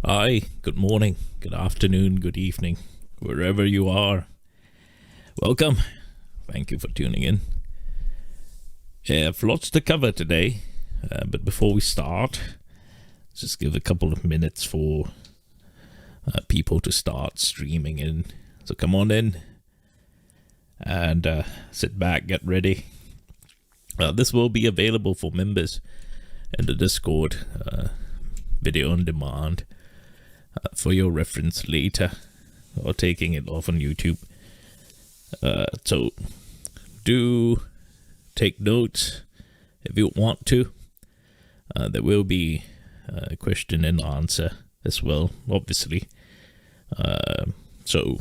Hi, good morning, good afternoon, good evening, wherever you are. Welcome. Thank you for tuning in. I have lots to cover today, but before we start, just give a couple of minutes for people to start streaming in. So come on in and sit back, get ready. This will be available for members in the Discord, video on demand, for your reference later, or taking it off on YouTube. So do take notes if you want to. There will be a question and answer as well, obviously. So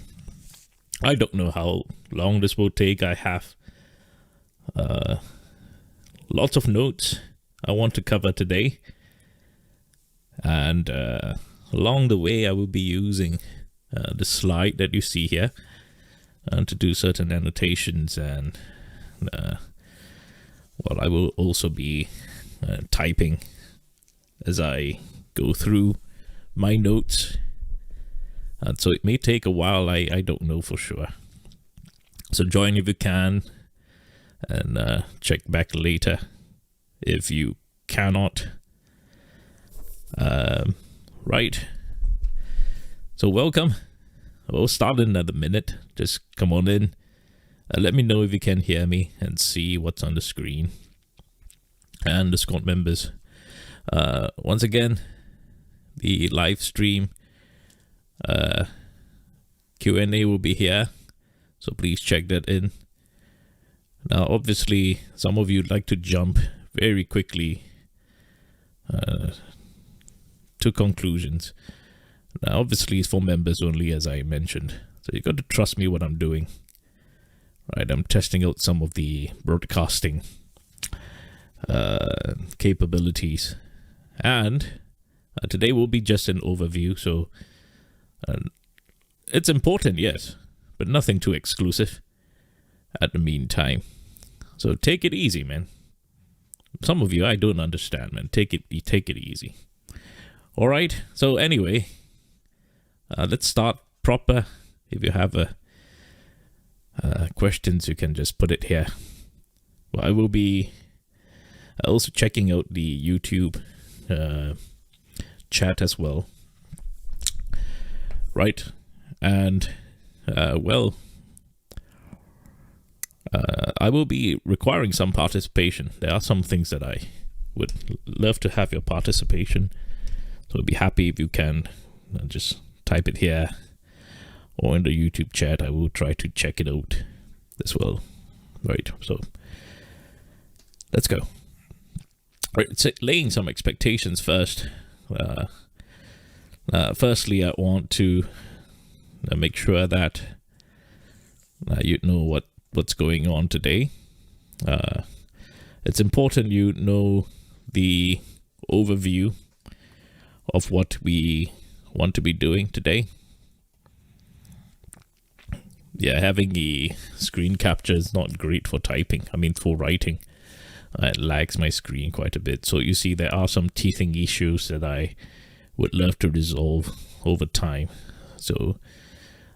I don't know how long this will take. I have lots of notes I want to cover today, and along the way I will be using the slide that you see here to do certain annotations, and I will also be typing as I go through my notes, and so it may take a while. I don't know for sure, so join if you can, and check back later if you cannot. Right, so welcome. We'll start in another minute. Just come on in. Let me know if you can hear me and see what's on the screen. And Discord members, once again, the live stream Q&A will be here, so please check that in. Now obviously some of you like to jump very quickly to conclusions. Now obviously it's for members only, as I mentioned, so you got to trust me what I'm doing. Right, I'm testing out some of the broadcasting capabilities, and today will be just an overview. So it's important, yes, but nothing too exclusive at the meantime. So take it easy, man. Some of you I don't understand, man. Take it easy. All right. So anyway, let's start proper. If you have questions, you can just put it here. Well, I will be also checking out the YouTube chat as well. Right. And I will be requiring some participation. There are some things that I would love to have your participation. So I'll be happy if you can just type it here or in the YouTube chat. I will try to check it out as well. Right, so let's go. Right, so laying some expectations first. Firstly, I want to make sure that you know what's going on today. It's important you know the overview of what we want to be doing today. Yeah, having the screen capture is not great for typing. I mean, for writing, it lags my screen quite a bit. So you see there are some teething issues that I would love to resolve over time. So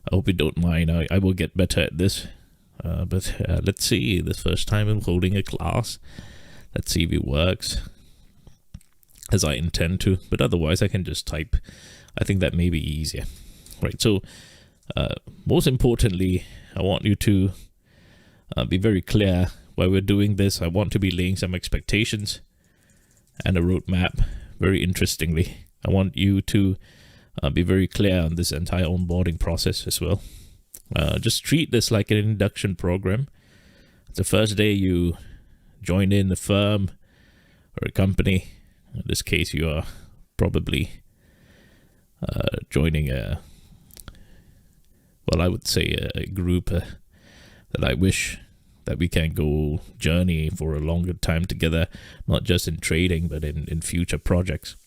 I hope you don't mind. I will get better at this. But let's see, the first time I'm holding a class. Let's see if it works as I intend to, but otherwise I can just type. I think that may be easier. Right, so most importantly, I want you to be very clear why we're doing this. I want to be laying some expectations and a roadmap. Very interestingly, I want you to be very clear on this entire onboarding process as well. Just treat this like an induction program. It's the first day you join in a firm or a company. In this case, you are probably joining I would say a group that I wish that we can go journey for a longer time together, not just in trading, but in future projects.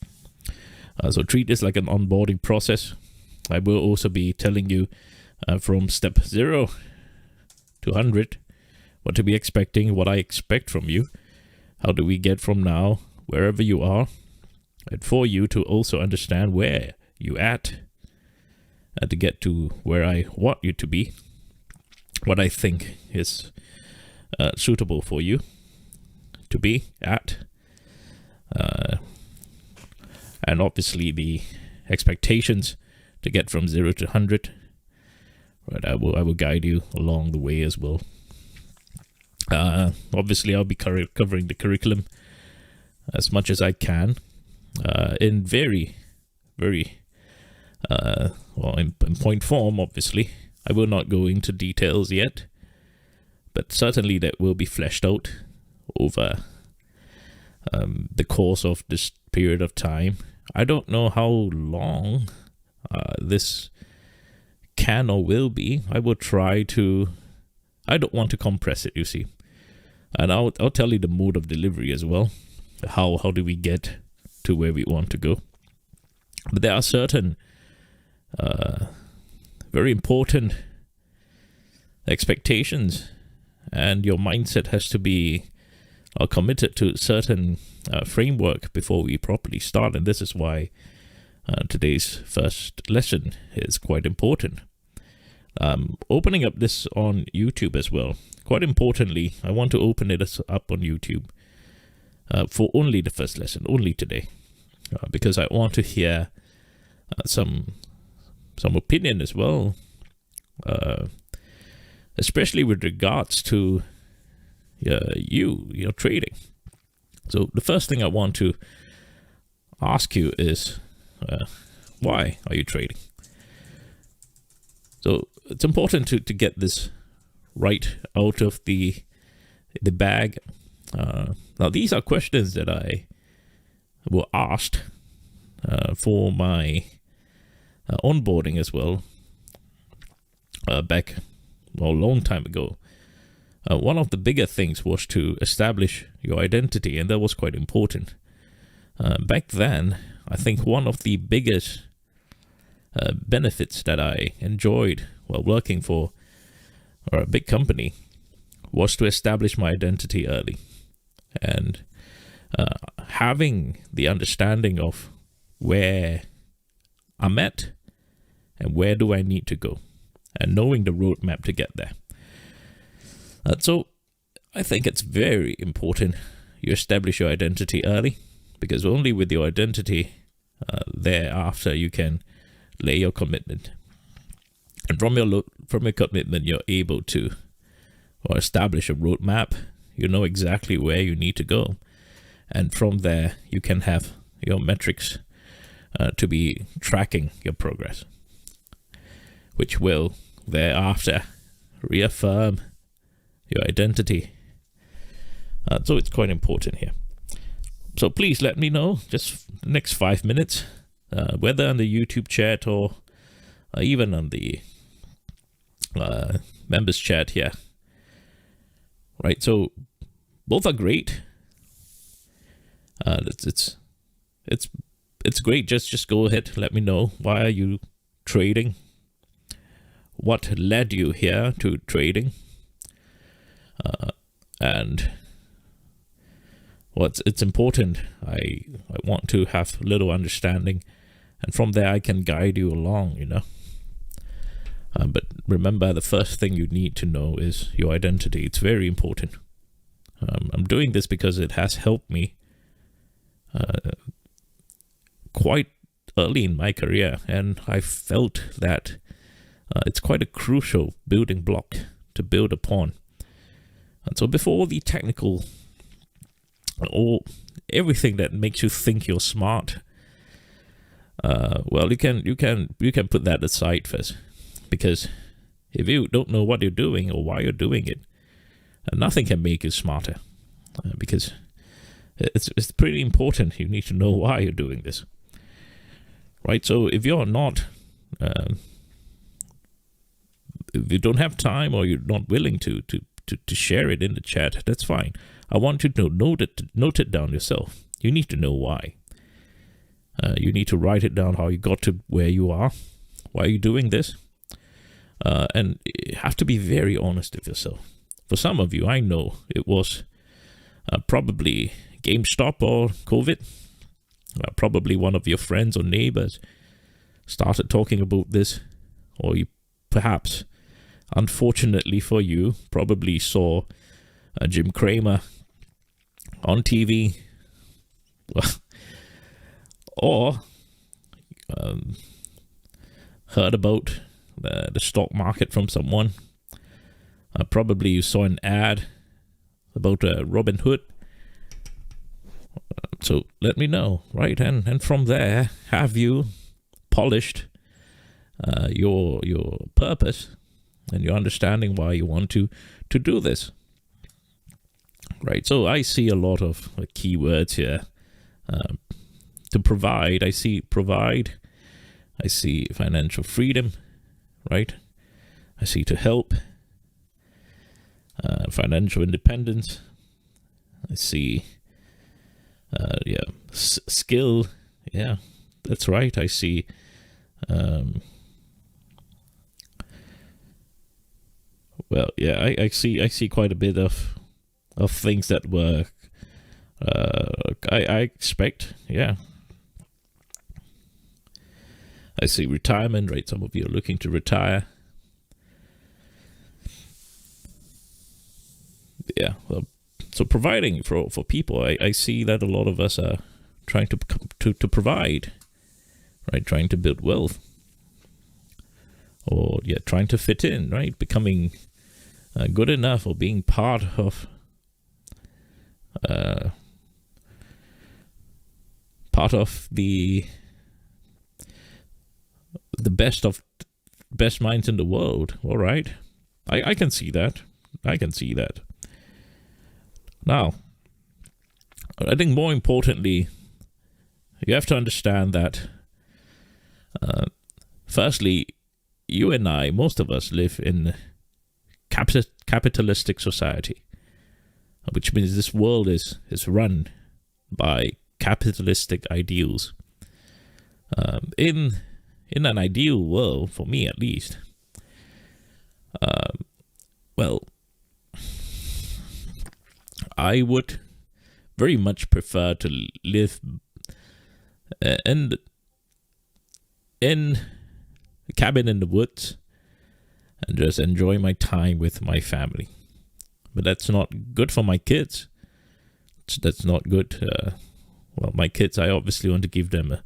So treat this like an onboarding process. I will also be telling you from step 0 to 100 what to be expecting, what I expect from you. How do we get from now, wherever you are, and for you to also understand where you at to get to where I want you to be, what I think is suitable for you to be at, and obviously the expectations to get from 0 to 100. Right, I will guide you along the way as well. Obviously, I'll be covering the curriculum as much as I can in very in point form. Obviously, I will not go into details yet, but certainly that will be fleshed out over the course of this period of time. I don't know how long this can or will be. I will try to. I don't want to compress it, you see, and I'll tell you the mode of delivery as well. How do we get to where we want to go? But there are certain very important expectations, and your mindset has to be committed to certain framework before we properly start. And this is why today's first lesson is quite important. Opening up this on YouTube as well. Quite importantly, I want to open it up on YouTube for only the first lesson, only today, because I want to hear some opinion as well, especially with regards to your trading. So the first thing I want to ask you is, why are you trading? So it's important to get this right out of the bag. Now, these are questions that I were asked for my onboarding as well, back a long time ago. One of the bigger things was to establish your identity, and that was quite important. Back then, I think one of the biggest benefits that I enjoyed while working for a big company was to establish my identity early, and having the understanding of where I'm at and where do I need to go, and knowing the roadmap to get there. So I think it's very important you establish your identity early, because only with your identity thereafter you can lay your commitment, and from your commitment you're able to establish a roadmap. You know exactly where you need to go, and from there you can have your metrics to be tracking your progress, which will thereafter reaffirm your identity. So it's quite important here. So please let me know, just the next 5 minutes, whether on the YouTube chat or even on the members chat here. Right, so both are great. It's great. Just go ahead, let me know, why are you trading? What led you here to trading? And it's important. I want to have a little understanding, and from there I can guide you along, but remember, the first thing you need to know is your identity. It's very important. I'm doing this because it has helped me quite early in my career, and I felt that it's quite a crucial building block to build upon. And so before the technical or everything that makes you think you're smart, well, you can put that aside first, because if you don't know what you're doing or why you're doing it, nothing can make you smarter, because it's pretty important. You need to know why you're doing this, right? So if you're not, if you don't have time, or you're not willing to share it in the chat, that's fine. I want you to note it down yourself. You need to know why. You need to write it down, how you got to where you are, why are you doing this, and you have to be very honest with yourself. For some of you, I know it was probably GameStop or COVID, probably one of your friends or neighbors started talking about this, or you perhaps, unfortunately for you, probably saw Jim Cramer on TV, or heard about the stock market from someone. Probably you saw an ad about Robin Hood. So let me know, right? And from there, have you polished your purpose and your understanding why you want to do this, right? So I see a lot of keywords here. To provide, I see provide. I see financial freedom, right? I see to help, financial independence. I see, skill. Yeah, that's right. I see, I see quite a bit of things that were, I expect, yeah. I see retirement, right? Some of you are looking to retire. Yeah, well, so providing for people, I see that a lot of us are trying to provide, right? Trying to build wealth, or trying to fit in, right? Becoming good enough, or being part of the best minds in the world. All right, I can see that. I can see that. Now, I think more importantly, you have to understand that, firstly, you and I, most of us, live in capitalistic society, which means this world is run by capitalistic ideals. In an ideal world, for me at least, I would very much prefer to live in a cabin in the woods and just enjoy my time with my family. But that's not good for my kids. That's not good. My kids, I obviously want to give them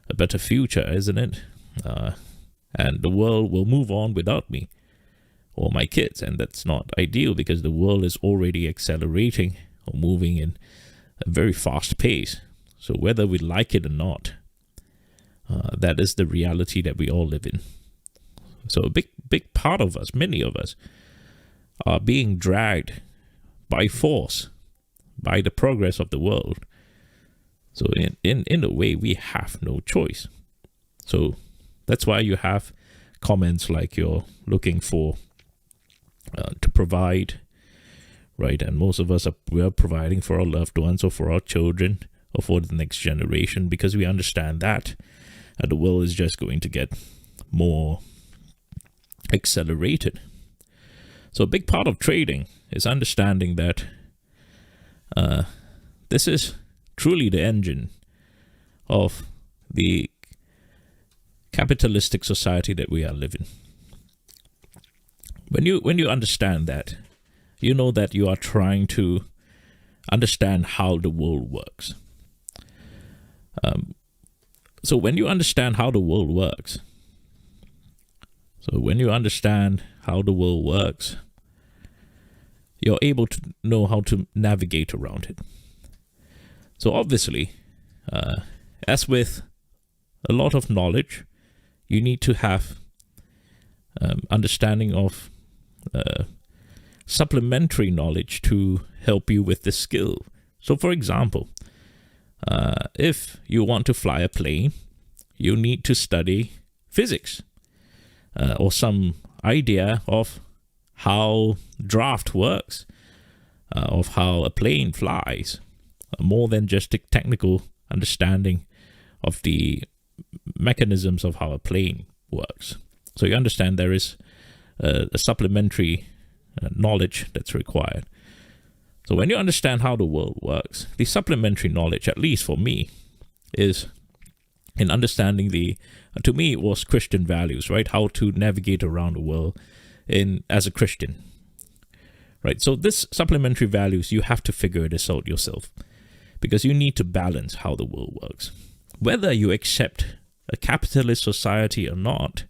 a better future, isn't it? And the world will move on without me or my kids, and that's not ideal because the world is already accelerating or moving in a very fast pace. So whether we like it or not, that is the reality that we all live in. So a big part of us, many of us, are being dragged by force by the progress of the world. So in a way, we have no choice. So that's why you have comments like you're looking for to provide, right? And most of us we are providing for our loved ones or for our children or for the next generation, because we understand that the world is just going to get more accelerated. So a big part of trading is understanding that this is truly the engine of the capitalistic society that we are living. When you understand that, you know that you are trying to understand how the world works. So when you understand how the world works, you're able to know how to navigate around it. So obviously, as with a lot of knowledge, you need to have understanding of supplementary knowledge to help you with the skill. So for example, if you want to fly a plane, you need to study physics or some idea of how draft works, of how a plane flies, more than just a technical understanding of the mechanisms of how a plane works. So you understand there is a supplementary knowledge that's required. So when you understand how the world works, the supplementary knowledge, at least for me, is in understanding to me, it was Christian values, right? How to navigate around the world as a Christian, right? So this supplementary values, you have to figure this out yourself, because you need to balance how the world works. Whether you accept a capitalist society or not,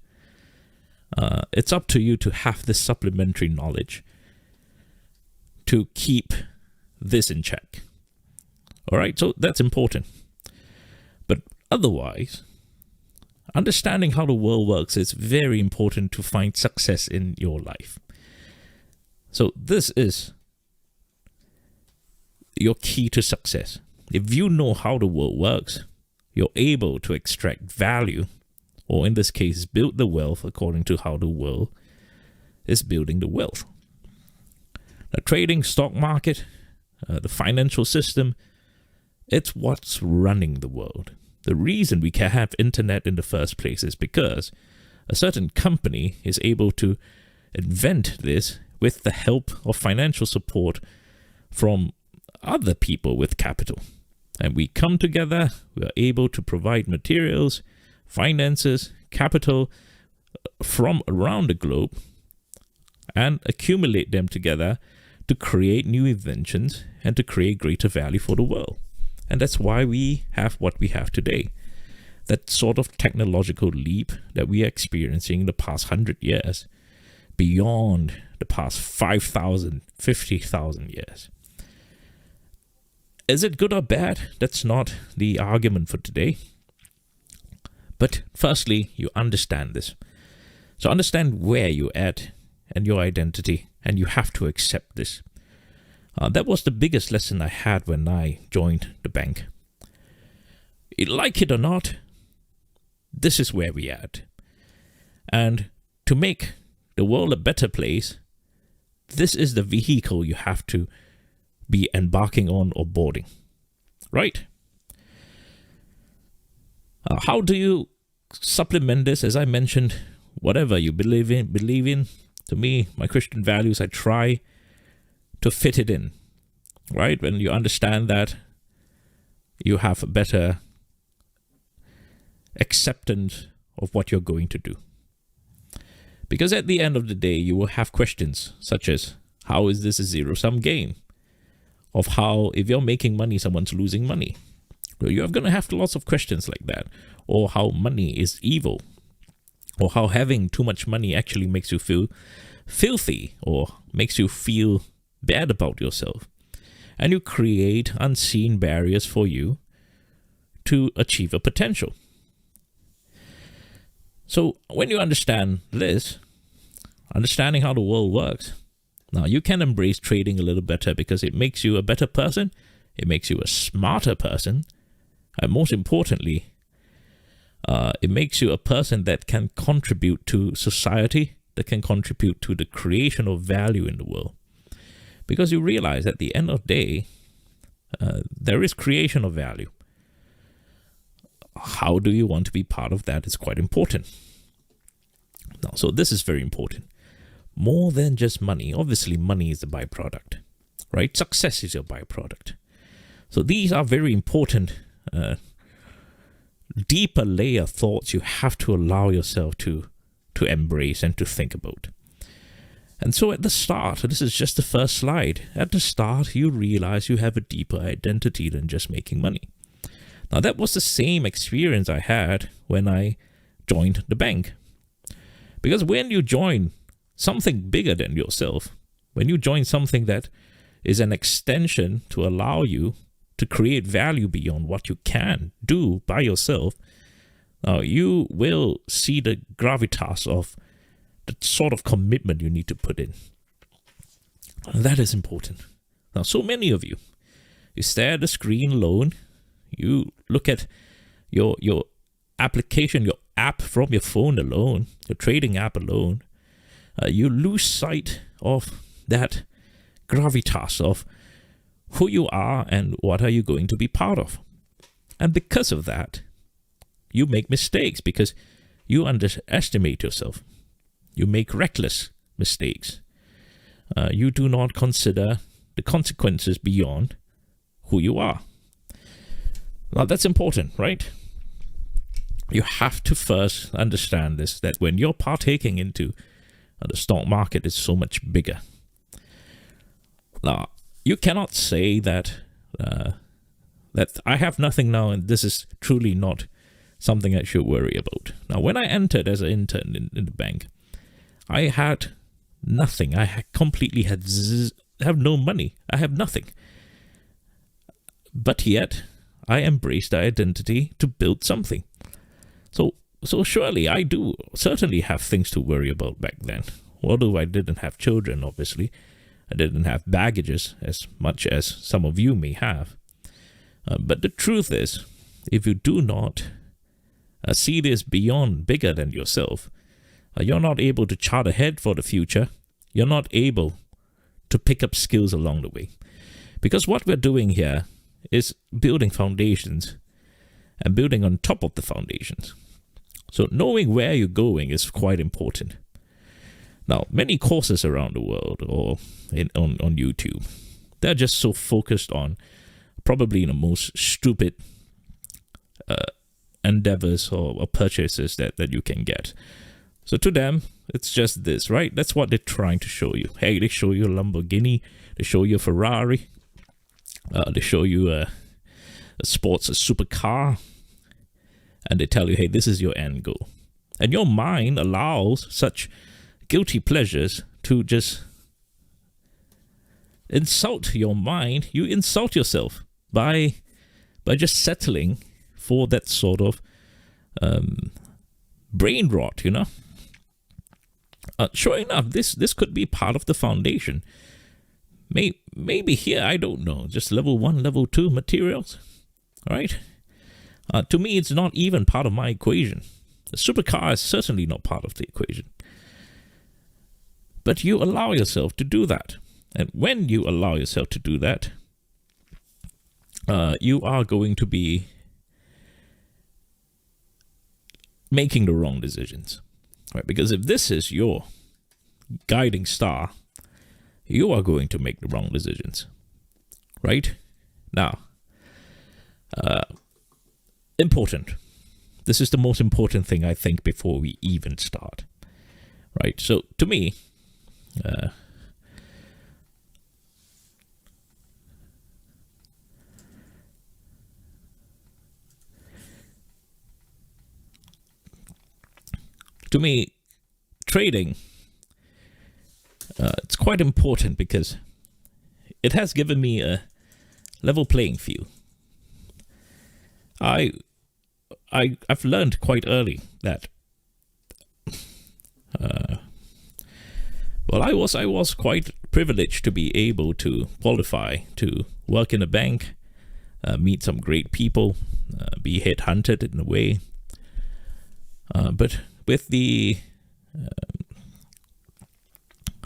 it's up to you to have this supplementary knowledge to keep this in check. All right, so that's important. But otherwise, understanding how the world works is very important to find success in your life. So this is your key to success. If you know how the world works, you're able to extract value, or in this case, build the wealth according to how the world is building the wealth. The trading, stock market, the financial system, it's what's running the world. The reason we can have internet in the first place is because a certain company is able to invent this with the help of financial support from other people with capital. And we come together, we are able to provide materials, finances, capital from around the globe and accumulate them together to create new inventions and to create greater value for the world. And that's why we have what we have today. That sort of technological leap that we are experiencing in the past 100 years, beyond the past 5,000, 50,000 years. Is it good or bad? That's not the argument for today. But firstly, you understand this. So understand where you're at and your identity, and you have to accept this. That was the biggest lesson I had when I joined the bank. Like it or not, this is where we're at. And to make the world a better place, this is the vehicle you have to be embarking on or boarding, right? How do you supplement this? As I mentioned, whatever you believe in. To me, my Christian values, I try to fit it in, right? When you understand that, you have a better acceptance of what you're going to do. Because at the end of the day, you will have questions such as, how is this a zero-sum game? Of how, if you're making money, someone's losing money. You're going to have lots of questions like that. Or how money is evil. Or how having too much money actually makes you feel filthy or makes you feel bad about yourself. And you create unseen barriers for you to achieve a potential. So when you understand this, understanding how the world works, now you can embrace trading a little better because it makes you a better person, it makes you a smarter person, and most importantly, it makes you a person that can contribute to society, that can contribute to the creation of value in the world. Because you realize at the end of the day, there is creation of value. How do you want to be part of that is quite important. Now, so this is very important. More than just money. Obviously, money is a byproduct, right? Success is your byproduct. So these are very important, deeper layer thoughts you have to allow yourself to embrace and to think about. And so at the start, this is just the first slide. At the start, you realize you have a deeper identity than just making money. Now, that was the same experience I had when I joined the bank. Because when you join something bigger than yourself, when you join something that is an extension to allow you to create value beyond what you can do by yourself, now you will see the gravitas of the sort of commitment you need to put in. And that is important. Now, so many of you stare at the screen alone, you look at your application, your app from your phone alone, your trading app alone, you lose sight of that gravitas of who you are and what are you going to be part of. And because of that, you make mistakes because you underestimate yourself. You make reckless mistakes. You do not consider the consequences beyond who you are. Now, that's important, right? you have to first understand this, that when you're partaking into the stock market, it's so much bigger. Now, you cannot say that that I have nothing now and this is truly not something I should worry about. Now, when I entered as an intern in the bank, I had nothing. I completely have no money. I have nothing. But yet, I embraced the identity to build something. So surely I do certainly have things to worry about back then. Although I didn't have children, obviously. I didn't have baggages as much as some of you may have. But the truth is, if you do not see this beyond bigger than yourself, you're not able to chart ahead for the future. You're not able to pick up skills along the way. Because what we're doing here is building foundations and building on top of the foundations. So knowing where you're going is quite important. Now, many courses around the world or on YouTube, they're just so focused on probably the most stupid endeavors or purchases that you can get. So to them, it's just this, right? That's what they're trying to show you. Hey, they show you a Lamborghini, they show you a Ferrari, they show you a supercar, and they tell you, hey, this is your end goal. And your mind allows such guilty pleasures to just insult your mind. You insult yourself by just settling for that sort of brain rot, you know. Sure enough, this could be part of the foundation. Maybe here, I don't know, just level 1, level 2 materials, right? To me, it's not even part of my equation. The supercar is certainly not part of the equation. But you allow yourself to do that. And when you allow yourself to do that, you are going to be making the wrong decisions, right? Because if this is your guiding star, you are going to make the wrong decisions, right? Now, important. This is the most important thing, I think, before we even start, right? So to me, trading, it's quite important because it has given me a level playing field. I've learned quite early that I was quite privileged to be able to qualify to work in a bank, meet some great people, be headhunted in a way. But with the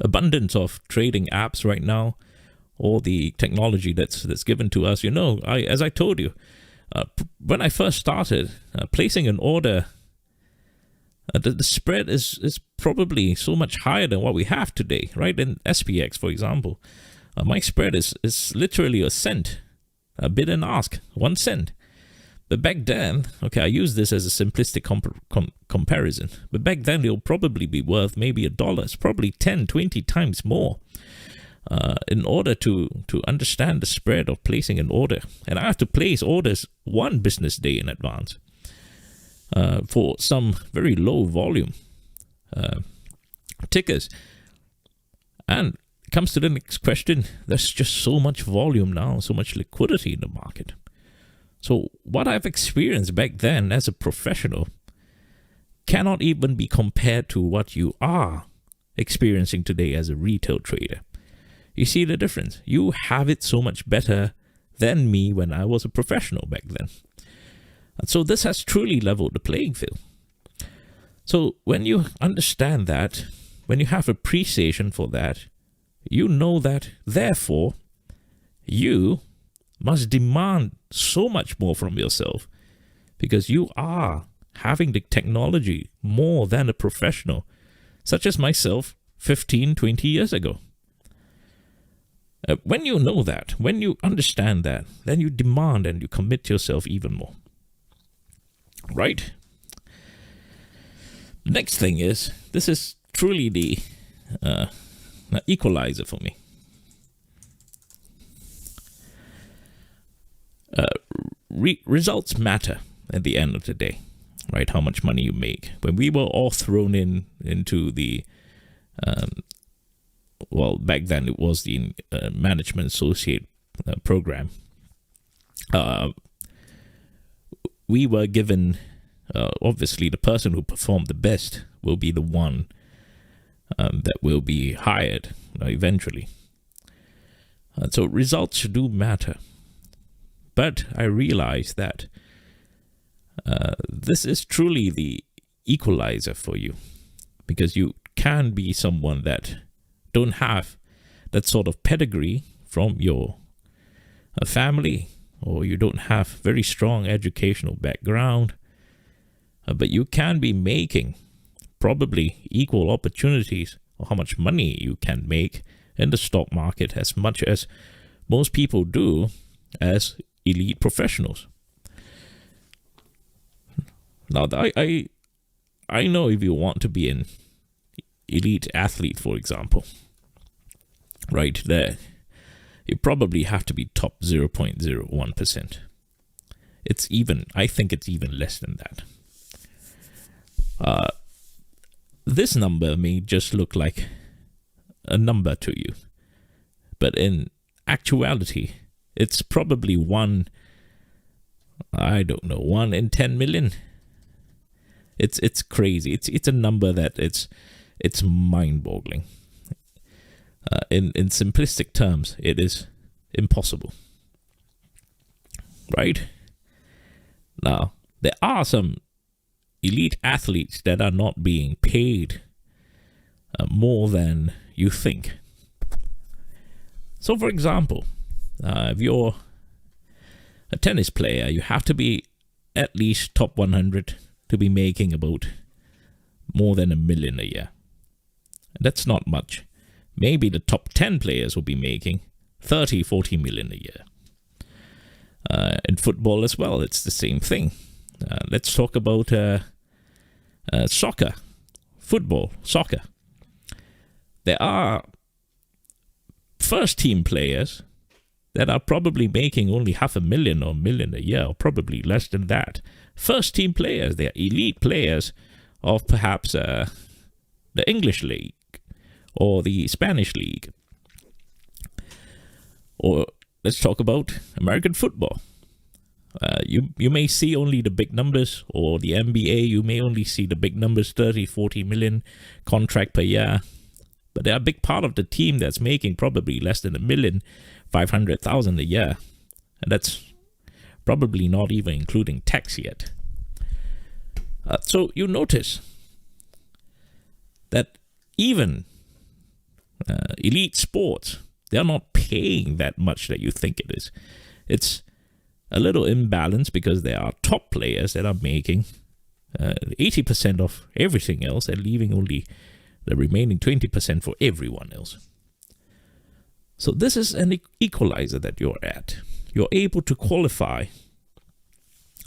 abundance of trading apps right now, all the technology that's given to us, you know, as I told you, when I first started placing an order, the spread is probably so much higher than what we have today, right? In SPX, for example, my spread is literally a cent, a bid and ask, 1 cent. But back then, okay, I use this as a simplistic comparison, but back then it'll probably be worth maybe $1. It's probably 10, 20 times more. In order to understand the spread of placing an order. And I have to place orders 1 business day in advance for some very low volume tickers. And it comes to the next question. There's just so much volume now, so much liquidity in the market. So what I've experienced back then as a professional cannot even be compared to what you are experiencing today as a retail trader. You see the difference? You have it so much better than me when I was a professional back then. And so this has truly leveled the playing field. So when you understand that, when you have appreciation for that, you know that, therefore, you must demand so much more from yourself because you are having the technology more than a professional, such as myself 15, 20 years ago. When you know that, when you understand that, then you demand and you commit yourself even more. Right? The next thing is, this is truly the equalizer for me. Results matter at the end of the day, right? How much money you make. When we were all thrown into the, well, back then it was the Management Associate program, we were given, obviously, the person who performed the best will be the one that will be hired eventually. So results do matter. But I realize that this is truly the equalizer for you, because you can be someone that don't have that sort of pedigree from your family, or you don't have very strong educational background, but you can be making probably equal opportunities, or how much money you can make in the stock market as much as most people do as elite professionals. Now, I know if you want to be an elite athlete, for example, right there, you probably have to be top 0.01%. I think it's even less than that. This number may just look like a number to you, but in actuality, it's probably one in 10 million. It's crazy. It's a number that it's mind-boggling. In simplistic terms, it is impossible. Right? Now, there are some elite athletes that are not being paid more than you think. So, for example, if you're a tennis player, you have to be at least top 100 to be making about more than $1 million a year. That's not much. Maybe the top 10 players will be making 30-40 million a year. In football as well, it's the same thing. Let's talk about soccer. Football, soccer. There are first team players that are probably making only $500,000 or $1 million a year, or probably less than that. First team players, they are elite players of perhaps the English league or the Spanish league. Or let's talk about American football. You may see only the big numbers, or the NBA, you may only see the big numbers, 30-40 million contract per year. But they're a big part of the team that's making probably less than $1,500,000 a year. And that's probably not even including tax yet. So you notice that even elite sports, they're not paying that much that you think it is. It's a little imbalanced because there are top players that are making 80% of everything else and leaving only the remaining 20% for everyone else. So this is an equalizer that you're at. You're able to qualify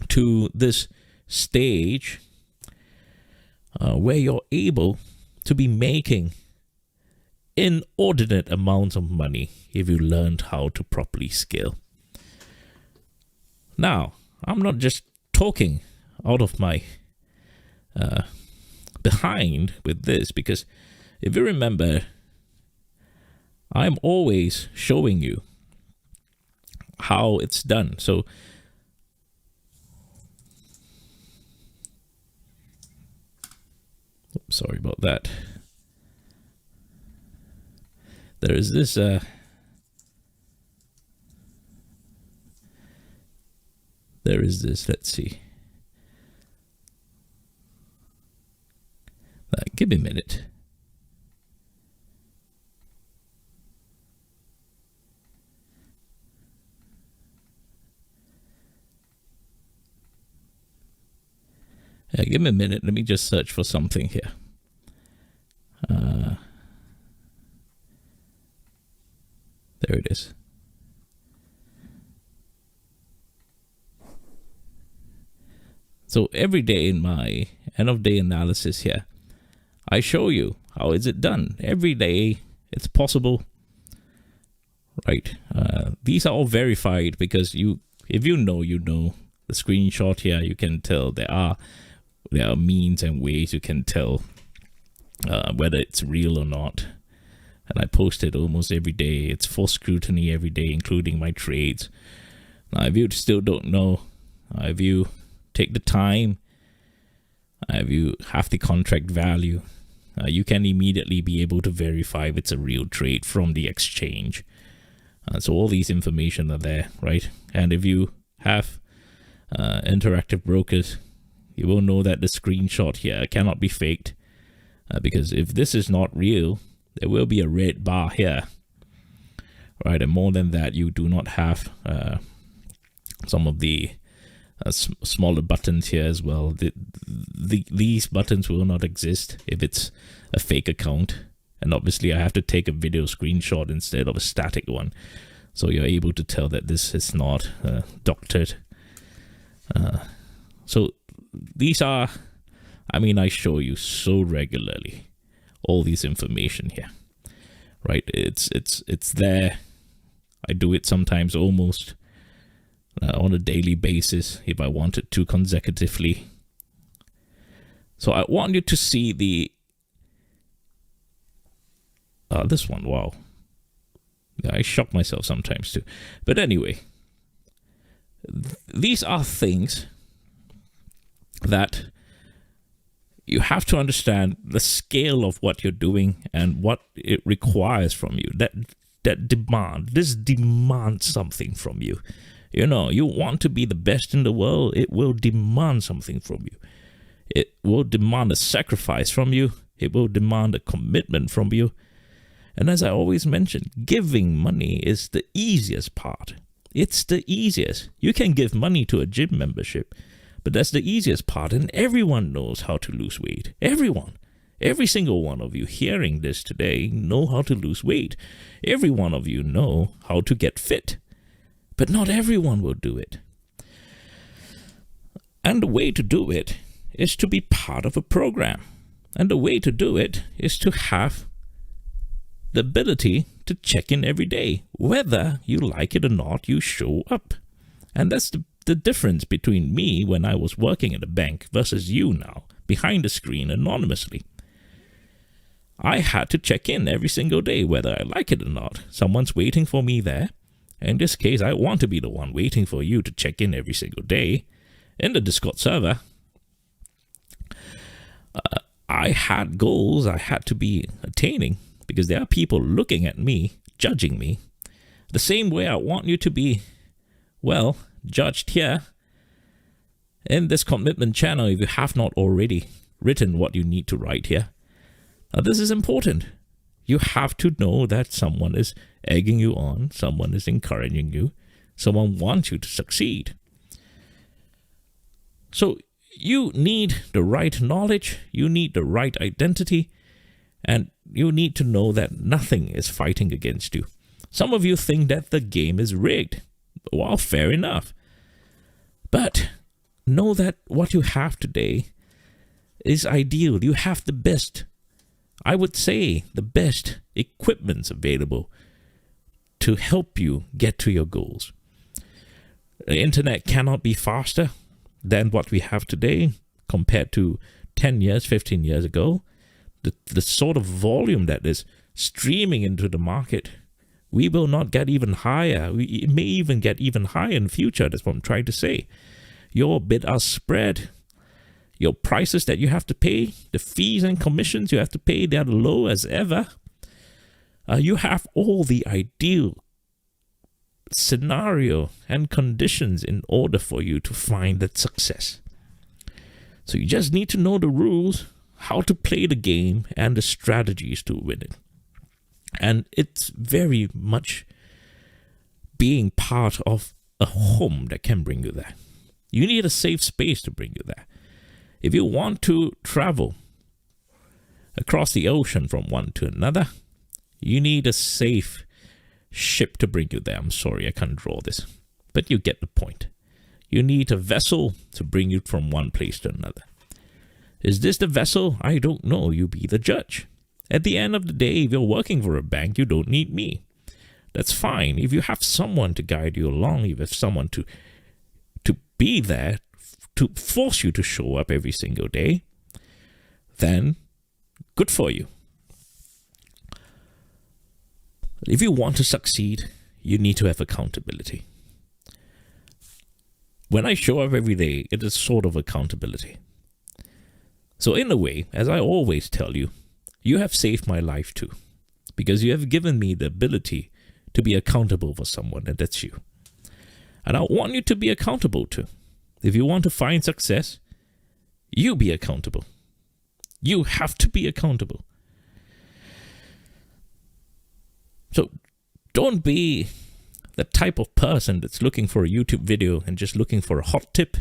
to this stage where you're able to be making inordinate amounts of money if you learned how to properly scale. Now, I'm not just talking out of my behind with this, because if you remember, I'm always showing you how it's done. So sorry about that. There is this let's see. Give me a minute. Give me a minute. Let me just search for something here. There it is. So every day in my end of day analysis here. I show you how is it done every day. It's possible, right? These are all verified because if you know the screenshot here, you can tell there are means and ways you can tell whether it's real or not. And I post it almost every day. It's for scrutiny every day, including my trades. Now, if you still don't know, if you take the time, if you have the contract value, you can immediately be able to verify if it's a real trade from the exchange. So all these information are there, right? And if you have interactive brokers, you will know that the screenshot here cannot be faked, because if this is not real, there will be a red bar here, right? And more than that, you do not have some of the smaller buttons here as well. These buttons will not exist if it's a fake account. And obviously I have to take a video screenshot instead of a static one, so you're able to tell that this is not doctored. So these are, I show you so regularly all these information here, right? It's there. I do it sometimes almost on a daily basis if I wanted to consecutively. So I want you to see this one. Wow. Yeah, I shock myself sometimes too. But anyway, these are things that you have to understand the scale of what you're doing and what it requires from you. This demands something from you. You want to be the best in the world. It will demand something from you. It will demand a sacrifice from you. It will demand a commitment from you. And as I always mention, giving money is the easiest part. It's the easiest. You can give money to a gym membership, but that's the easiest part. And everyone knows how to lose weight. Everyone. Every single one of you hearing this today know how to lose weight. Every one of you know how to get fit. But not everyone will do it. And the way to do it is to be part of a program. And the way to do it is to have the ability to check in every day. Whether you like it or not, you show up. And that's the difference between me when I was working at a bank versus you now, behind the screen anonymously. I had to check in every single day, whether I like it or not. Someone's waiting for me there. In this case, I want to be the one waiting for you to check in every single day in the Discord server. I had goals I had to be attaining because there are people looking at me, judging me. The same way I want you to be, judged here in this commitment channel if you have not already written what you need to write here. Now, this is important. You have to know that someone is egging you on, someone is encouraging you, someone wants you to succeed. So you need the right knowledge, you need the right identity, and you need to know that nothing is fighting against you. Some of you think that the game is rigged. Well, fair enough. But know that what you have today is ideal. You have the best, I would say, the best equipments available to help you get to your goals. The internet cannot be faster than what we have today compared to 10 years, 15 years ago. The sort of volume that is streaming into the market, we will not get even higher. It may even get even higher in the future. That's what I'm trying to say. Your bid-ask spread, your prices that you have to pay, the fees and commissions you have to pay, they're low as ever. You have all the ideal scenario and conditions in order for you to find that success. So you just need to know the rules, how to play the game, and the strategies to win it. And it's very much being part of a home that can bring you there. You need a safe space to bring you there. If you want to travel across the ocean from one to another, you need a safe ship to bring you there. I'm sorry, I can't draw this, but you get the point. You need a vessel to bring you from one place to another. Is this the vessel? I don't know. You be the judge. At the end of the day, if you're working for a bank, you don't need me. That's fine. If you have someone to guide you along, if you have someone to be there, to force you to show up every single day, then good for you. If you want to succeed, you need to have accountability. When I show up every day, it is sort of accountability. So in a way, as I always tell you, you have saved my life too, because you have given me the ability to be accountable for someone, and that's you. And I want you to be accountable too. If you want to find success, you be accountable. You have to be accountable. So don't be the type of person that's looking for a YouTube video and just looking for a hot tip.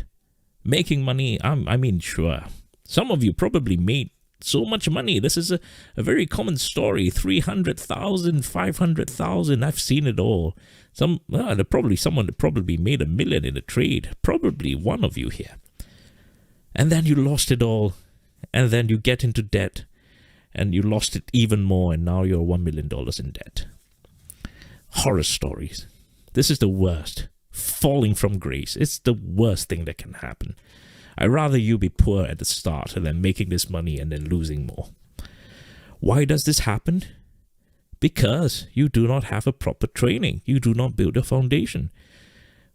Making money, I mean, sure. Some of you probably made so much money. This is a very common story. 300,000, 500,000. I've seen it all. Someone that probably made $1 million in a trade. Probably one of you here. And then you lost it all. And then you get into debt. And you lost it even more. And now you're $1 million in debt. Horror stories. This is the worst. Falling from grace. It's the worst thing that can happen. I'd rather you be poor at the start than making this money and then losing more. Why does this happen? Because you do not have a proper training. You do not build a foundation.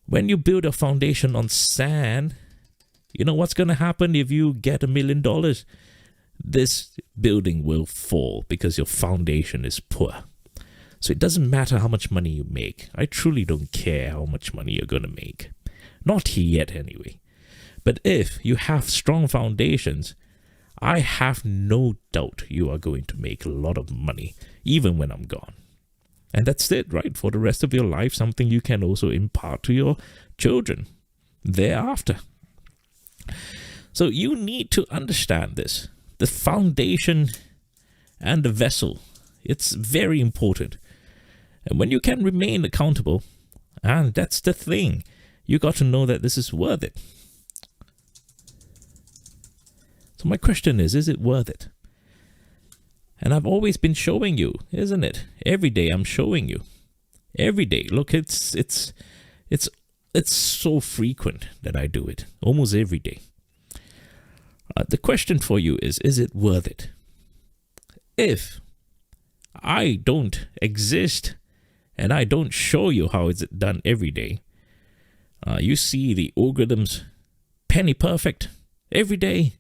When you build a foundation on sand, you know what's going to happen if you get $1 million? This building will fall because your foundation is poor. So it doesn't matter how much money you make. I truly don't care how much money you're going to make. Not yet anyway. But if you have strong foundations, I have no doubt you are going to make a lot of money, even when I'm gone. And that's it, right? For the rest of your life, something you can also impart to your children thereafter. So you need to understand this. The foundation and the vessel, it's very important. And when you can remain accountable, and that's the thing, you got to know that this is worth it. So my question is it worth it? And I've always been showing you, isn't it? Every day I'm showing you. Every day. Look, it's so frequent that I do it. Almost every day. The question for you is it worth it? If I don't exist and I don't show you how it's done every day, you see the algorithms penny perfect every day.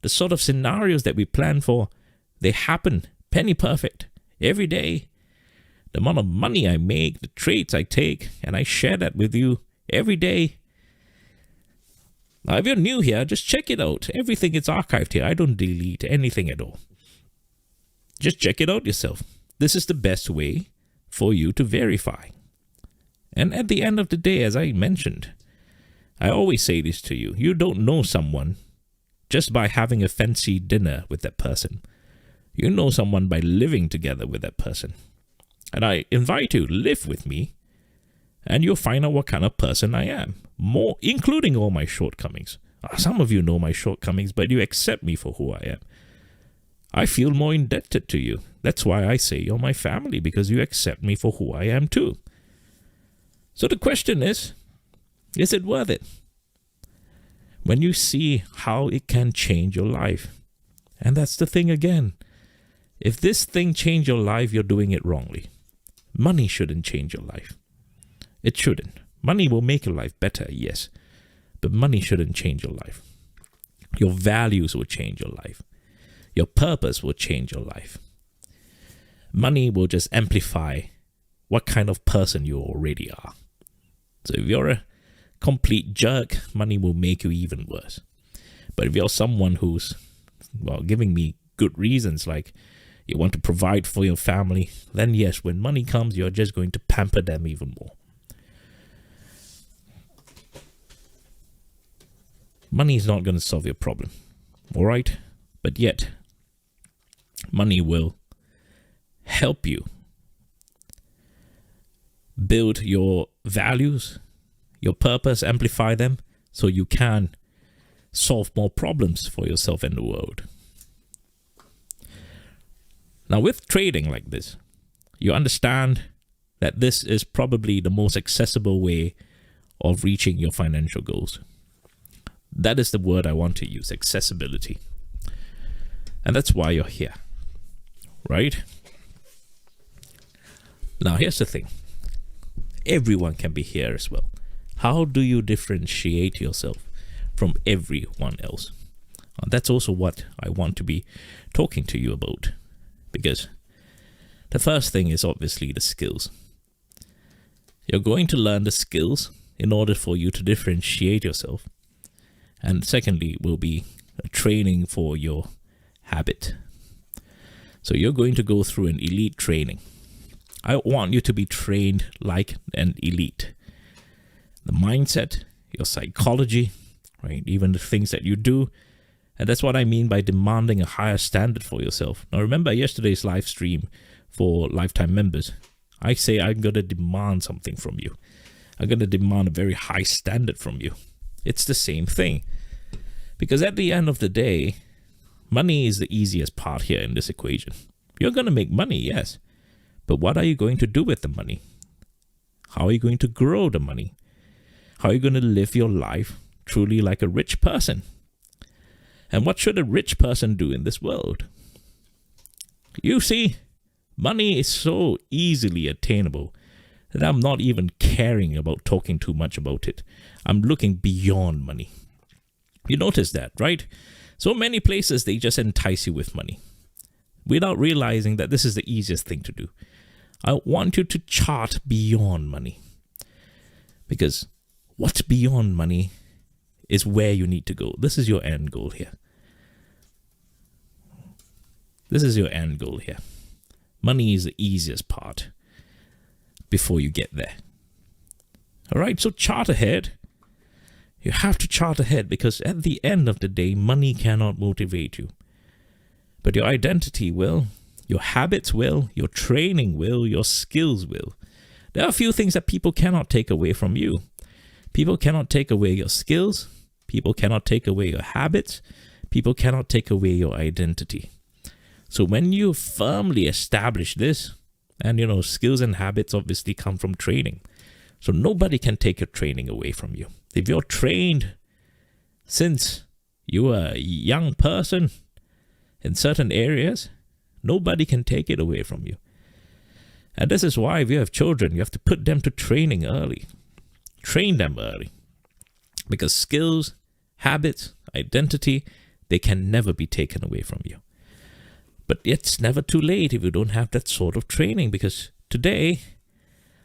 The sort of scenarios that we plan for, they happen penny perfect every day. The amount of money I make, the trades I take, and I share that with you every day. Now, if you're new here, just check it out. Everything is archived here. I don't delete anything at all. Just check it out yourself. This is the best way for you to verify. And at the end of the day, as I mentioned, I always say this to you. You don't know someone just by having a fancy dinner with that person. You know someone by living together with that person. And I invite you, live with me, and you'll find out what kind of person I am. More, including all my shortcomings. Some of you know my shortcomings, but you accept me for who I am. I feel more indebted to you. That's why I say you're my family, because you accept me for who I am too. So the question is it worth it? When you see how it can change your life. And that's the thing again. If this thing changed your life, you're doing it wrongly. Money shouldn't change your life. It shouldn't. Money will make your life better, yes. But money shouldn't change your life. Your values will change your life. Your purpose will change your life. Money will just amplify what kind of person you already are. So if you're a complete jerk, money will make you even worse. But if you're someone who's, giving me good reasons, like you want to provide for your family, then yes, when money comes, you're just going to pamper them even more. Money is not going to solve your problem, all right? But yet, money will help you build your values, your purpose, amplify them, so you can solve more problems for yourself and the world. Now, with trading like this, you understand that this is probably the most accessible way of reaching your financial goals. That is the word I want to use, accessibility. And that's why you're here, right? Now, here's the thing. Everyone can be here as well. How do you differentiate yourself from everyone else? That's also what I want to be talking to you about. Because the first thing is obviously the skills. You're going to learn the skills in order for you to differentiate yourself. And secondly, will be a training for your habit. So you're going to go through an elite training. I want you to be trained like an elite. The mindset, your psychology, right? Even the things that you do. And that's what I mean by demanding a higher standard for yourself. Now, remember yesterday's live stream for lifetime members. I say I'm going to demand something from you. I'm going to demand a very high standard from you. It's the same thing. Because at the end of the day, money is the easiest part here in this equation. You're going to make money, yes. But what are you going to do with the money? How are you going to grow the money? How are you going to live your life truly like a rich person? And what should a rich person do in this world? You see, money is so easily attainable that I'm not even caring about talking too much about it. I'm looking beyond money. You notice that, right? So many places, they just entice you with money without realizing that this is the easiest thing to do. I want you to chart beyond money, because what's beyond money is where you need to go. This is your end goal here. This is your end goal here. Money is the easiest part before you get there. All right, so chart ahead. You have to chart ahead, because at the end of the day, money cannot motivate you. But your identity will, your habits will, your training will, your skills will. There are a few things that people cannot take away from you. People cannot take away your skills. People cannot take away your habits. People cannot take away your identity. So when you firmly establish this, and skills and habits obviously come from training. So nobody can take your training away from you. If you're trained since you were a young person in certain areas, nobody can take it away from you. And this is why if you have children, you have to put them to training early. Train them early. Because skills, habits, identity, they can never be taken away from you. But it's never too late if you don't have that sort of training, because today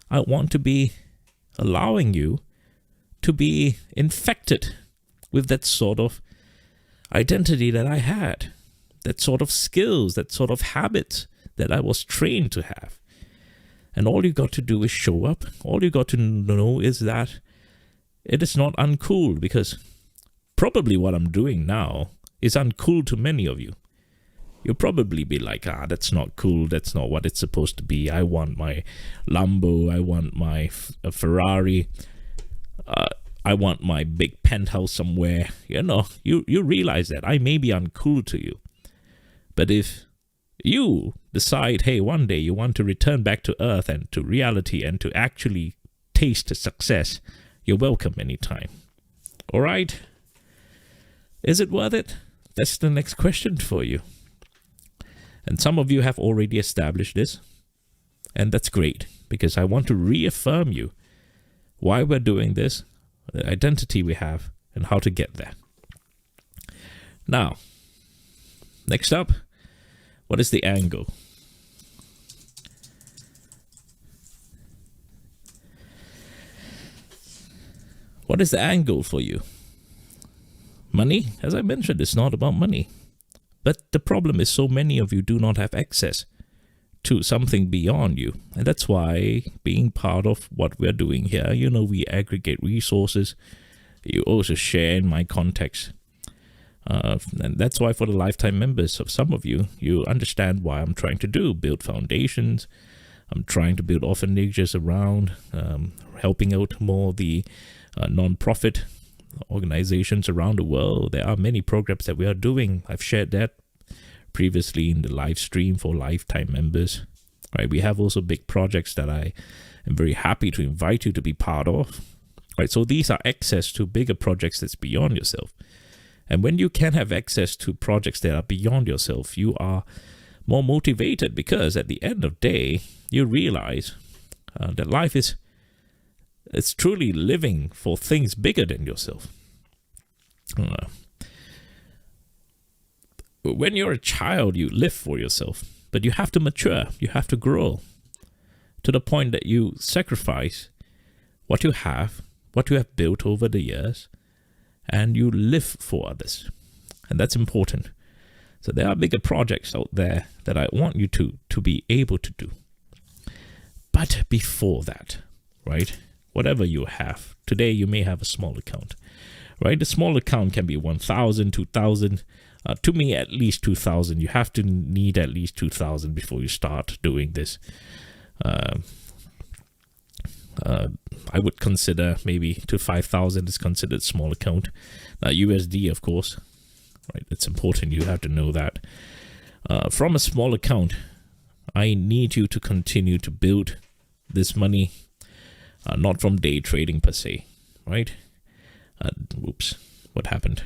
I want to be allowing you to be infected with that sort of identity that I had, that sort of skills, that sort of habits that I was trained to have. And all you got to do is show up. All you got to know is that it is not uncool, because probably what I'm doing now is uncool to many of you. You'll probably be like, that's not cool. That's not what it's supposed to be. I want my Lambo. I want my Ferrari. I want my big penthouse somewhere. You realize that I may be uncool to you. But if you decide, hey, one day you want to return back to earth and to reality and to actually taste success, you're welcome anytime. All right? Is it worth it? That's the next question for you. And some of you have already established this. And that's great, because I want to reaffirm you why we're doing this, the identity we have, and how to get there. Now, next up, what is the angle? What is the angle for you? Money, as I mentioned, it's not about money. But the problem is so many of you do not have access to something beyond you. And that's why being part of what we're doing here, we aggregate resources. You also share in my contacts. And that's why for the lifetime members of some of you, you understand why I'm trying to build foundations. I'm trying to build orphanages around, helping out more the non-profit organizations around the world. There are many programs that we are doing. I've shared that previously in the live stream for lifetime members. Right? We have also big projects that I am very happy to invite you to be part of. Right? So these are access to bigger projects that's beyond yourself. And when you can have access to projects that are beyond yourself, you are more motivated, because at the end of the day, you realize that life it's truly living for things bigger than yourself. When you're a child, you live for yourself, but you have to mature, you have to grow to the point that you sacrifice what you have built over the years, and you live for others. And that's important. So there are bigger projects out there that I want you to be able to do. But before that, right, whatever you have, today you may have a small account, right? The small account can be 1,000, 2,000. To me, at least 2,000. You have to need at least 2,000 before you start doing this. I would consider maybe to 5,000 is considered small account. USD, of course, right? It's important. You have to know that. From a small account, I need you to continue to build this money, not from day trading per se, right? Oops, what happened?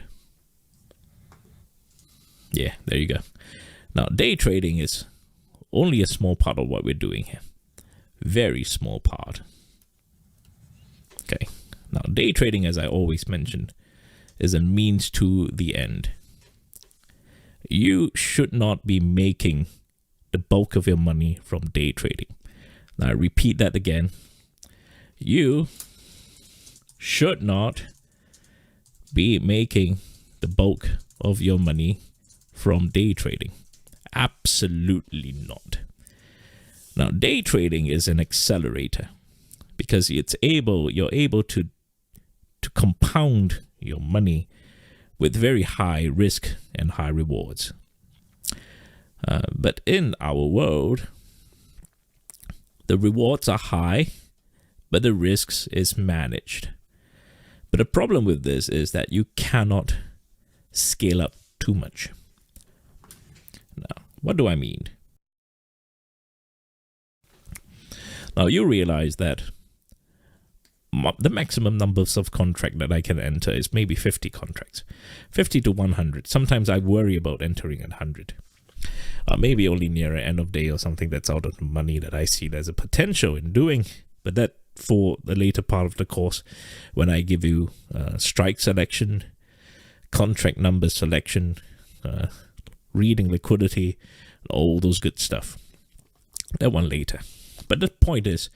Yeah, there you go. Now, day trading is only a small part of what we're doing here. Very small part. Okay. Now, day trading, as I always mention, is a means to the end. You should not be making the bulk of your money from day trading. Now, I repeat that again. You should not be making the bulk of your money from day trading. Absolutely not. Now, day trading is an accelerator because you're able to compound your money with very high risk and high rewards. But in our world, the rewards are high, but the risks is managed. But the problem with this is that you cannot scale up too much. Now, what do I mean? Now, you realize that the maximum numbers of contract that I can enter is maybe 50 contracts, 50 to 100. Sometimes I worry about entering 100. Maybe only near an end of day or something that's out of the money that I see there's a potential in doing. But that for the later part of the course, when I give you strike selection, contract number selection, reading liquidity, all those good stuff. That one later. But the point is,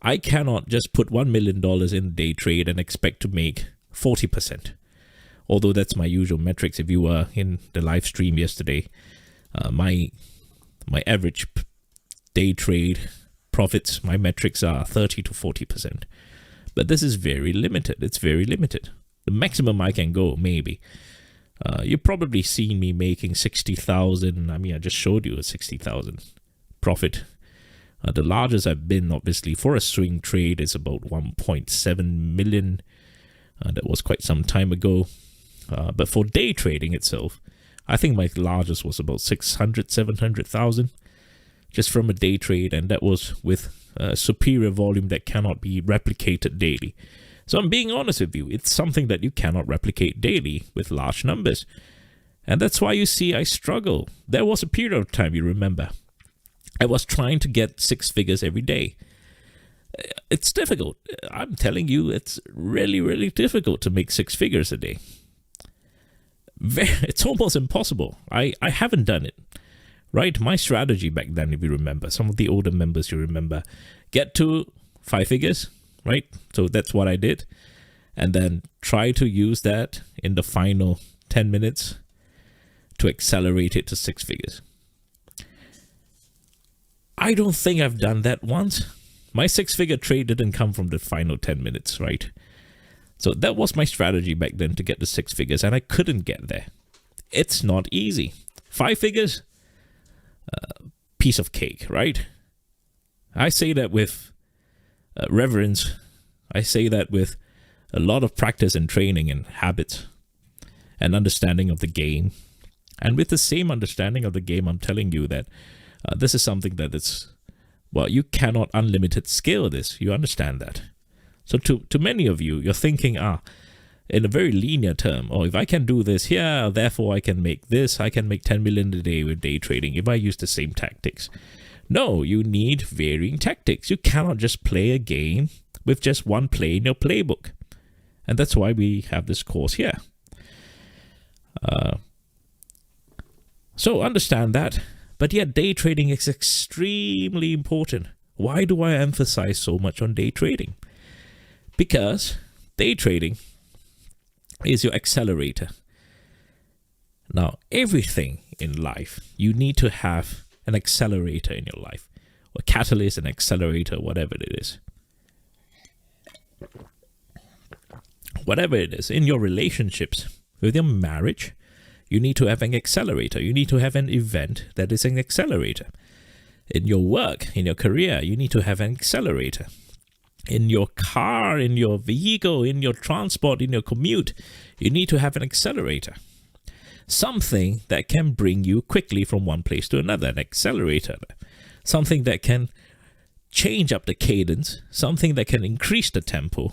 I cannot just put $1 million in day trade and expect to make 40%. Although that's my usual metrics. If you were in the live stream yesterday, my average day trade profits, my metrics are 30 to 40%. But this is very limited. It's very limited. The maximum I can go, maybe. You've probably seen me making 60,000. I mean, I just showed you a 60,000 profit. The largest I've been, obviously, for a swing trade is about 1.7 million. That was quite some time ago. But for day trading itself, I think my largest was about 600, 700,000 just from a day trade. And that was with superior volume that cannot be replicated daily. So I'm being honest with you. It's something that you cannot replicate daily with large numbers. And that's why you see I struggle. There was a period of time, you remember, I was trying to get 6 figures every day. It's difficult. I'm telling you, it's really, really difficult to make 6 figures a day. It's almost impossible. I haven't done it. Right? My strategy back then, if you remember, some of the older members, you remember, get to 5 figures, right? So that's what I did. And then try to use that in the final 10 minutes to accelerate it to 6 figures. I don't think I've done that once. My 6-figure trade didn't come from the final 10 minutes, right? So that was my strategy back then to get the 6 figures, and I couldn't get there. It's not easy. 5 figures, piece of cake, right? I say that with reverence. I say that with a lot of practice and training and habits and understanding of the game. And with the same understanding of the game, I'm telling you that this is something that you cannot unlimited scale this. You understand that. So to many of you, you're thinking, in a very linear term, if I can do this here, therefore I can make this, I can make 10 million a day with day trading if I use the same tactics. No, you need varying tactics. You cannot just play a game with just one play in your playbook. And that's why we have this course here. So understand that. But yet day trading is extremely important. Why do I emphasize so much on day trading? Because day trading is your accelerator. Now, everything in life, you need to have an accelerator in your life. A catalyst, an accelerator, whatever it is. Whatever it is, in your relationships, with your marriage, you need to have an accelerator. You need to have an event that is an accelerator. In your work, in your career, you need to have an accelerator. In your car, in your vehicle, in your transport, in your commute, you need to have an accelerator. Something that can bring you quickly from one place to another, an accelerator. Something that can change up the cadence, something that can increase the tempo,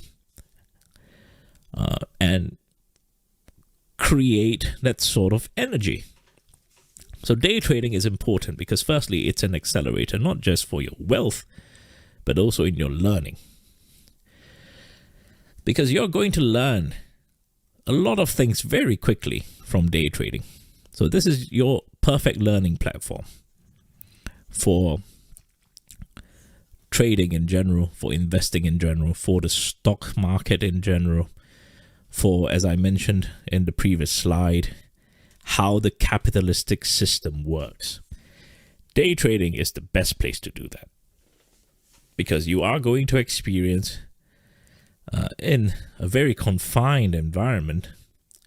and create that sort of energy. So day trading is important because firstly, it's an accelerator, not just for your wealth, but also in your learning. Because you're going to learn a lot of things very quickly from day trading. So this is your perfect learning platform for trading in general, for investing in general, for the stock market in general, for, as I mentioned in the previous slide, how the capitalistic system works. Day trading is the best place to do that because you are going to experience in a very confined environment,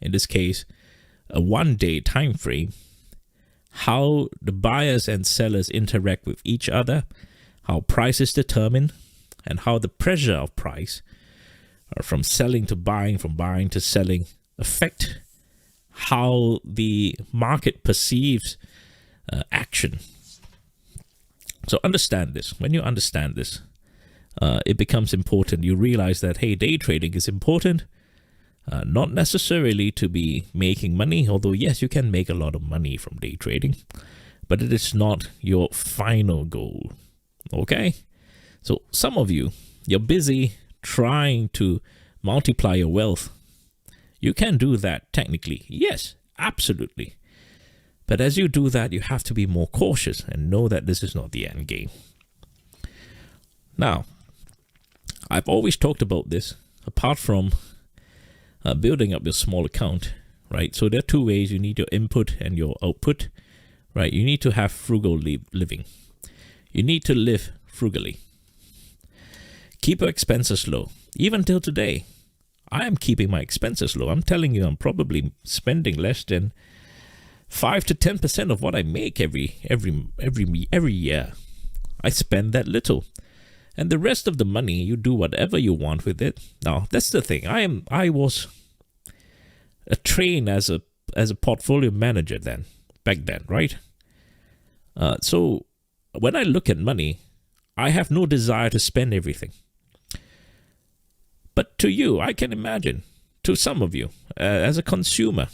in this case, a one-day time frame, how the buyers and sellers interact with each other, how price is determined, and how the pressure of price from selling to buying, from buying to selling, affect how the market perceives action. So understand this. When you understand this, it becomes important. You realize that, hey, day trading is important, not necessarily to be making money, although yes, you can make a lot of money from day trading, but it is not your final goal. Okay? So some of you, you're busy trying to multiply your wealth. You can do that technically. Yes, absolutely. But as you do that, you have to be more cautious and know that this is not the end game. Now, I've always talked about this, apart from building up your small account, right? So there are two ways. You need your input and your output, right? You need to have frugal living. You need to live frugally. Keep your expenses low. Even till today, I am keeping my expenses low. I'm telling you, I'm probably spending less than 5 to 10% of what I make every year. I spend that little. And the rest of the money, you do whatever you want with it. Now, that's the thing. I was trained as a portfolio manager back then, right? So when I look at money, I have no desire to spend everything. But to you, I can imagine, to some of you, as a consumer,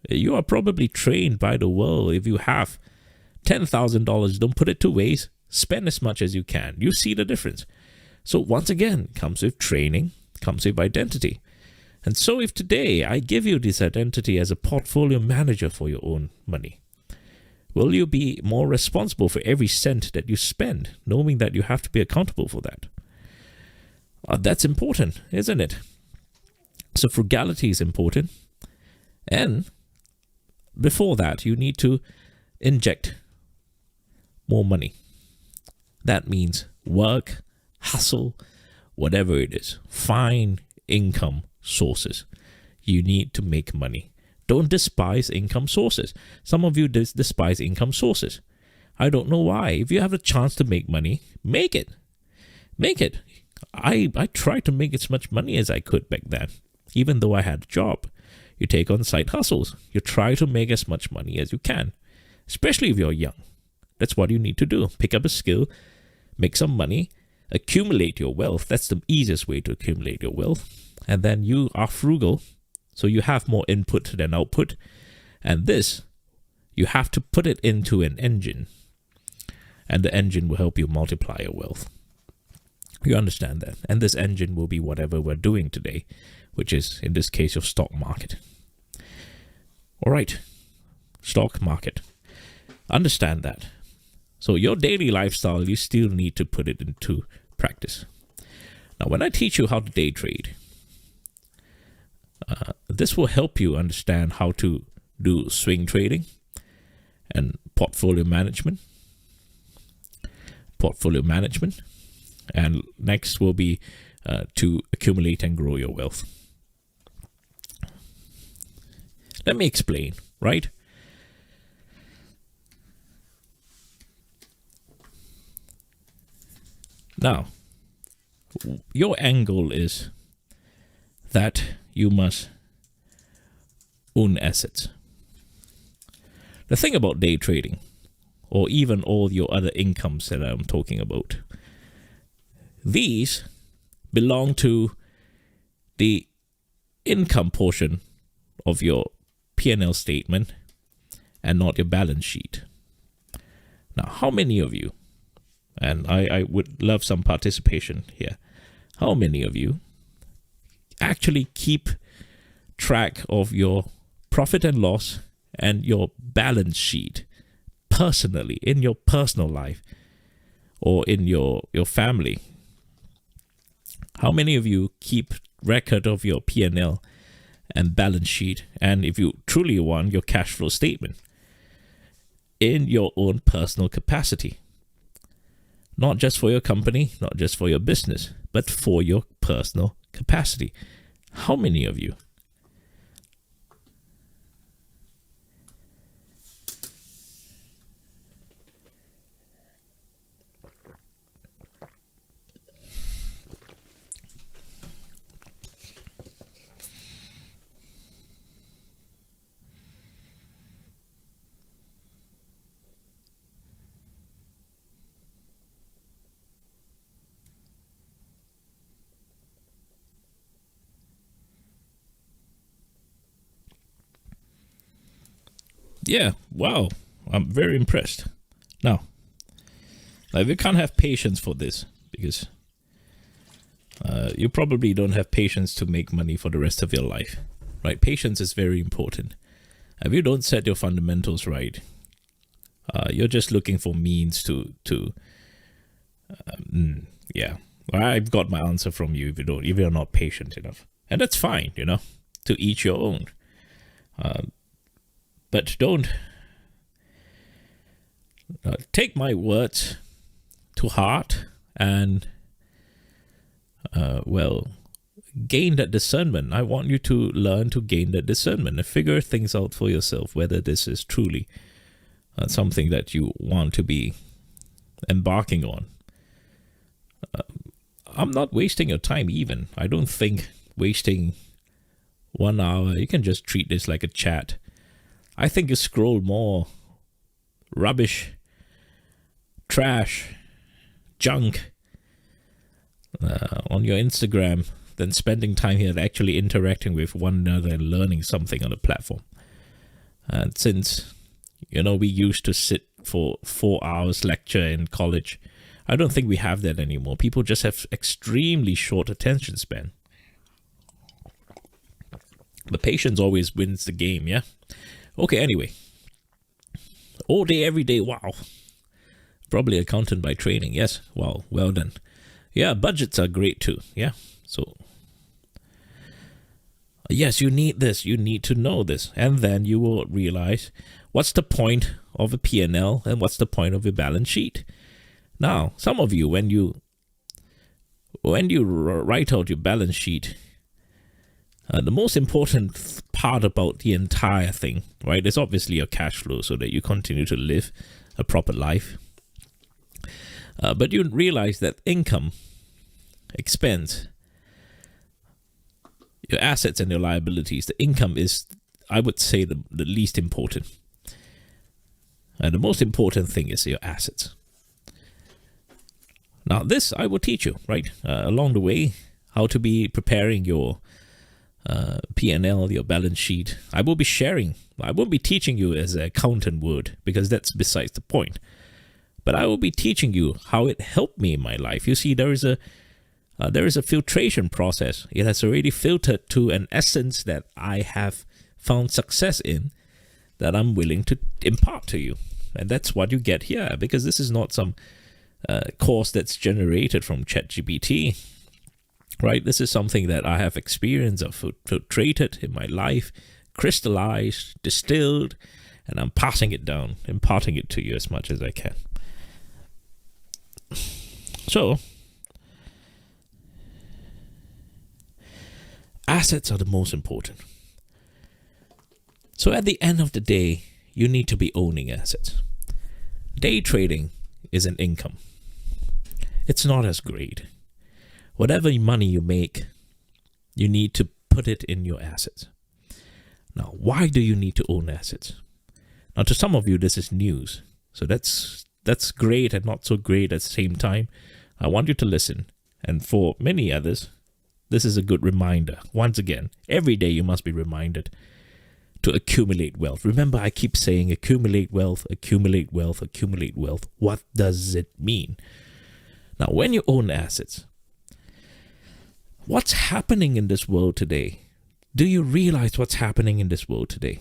you are probably trained by the world. If you have $10,000, don't put it to waste. Spend as much as you can. You see the difference. So once again, comes with training, comes with identity. And so if today I give you this identity as a portfolio manager for your own money, will you be more responsible for every cent that you spend, knowing that you have to be accountable for that? That's important, isn't it? So frugality is important. And before that, you need to inject more money. That means work, hustle, whatever it is. Find income sources. You need to make money. Don't despise income sources. Some of you despise income sources. I don't know why. If you have a chance to make money, make it. Make it. I tried to make as much money as I could back then, even though I had a job. You take on side hustles. You try to make as much money as you can, especially if you're young. That's what you need to do. Pick up a skill, make some money, accumulate your wealth. That's the easiest way to accumulate your wealth. And then you are frugal, so you have more input than output. And this, you have to put it into an engine. And the engine will help you multiply your wealth. You understand that? And this engine will be whatever we're doing today, which is, in this case, your stock market. All right, stock market. Understand that. So your daily lifestyle, you still need to put it into practice. Now, when I teach you how to day trade, this will help you understand how to do swing trading and portfolio management. And next will be to accumulate and grow your wealth. Let me explain, right? Now, your angle is that you must own assets. The thing about day trading, or even all your other incomes that I'm talking about, these belong to the income portion of your P&L statement and not your balance sheet. Now, how many of you, and I would love some participation here, how many of you actually keep track of your profit and loss and your balance sheet personally, in your personal life or in your family? How many of you keep record of your P&L and balance sheet, and if you truly want, your cash flow statement in your own personal capacity? Not just for your company, not just for your business, but for your personal capacity. How many of you? Yeah, wow, I'm very impressed. Now, we can't have patience for this because you probably don't have patience to make money for the rest of your life, right? Patience is very important. If you don't set your fundamentals right, you're just looking for means yeah. I've got my answer from you if you're not patient enough. And that's fine, to each your own. But don't take my words to heart and, gain that discernment. I want you to learn to gain that discernment and figure things out for yourself, whether this is truly something that you want to be embarking on. I'm not wasting your time even. I don't think wasting 1 hour, you can just treat this like a chat. I think you scroll more rubbish, trash, junk on your Instagram than spending time here actually interacting with one another and learning something on the platform. And since, we used to sit for 4 hours lecture in college, I don't think we have that anymore. People just have extremely short attention span. But patience always wins the game, yeah? Okay, anyway. All day, every day, wow. Probably accountant by training, yes. Wow, well done. Yeah, budgets are great too, yeah? So, yes, you need this. You need to know this. And then you will realize what's the point of a P&L and what's the point of a balance sheet. Now, some of you, when you write out your balance sheet, the most important part about the entire thing, right, is obviously your cash flow so that you continue to live a proper life. But you realize that income expense, your assets and your liabilities, the income is, I would say, the least important. And the most important thing is your assets. Now, this I will teach you, right, along the way, how to be preparing your P&L, your balance sheet. I will be sharing. I won't be teaching you as an accountant would, because that's besides the point. But I will be teaching you how it helped me in my life. You see, there is a filtration process. It has already filtered to an essence that I have found success in, that I'm willing to impart to you. And that's what you get here, because this is not some course that's generated from ChatGPT, right? This is something that I have experience of, filtrated in my life, crystallized, distilled, and I'm passing it down, imparting it to you as much as I can. So, assets are the most important. So at the end of the day, you need to be owning assets. Day trading is an income. It's not as great. Whatever money you make, you need to put it in your assets. Now, why do you need to own assets? Now, to some of you, this is news. So that's great and not so great at the same time. I want you to listen. And for many others, this is a good reminder. Once again, every day you must be reminded to accumulate wealth. Remember, I keep saying accumulate wealth, accumulate wealth, accumulate wealth. What does it mean? Now, when you own assets, what's happening in this world today? Do you realize what's happening in this world today?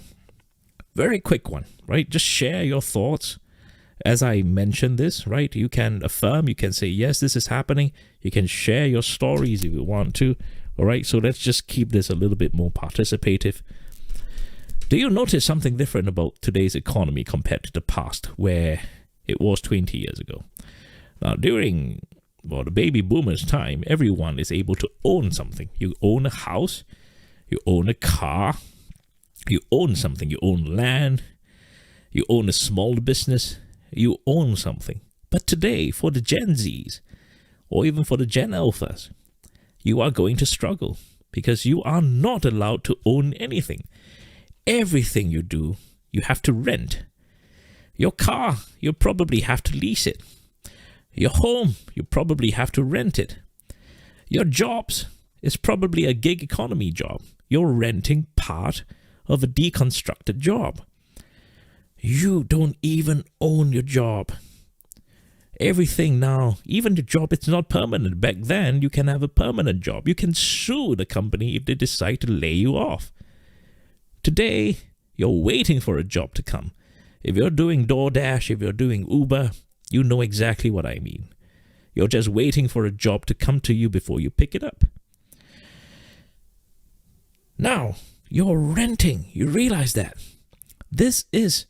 Very quick one, right? Just share your thoughts. As I mentioned this, right? You can affirm, you can say, yes, this is happening. You can share your stories if you want to. All right, so let's just keep this a little bit more participative. Do you notice something different about today's economy compared to the past, where it was 20 years ago? Now, during the baby boomers' time, everyone is able to own something. You own a house, you own a car, you own something, you own land, you own a small business, you own something. But today, for the Gen Zs, or even for the Gen Alphas, you are going to struggle, because you are not allowed to own anything. Everything you do, you have to rent. Your car, you probably have to lease it. Your home, you probably have to rent it. Your jobs is probably a gig economy job. You're renting part of a deconstructed job. You don't even own your job. Everything now, even the job, it's not permanent. Back then, you can have a permanent job. You can sue the company if they decide to lay you off. Today, you're waiting for a job to come. If you're doing DoorDash, if you're doing Uber, you know exactly what I mean. You're just waiting for a job to come to you before you pick it up. Now, you're renting. You realize that. This is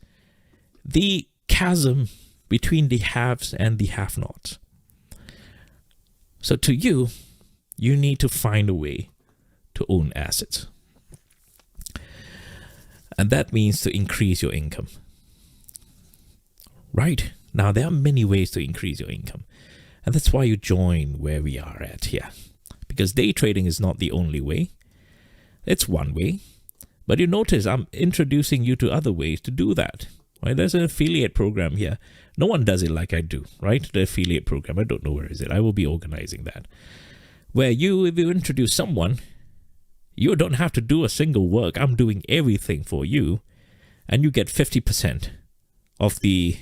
the chasm between the haves and the have-nots. So to you, you need to find a way to own assets. And that means to increase your income. Right? Now, there are many ways to increase your income. And that's why you join where we are at here. Because day trading is not the only way. It's one way. But you notice I'm introducing you to other ways to do that. Right? There's an affiliate program here. No one does it like I do, right? The affiliate program. I don't know where is it. I will be organizing that. Where if you introduce someone, you don't have to do a single work. I'm doing everything for you. And you get 50% of the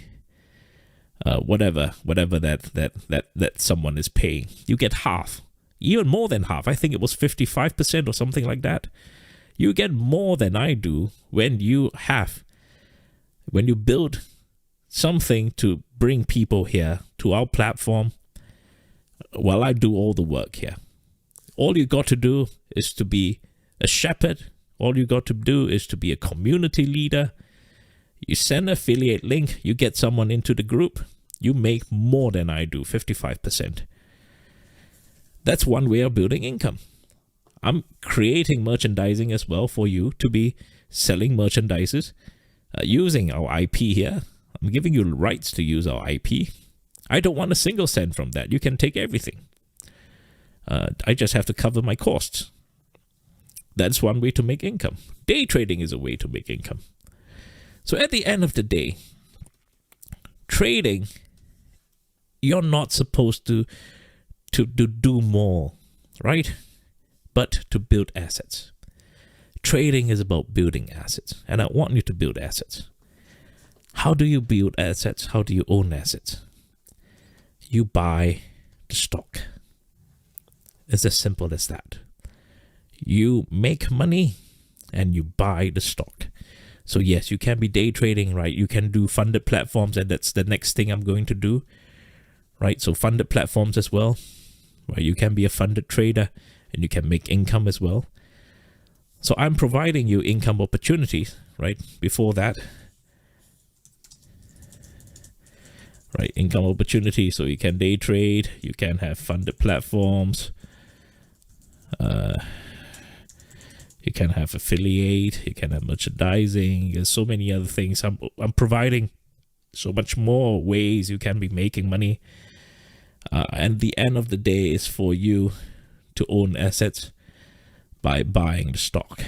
whatever that someone is paying. You get half. Even more than half. I think it was 55% or something like that. You get more than I do when you build something to bring people here to our platform while I do all the work here. All you got to do is to be a shepherd. All you got to do is to be a community leader. You send an affiliate link, you get someone into the group, you make more than I do, 55%. That's one way of building income. I'm creating merchandising as well for you to be selling merchandises using our IP here. I'm giving you rights to use our IP. I don't want a single cent from that. You can take everything. I just have to cover my costs. That's one way to make income. Day trading is a way to make income. So at the end of the day, trading, you're not supposed to do more, right? But to build assets. Trading is about building assets, and I want you to build assets. How do you build assets? How do you own assets? You buy the stock. It's as simple as that. You make money and you buy the stock. So yes, you can be day trading, right? You can do funded platforms, and that's the next thing I'm going to do, right? So funded platforms as well, right? You can be a funded trader and you can make income as well. So I'm providing you income opportunities, right? Before that, right? Income opportunities. So you can day trade, you can have funded platforms, you can have affiliate, you can have merchandising. There's so many other things. I'm providing so much more ways you can be making money. And the end of the day is for you to own assets by buying the stock.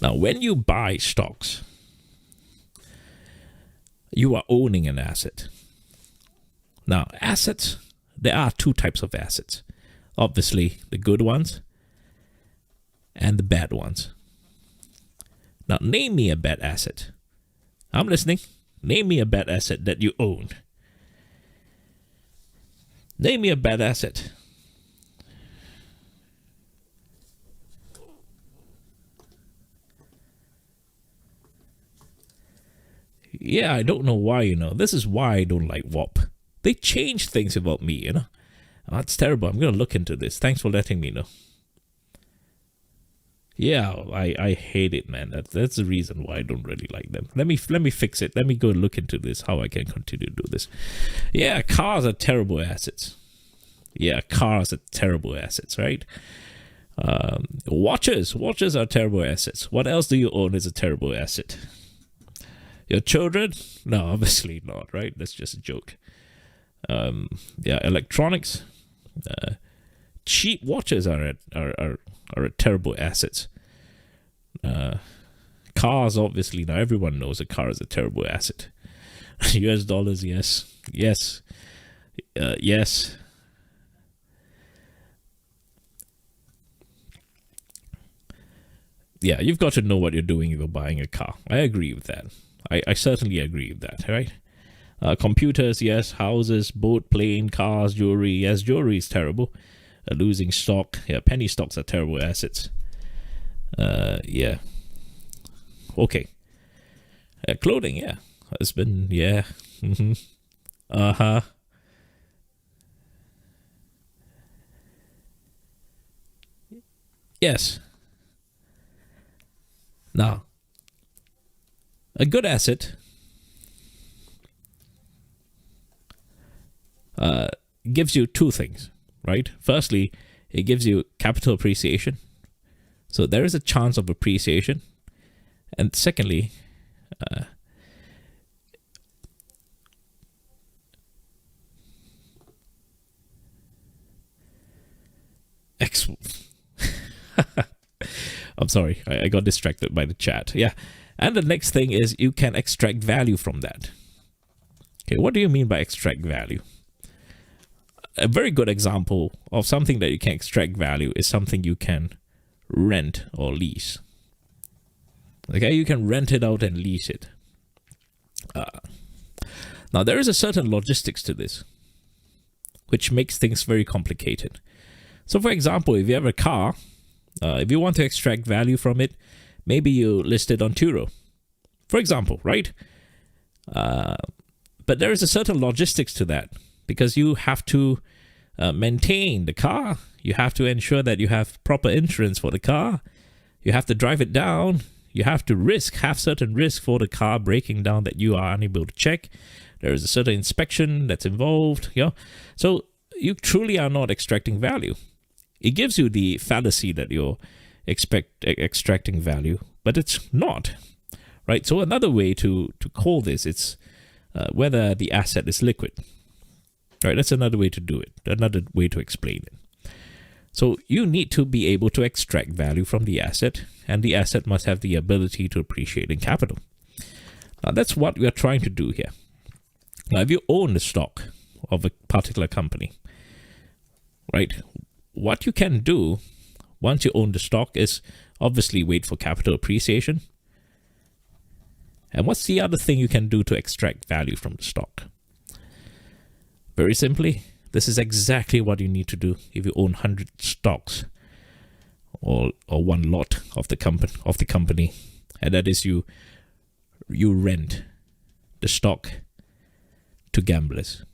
Now, when you buy stocks, you are owning an asset. Now, assets, there are two types of assets. Obviously, the good ones and the bad ones. Now, name me a bad asset. I'm listening. Name me a bad asset that you own. Name me a bad asset. Yeah, I don't know why, This is why I don't like WOP. They change things about me, That's terrible. I'm going to look into this. Thanks for letting me know. Yeah, I hate it, man. That's the reason why I don't really like them. Let me fix it. Let me go look into this, how I can continue to do this. Yeah, cars are terrible assets. Yeah, cars are terrible assets, right? Watches are terrible assets. What else do you own is a terrible asset? Your children? No, obviously not, right? That's just a joke. Yeah, electronics. Cheap watches are a terrible assets. Cars, obviously, now everyone knows a car is a terrible asset. US dollars, yes. Yes. Yeah, you've got to know what you're doing if you're buying a car. I agree with that. I certainly agree with that, right? Computers, yes. Houses, boat, plane, cars, jewelry. Yes, jewelry is terrible. Losing stock. Yeah, penny stocks are terrible assets. Yeah. Okay. Clothing, yeah. Husband, yeah. Uh-huh. Yes. Now, a good asset gives you two things, right? Firstly, it gives you capital appreciation. So there is a chance of appreciation. And secondly, I'm sorry, I got distracted by the chat. Yeah. And the next thing is you can extract value from that. Okay, what do you mean by extract value? A very good example of something that you can extract value is something you can rent or lease. Okay, you can rent it out and lease it. Now, there is a certain logistics to this, which makes things very complicated. So, for example, if you have a car, if you want to extract value from it, maybe you list it on Turo, for example, right? But there is a certain logistics to that, because you have to maintain the car. You have to ensure that you have proper insurance for the car. You have to drive it down. You have to have certain risk for the car breaking down that you are unable to check. There is a certain inspection that's involved. So you truly are not extracting value. It gives you the fallacy that you're extracting value, but it's not, right? So another way to call this, it's whether the asset is liquid. Right? That's another way to do it, another way to explain it. So you need to be able to extract value from the asset, and the asset must have the ability to appreciate in capital. Now, that's what we are trying to do here. Now, if you own the stock of a particular company, right, what you can do once you own the stock is obviously wait for capital appreciation. And what's the other thing you can do to extract value from the stock? Very simply, this is exactly what you need to do if you own 100 stocks or one lot of the company, and that is you rent the stock to gamblers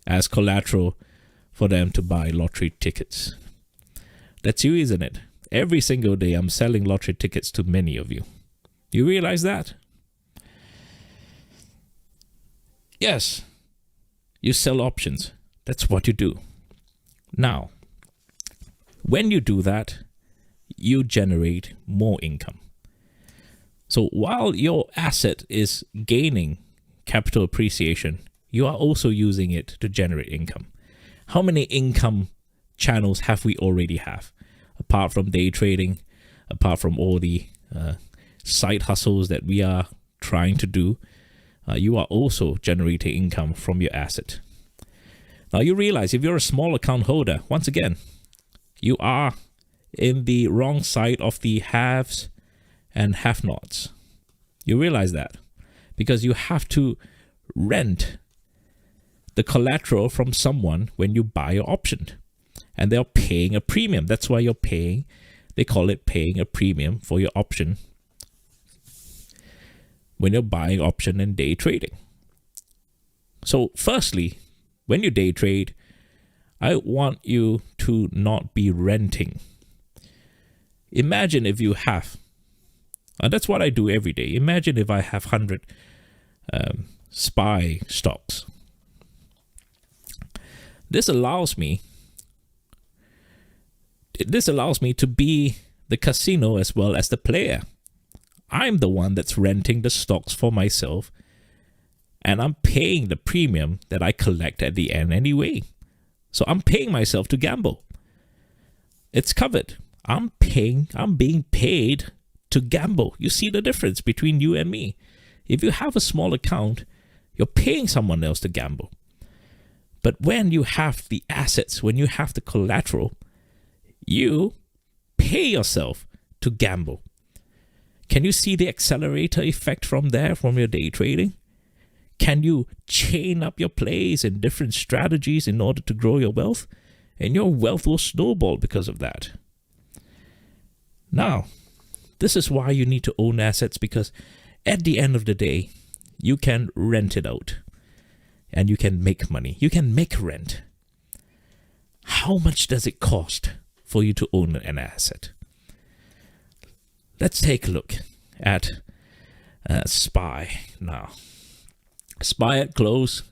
as collateral for them to buy lottery tickets. That's you, isn't it? Every single day I'm selling lottery tickets to many of you. You realize that? Yes, you sell options. That's what you do. Now, when you do that, you generate more income. So while your asset is gaining capital appreciation, you are also using it to generate income. How many income channels have we already have? Apart from day trading, apart from all the side hustles that we are trying to do, you are also generating income from your asset. Now you realize if you're a small account holder, once again, you are in the wrong side of the haves and have-nots. You realize that because you have to rent the collateral from someone when you buy your option, and they're paying a premium. That's why you're paying. They call it paying a premium for your option when you're buying option and day trading. So firstly, when you day trade, I want you to not be renting. Imagine if you have, and that's what I do every day. Imagine if I have 100 SPY stocks. This allows me to be the casino as well as the player. I'm the one that's renting the stocks for myself, and I'm paying the premium that I collect at the end anyway. So I'm paying myself to gamble. It's covered. I'm being paid to gamble. You see the difference between you and me. If you have a small account, you're paying someone else to gamble. But when you have the assets, when you have the collateral, you pay yourself to gamble. Can you see the accelerator effect from there, from your day trading? Can you chain up your plays in different strategies in order to grow your wealth? And your wealth will snowball because of that. Now, this is why you need to own assets, because at the end of the day, you can rent it out and you can make money. You can make rent. How much does it cost for you to own an asset? Let's take a look at SPY now. SPY at close,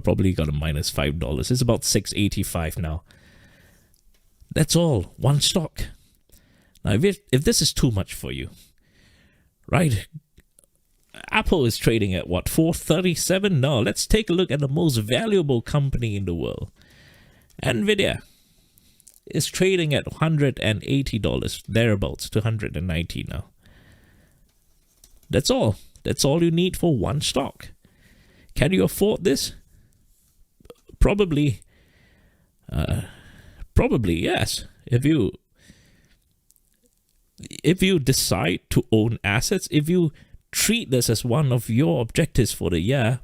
probably got a minus $5. It's about $6.85 now. That's all, one stock. Now, if this is too much for you, right? Apple is trading at what, $437? No, let's take a look at the most valuable company in the world. Nvidia is trading at $180, thereabouts to $190 now. That's all. That's all you need for one stock. Can you afford this? Probably yes. If you decide to own assets, if you treat this as one of your objectives for the year,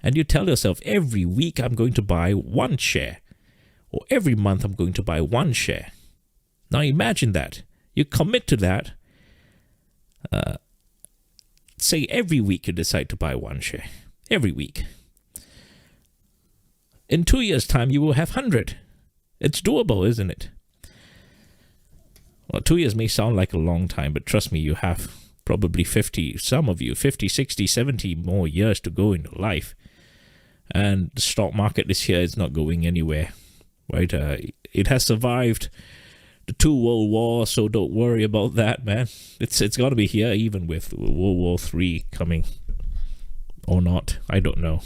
and you tell yourself, every week I'm going to buy one share, or every month I'm going to buy one share. Now imagine that. You commit to that. Say every week you decide to buy one share. Every week. In 2 years' time, you will have 100. It's doable, isn't it? Well, 2 years may sound like a long time, but trust me, you have probably 50, some of you, 50, 60, 70 more years to go in life. And the stock market this year is not going anywhere, right? It has survived the 2 world wars, so don't worry about that, man. It's got to be here, even with World War III coming. Or not, I don't know.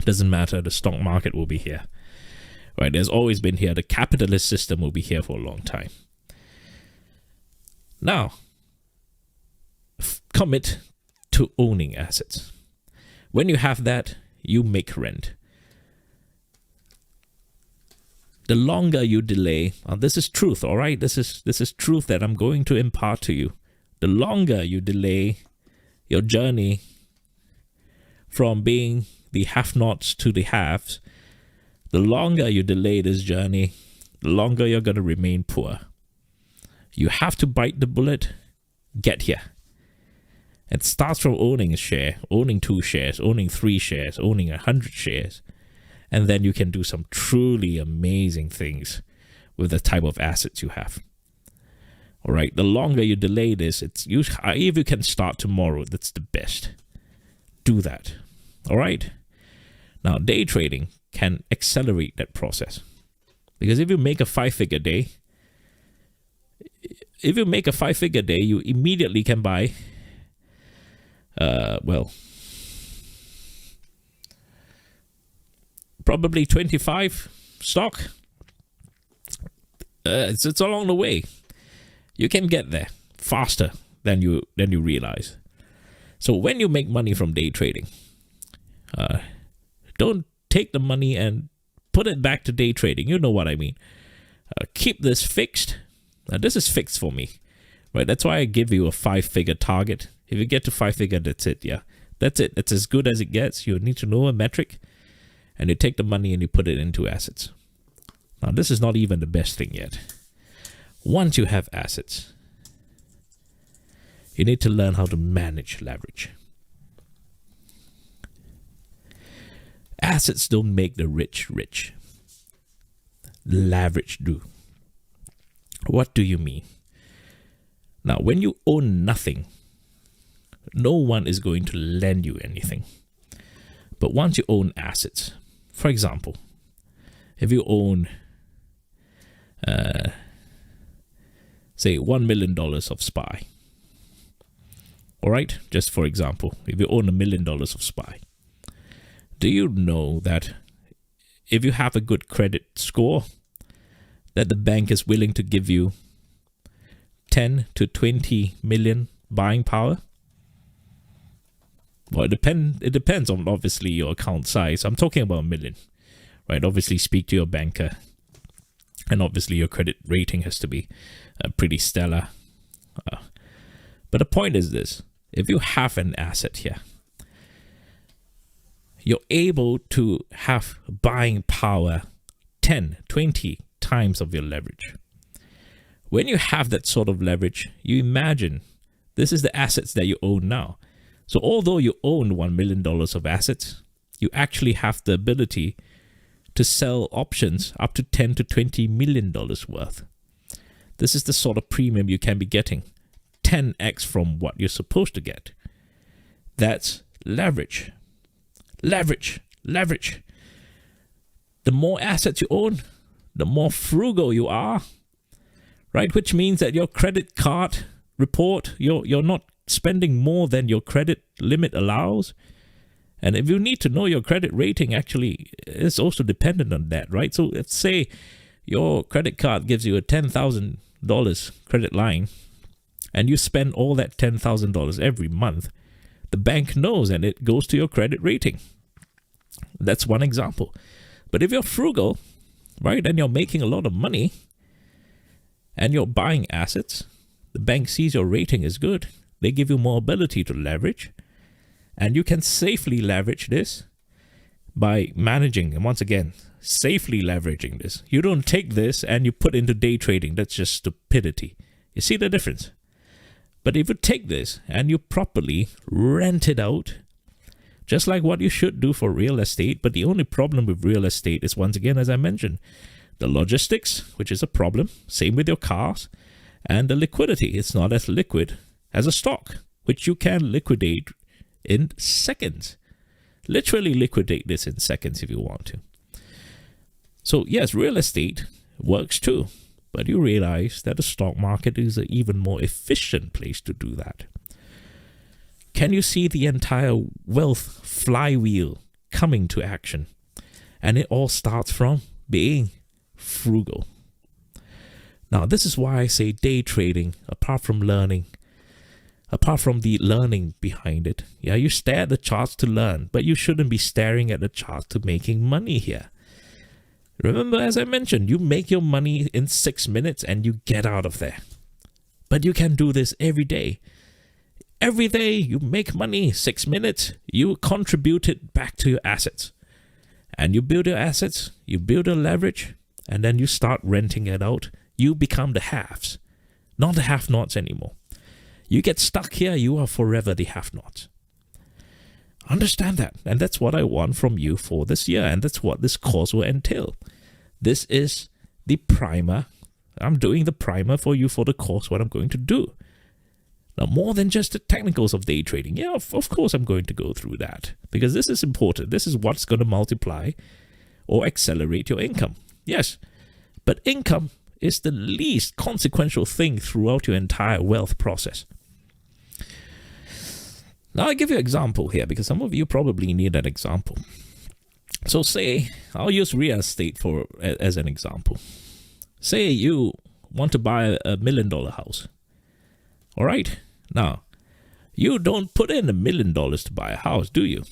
Doesn't matter, the stock market will be here. Right? There's always been here. The capitalist system will be here for a long time. Now, commit to owning assets. When you have that, you make rent. The longer you delay, this is truth, all right? This is truth that I'm going to impart to you. The longer you delay your journey from being the have-nots to the haves, the longer you delay this journey, the longer you're going to remain poor. You have to bite the bullet, get here. It starts from owning a share, owning 2 shares, owning 3 shares, owning 100 shares. And then you can do some truly amazing things with the type of assets you have. All right, the longer you delay this, if you can start tomorrow, that's the best. Do that. All right. Now, day trading can accelerate that process. Because if you make a 5-figure day, you immediately can buy, probably 25 stock. It's along the way. You can get there faster than you realize. So when you make money from day trading, don't take the money and put it back to day trading. You know what I mean. Keep this fixed. This is fixed for me, right? That's why I give you a 5-figure target. If you get to 5-figure, that's it. Yeah, that's it. That's as good as it gets. You need to know a metric. And you take the money and you put it into assets. Now, this is not even the best thing yet. Once you have assets, you need to learn how to manage leverage. Assets don't make the rich rich. Leverage do. What do you mean? Now, when you own nothing, no one is going to lend you anything. But once you own assets, for example, if you own, say, $1 million of SPY, all right, just for example, if you own $1 million of SPY, do you know that if you have a good credit score, that the bank is willing to give you 10 to 20 million buying power? Well, it depends on obviously your account size. I'm talking about $1 million, right? Obviously, speak to your banker, and obviously your credit rating has to be pretty stellar. But the point is this: if you have an asset here, you're able to have buying power 10, 20 times of your leverage. When you have that sort of leverage, you imagine this is the assets that you own now. So although you own $1 million of assets, you actually have the ability to sell options up to $10 to $20 million worth. This is the sort of premium you can be getting, 10x from what you're supposed to get. That's leverage. Leverage. Leverage. The more assets you own, the more frugal you are, right? Which means that your credit card report, you're not spending more than your credit limit allows. And if you need to know your credit rating, actually, it's also dependent on that, right? So let's say your credit card gives you a $10,000 credit line, and you spend all that $10,000 every month. The bank knows, and it goes to your credit rating. That's one example. But if you're frugal, right, and you're making a lot of money, and you're buying assets, the bank sees your rating is good. They give you more ability to leverage, and you can safely leverage this by managing, and once again, safely leveraging this. You don't take this and you put into day trading. That's just stupidity. You see the difference? But if you take this and you properly rent it out, just like what you should do for real estate, but the only problem with real estate is, once again, as I mentioned, the logistics, which is a problem. Same with your cars, and the liquidity. It's not as liquid as a stock, which you can liquidate in seconds. Literally liquidate this in seconds if you want to. So yes, real estate works too, but you realize that the stock market is an even more efficient place to do that. Can you see the entire wealth flywheel coming to action. And it all starts from being frugal. Now, this is why I say day trading, apart from the learning behind it. Yeah, you stare at the charts to learn, but you shouldn't be staring at the charts to making money here. Remember, as I mentioned, you make your money in 6 minutes and you get out of there. But you can do this every day. Every day you make money, 6 minutes, you contribute it back to your assets. And you build your assets, you build a leverage, and then you start renting it out. You become the haves, not the have-nots anymore. You get stuck here, you are forever the have-nots. Understand that. And that's what I want from you for this year. And that's what this course will entail. This is the primer. I'm doing the primer for you for the course, what I'm going to do. Now, more than just the technicals of day trading. Yeah, of course I'm going to go through that. Because this is important. This is what's going to multiply or accelerate your income. Yes, but income is the least consequential thing throughout your entire wealth process. Now, I give you an example here because some of you probably need an example. So say, I'll use real estate as an example. Say you want to buy a $1 million house. All right. Now, you don't put in $1 million to buy a house, do you?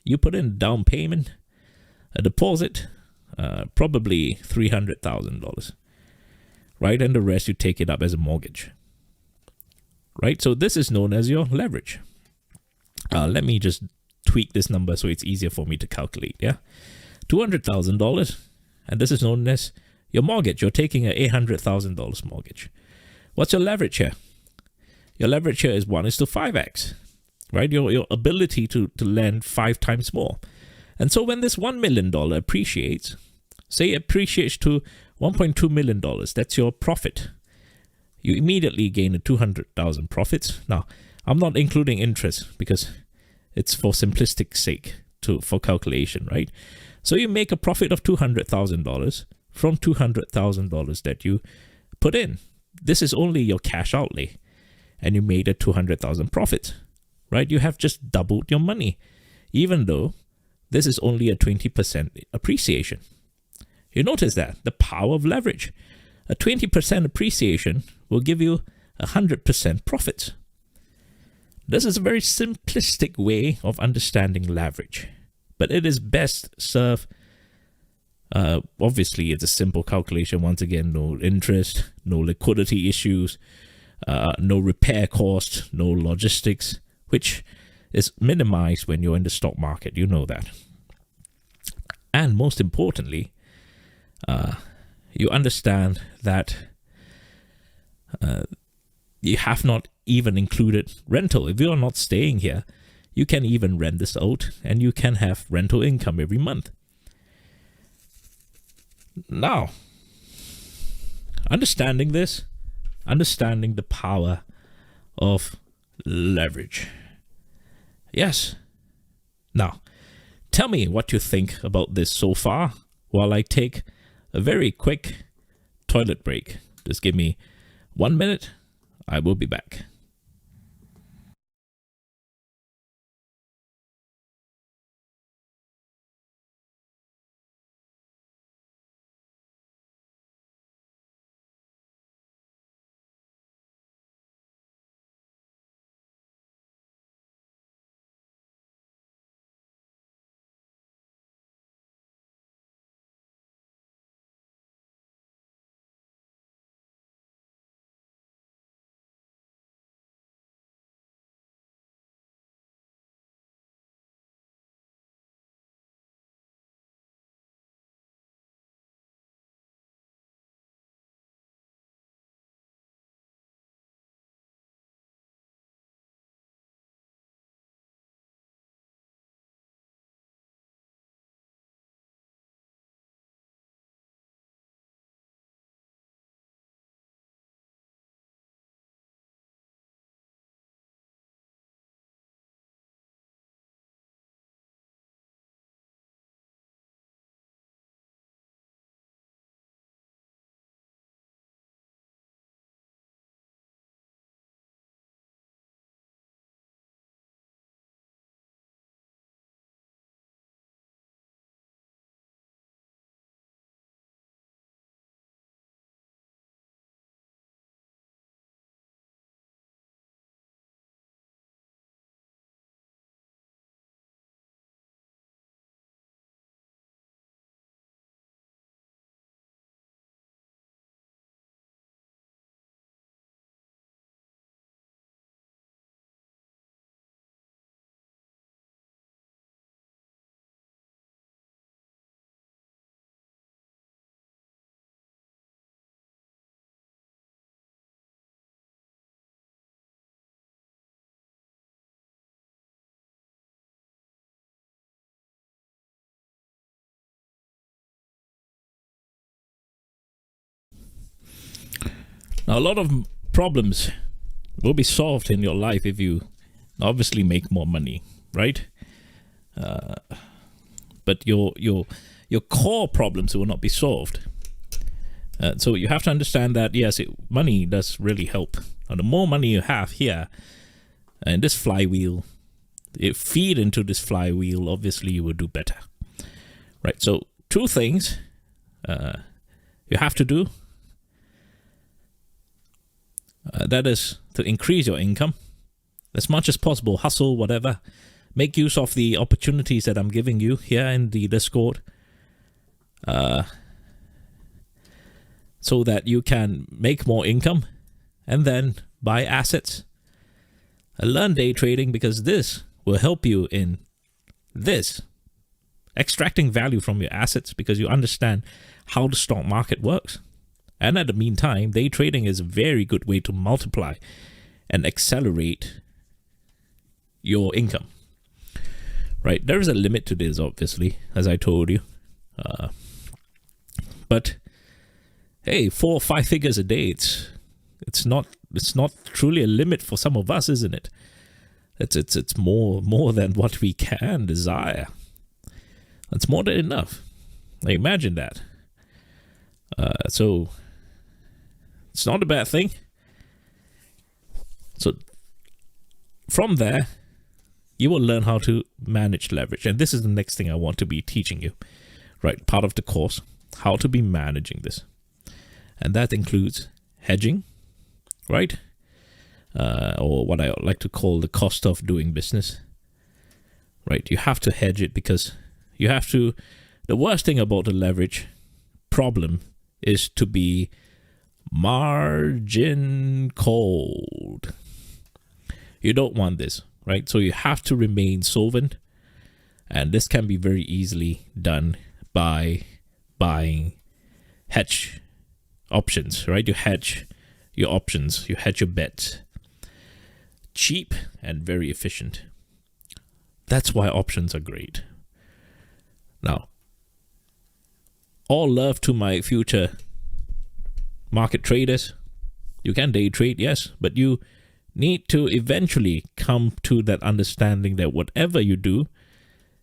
You put in down payment, a deposit, probably $300,000. Right. And the rest you take it up as a mortgage. Right. So this is known as your leverage. Let me just tweak this number so it's easier for me to calculate. Yeah, $200,000, and this is known as your mortgage. You're taking an $800,000 mortgage. What's your leverage here? Your leverage here is 1:5x, right? Your ability to lend 5 times more. And so when this $1 million appreciates, say it appreciates to $1.2 million, that's your profit. You immediately gain a $200,000 profits. Now, I'm not including interest because it's for simplistic sake for calculation, right? So you make a profit of $200,000 from $200,000 that you put in. This is only your cash outlay, and you made a $200,000 profit, right? You have just doubled your money, even though this is only a 20% appreciation. You notice that the power of leverage. A 20% appreciation will give you 100% profits. This is a very simplistic way of understanding leverage, but it is best served. Obviously, it's a simple calculation. Once again, no interest, no liquidity issues, no repair costs, no logistics, which is minimized when you're in the stock market. You know that. And most importantly, you understand that you have not even included rental. If you're not staying here, you can even rent this out and you can have rental income every month. Now, understanding this, understanding the power of leverage. Yes. Now, tell me what you think about this so far while I take a very quick toilet break. Just give me 1 minute. I will be back. Now, a lot of problems will be solved in your life if you obviously make more money, right? But your core problems will not be solved. So you have to understand that, yes, money does really help. Now, the more money you have here, and this flywheel, it feed into this flywheel, obviously you will do better, right? So 2 things you have to do. That is to increase your income as much as possible, hustle, whatever. Make use of the opportunities that I'm giving you here in the Discord, so that you can make more income and then buy assets. Learn day trading, because this will help you in this, extracting value from your assets, because you understand how the stock market works. And at the meantime, day trading is a very good way to multiply and accelerate your income. Right? There is a limit to this, obviously, as I told you. But hey, 4 or 5 figures a day, it's not truly a limit for some of us, isn't it? It's more than what we can desire. It's more than enough. Now imagine that. So it's not a bad thing. So from there, you will learn how to manage leverage. And this is the next thing I want to be teaching you, right? Part of the course, how to be managing this. And that includes hedging, right? Or what I like to call the cost of doing business, right? You have to hedge it, because you have to. The worst thing about the leverage problem is to be margin cold. You don't want this, right? So you have to remain solvent, and this can be very easily done by buying hedge options, right? You hedge your options, you hedge your bets. Cheap and very efficient. That's why options are great. Now, all love to my future market traders. You can day trade, yes, but you need to eventually come to that understanding that whatever you do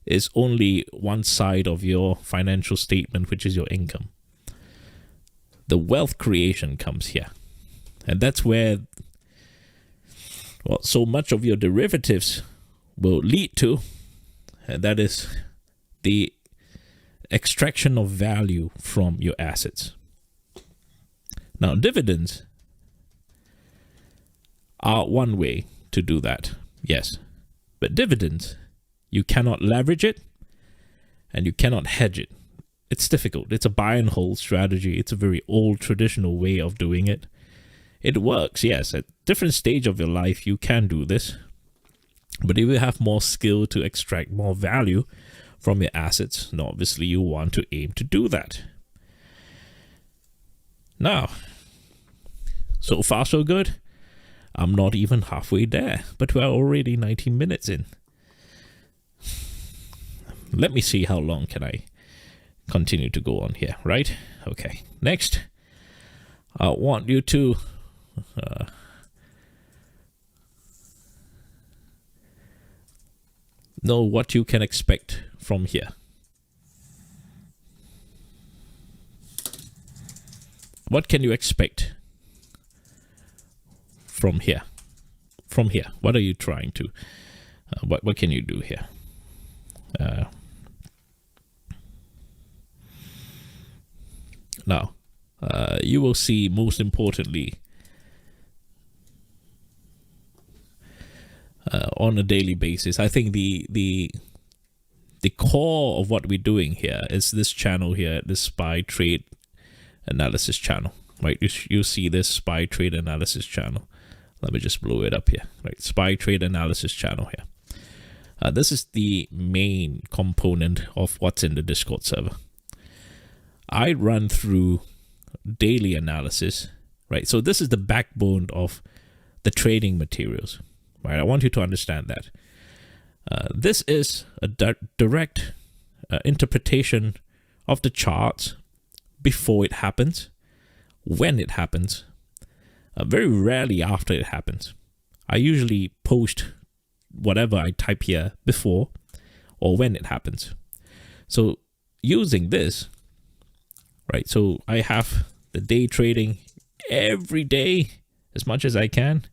is only one side of your financial statement, which is your income. The wealth creation comes here. And that's where, well, so much of your derivatives will lead to, and that is the extraction of value from your assets. Now, dividends are one way to do that, yes. But dividends, you cannot leverage it and you cannot hedge it. It's difficult. It's a buy and hold strategy. It's a very old traditional way of doing it. It works, yes. At different stage of your life, you can do this. But if you have more skill to extract more value from your assets, then obviously you want to aim to do that. Now, so far so good. I'm not even halfway there, but we're already 19 minutes in. Let me see how long can I continue to go on here, right? Okay, next, I want you to know what you can expect from here. What can you expect from here? From here, what are you trying to, what can you do here? Now, you will see, most importantly, on a daily basis, I think the core of what we're doing here is this channel here, this SPY trade analysis channel, right? You see this SPY trade analysis channel. Let me just blow it up here, right? SPY trade analysis channel here. This is the main component of what's in the Discord server. I run through daily analysis, right? So this is the backbone of the trading materials, right? I want you to understand that. This is a direct interpretation of the charts before it happens, when it happens, very rarely after it happens. I usually post whatever I type here before or when it happens. So using this, right, so I have the day trading every day as much as I can.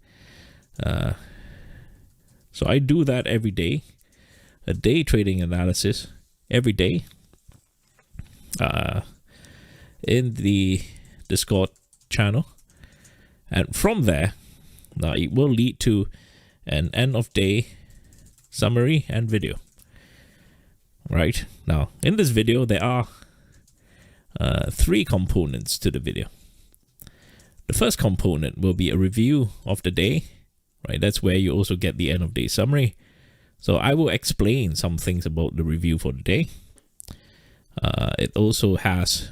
So I do that every day, a day trading analysis every day in the Discord channel. And from there, now it will lead to an end of day summary and video. Right, now in this video there are 3 components to the video. The first component will be a review of the day, right? That's where you also get the end of day summary. So I will explain some things about the review for the day. It also has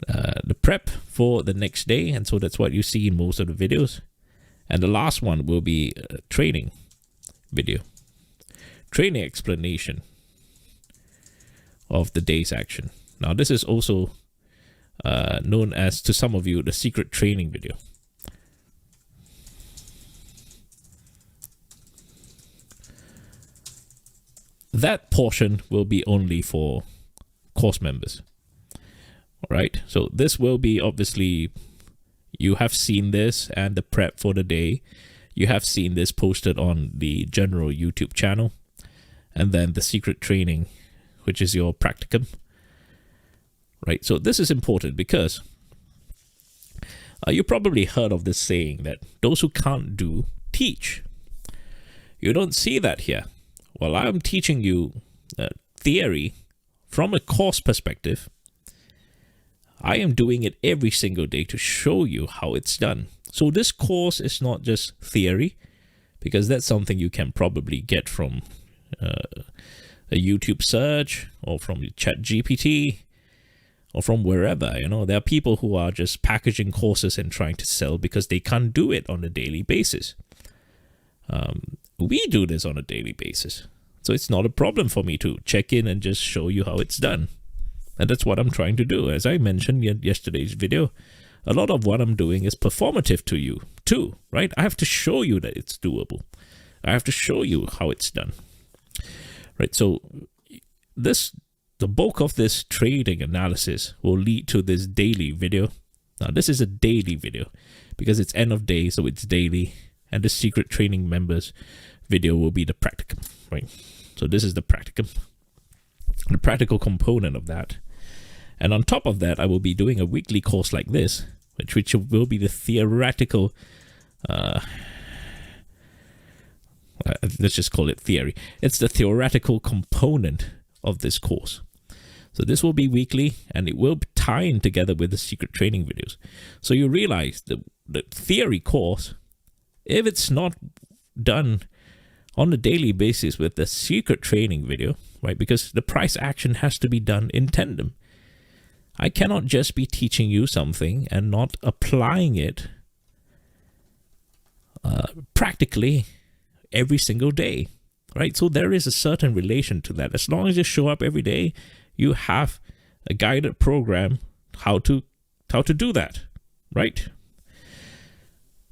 the prep for the next day, and so that's what you see in most of the videos. And the last one will be a training video, training explanation of the day's action. Now this is also known as, to some of you, the secret training video. That portion will be only for course members. All right, so this will be, obviously, you have seen this and the prep for the day. You have seen this posted on the general YouTube channel. And then the secret training, which is your practicum. Right, so this is important because you probably heard of this saying that those who can't do, teach. You don't see that here. Well, I'm teaching you theory from a course perspective. I am doing it every single day to show you how it's done. So this course is not just theory, because that's something you can probably get from a YouTube search or from ChatGPT or from wherever. You know, there are people who are just packaging courses and trying to sell because they can't do it on a daily basis. We do this on a daily basis. So it's not a problem for me to check in and just show you how it's done. And that's what I'm trying to do. As I mentioned in yesterday's video, a lot of what I'm doing is performative to you too, right? I have to show you that it's doable. I have to show you how it's done. Right, so the bulk of this trading analysis will lead to this daily video. Now, this is a daily video because it's end of day, so it's daily. And the secret training members video will be the practicum, right? So this is the practicum, the practical component of that. And on top of that, I will be doing a weekly course like this, which will be the theoretical, let's just call it theory. It's the theoretical component of this course. So this will be weekly, and it will tie in together with the secret training videos. So you realize the theory course, if it's not done on a daily basis with the secret training video, right? Because the price action has to be done in tandem. I cannot just be teaching you something and not applying it practically every single day, right? So there is a certain relation to that. As long as you show up every day, you have a guided program how to do that, right?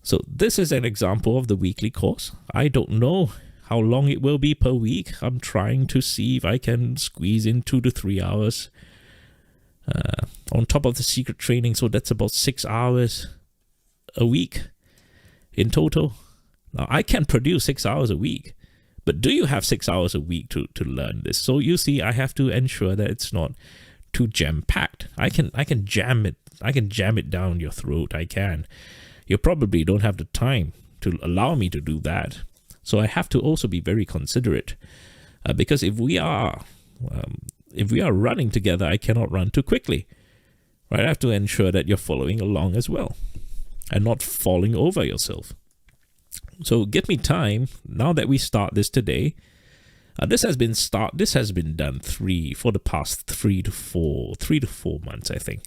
So this is an example of the weekly course. I don't know how long it will be per week. I'm trying to see if I can squeeze in 2 to 3 hours on top of the secret training. So that's about 6 hours a week in total. Now, I can produce 6 hours a week, but do you have 6 hours a week to learn this? So you see, I have to ensure that it's not too jam-packed. I can jam it down your throat. I can. You probably don't have the time to allow me to do that. So I have to also be very considerate, because if we are running together, I cannot run too quickly. Right? I have to ensure that you're following along as well and not falling over yourself. So give me time. Now that we start this today, this has been done for the past 3 to 4 months, I think.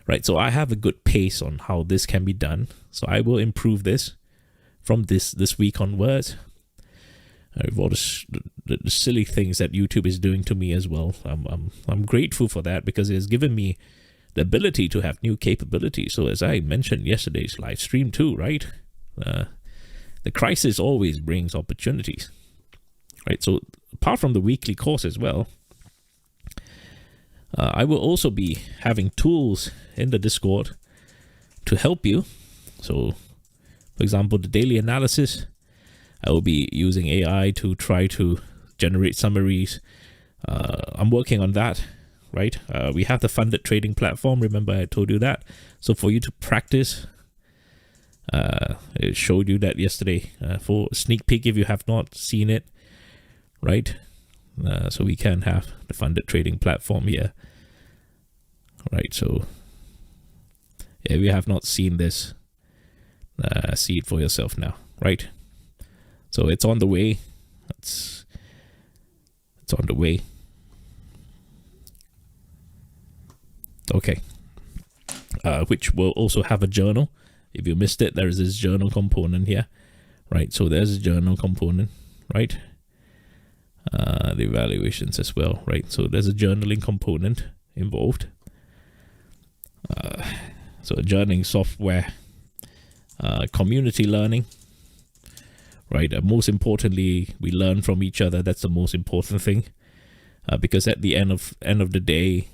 Right, so I have a good pace on how this can be done. So I will improve this from this week onwards. With all the silly things that YouTube is doing to me as well. I'm grateful for that, because it has given me the ability to have new capabilities. So as I mentioned yesterday's live stream too, right? The crisis always brings opportunities, right? So apart from the weekly course as well, I will also be having tools in the Discord to help you. So, for example, the daily analysis, I will be using AI to try to generate summaries. I'm working on that, right? We have the funded trading platform. Remember, I told you that. So for you to practice, it showed you that yesterday for sneak peek if you have not seen it, right? So we can have the funded trading platform here, right? So if you have not seen this, see it for yourself now, right? So it's on the way. It's on the way. Okay. Which will also have a journal. If you missed it, there is this journal component here, right? So there's a journal component, right? The evaluations as well, right? So there's a journaling component involved. So a journaling software, community learning, right? Most importantly, we learn from each other. That's the most important thing, because at the end of the day,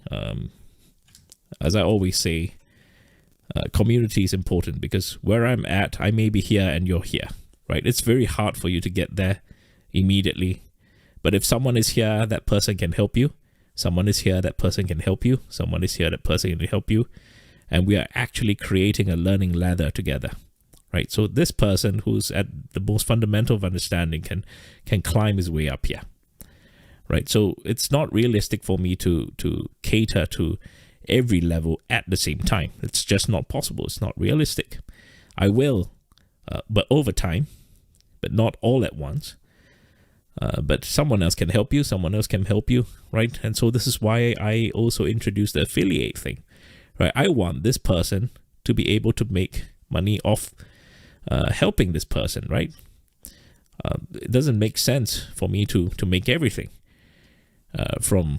as I always say, community is important, because where I'm at, I may be here and you're here, right? It's very hard for you to get there immediately. But if someone is here, that person can help you. Someone is here, that person can help you. Someone is here, that person can help you. And we are actually creating a learning ladder together, right? So this person who's at the most fundamental of understanding can climb his way up here, right? So it's not realistic for me to cater to every level at the same time. It's just not possible. It's not realistic. I will, but over time, but not all at once. But someone else can help you. Someone else can help you, right? And so this is why I also introduced the affiliate thing, right? I want this person to be able to make money off helping this person, right? It doesn't make sense for me to make everything from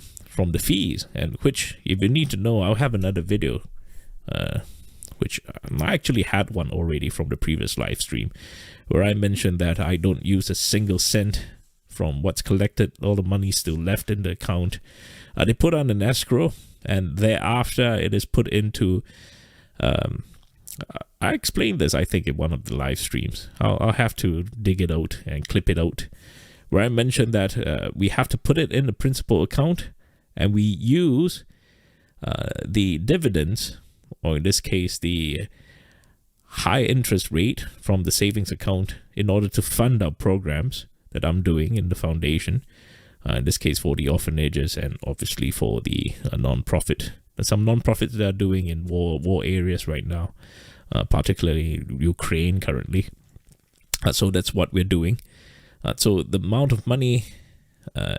the fees, and which, if you need to know, I'll have another video, which I actually had one already from the previous live stream, where I mentioned that I don't use a single cent from what's collected. All the money still left in the account. They put on an escrow, and thereafter it is put into I explained this, I think, in one of the live streams. I'll have to dig it out and clip it out, where I mentioned that we have to put it in the principal account, and we use the dividends, or in this case, the high interest rate from the savings account, in order to fund our programs that I'm doing in the foundation, in this case for the orphanages, and obviously for the non-profit. Some non-profits that are doing in war areas right now, particularly Ukraine currently. So that's what we're doing. So the amount of money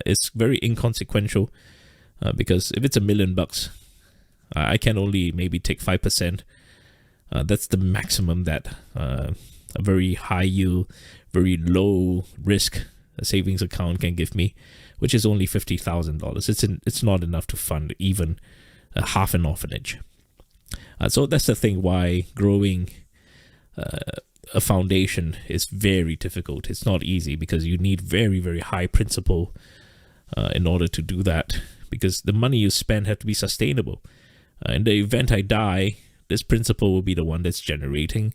is very inconsequential, because if it's $1 million, I can only maybe take 5%. That's the maximum that a very high yield, very low risk savings account can give me, which is only $50,000. It's not enough to fund even half an orphanage. So that's the thing why growing a foundation is very difficult. It's not easy, because you need very, very high principal in order to do that, because the money you spend has to be sustainable. In the event I die, this principal will be the one that's generating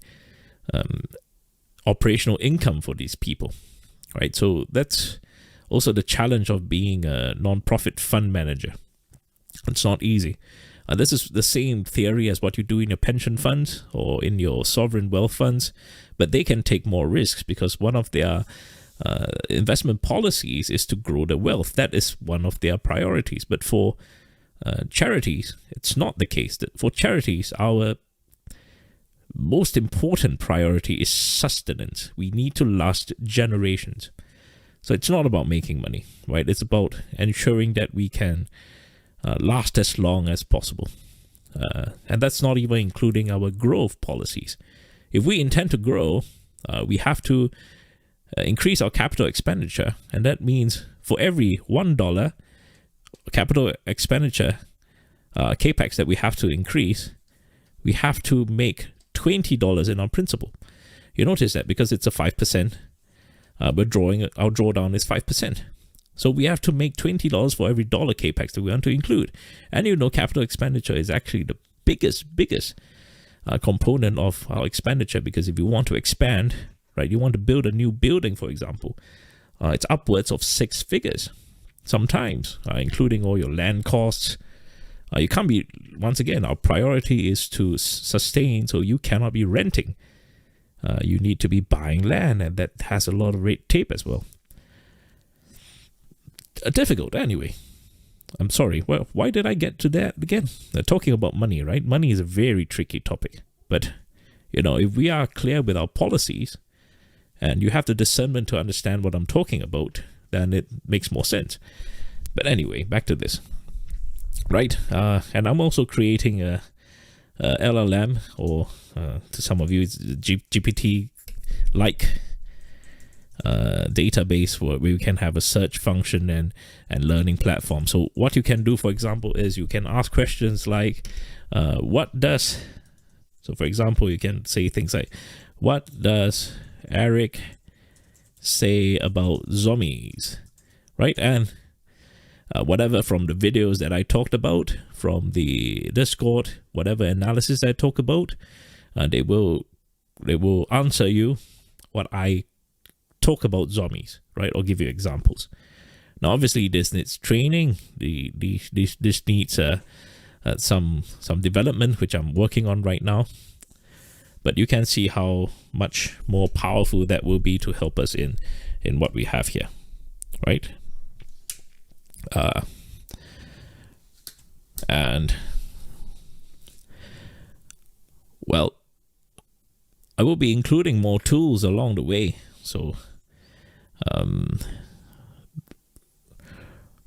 operational income for these people, right? So that's also the challenge of being a non-profit fund manager. It's not easy. This is the same theory as what you do in your pension funds or in your sovereign wealth funds, but they can take more risks, because one of their investment policies is to grow their wealth. That is one of their priorities. But for charities, it's not the case. For charities, our most important priority is sustenance. We need to last generations. So it's not about making money, right? It's about ensuring that we can last as long as possible. And that's not even including our growth policies. If we intend to grow, we have to increase our capital expenditure. And that means for every $1 capital expenditure, capex that we have to increase, we have to make $20 in our principal. You notice that because it's a 5%, our drawdown is 5%. So we have to make $20 for every dollar capex that we want to include. And capital expenditure is actually the biggest component of our expenditure, because if you want to expand, right, you want to build a new building, for example, it's upwards of 6 figures sometimes, including all your land costs. You can't be, once again, our priority is to sustain, so you cannot be renting. You need to be buying land, and that has a lot of red tape as well. Difficult, anyway. I'm sorry. Well, why did I get to that again? Talking about money, right? Money is a very tricky topic. But, if we are clear with our policies, and you have the discernment to understand what I'm talking about, then it makes more sense. But anyway, back to this. Right? And I'm also creating a LLM, or to some of you, it's GPT-like database where we can have a search function and learning platform. So what you can do, for example, is you can ask questions like, so for example, you can say things like, what does Eric say about zombies, right? And whatever from the videos that I talked about, from the Discord, whatever analysis I talk about, they will answer you what I talk about zombies, right? Or give you examples. Now, obviously, this needs training. This needs some development, which I'm working on right now. But you can see how much more powerful that will be to help us in what we have here, right? And well, I will be including more tools along the way. So,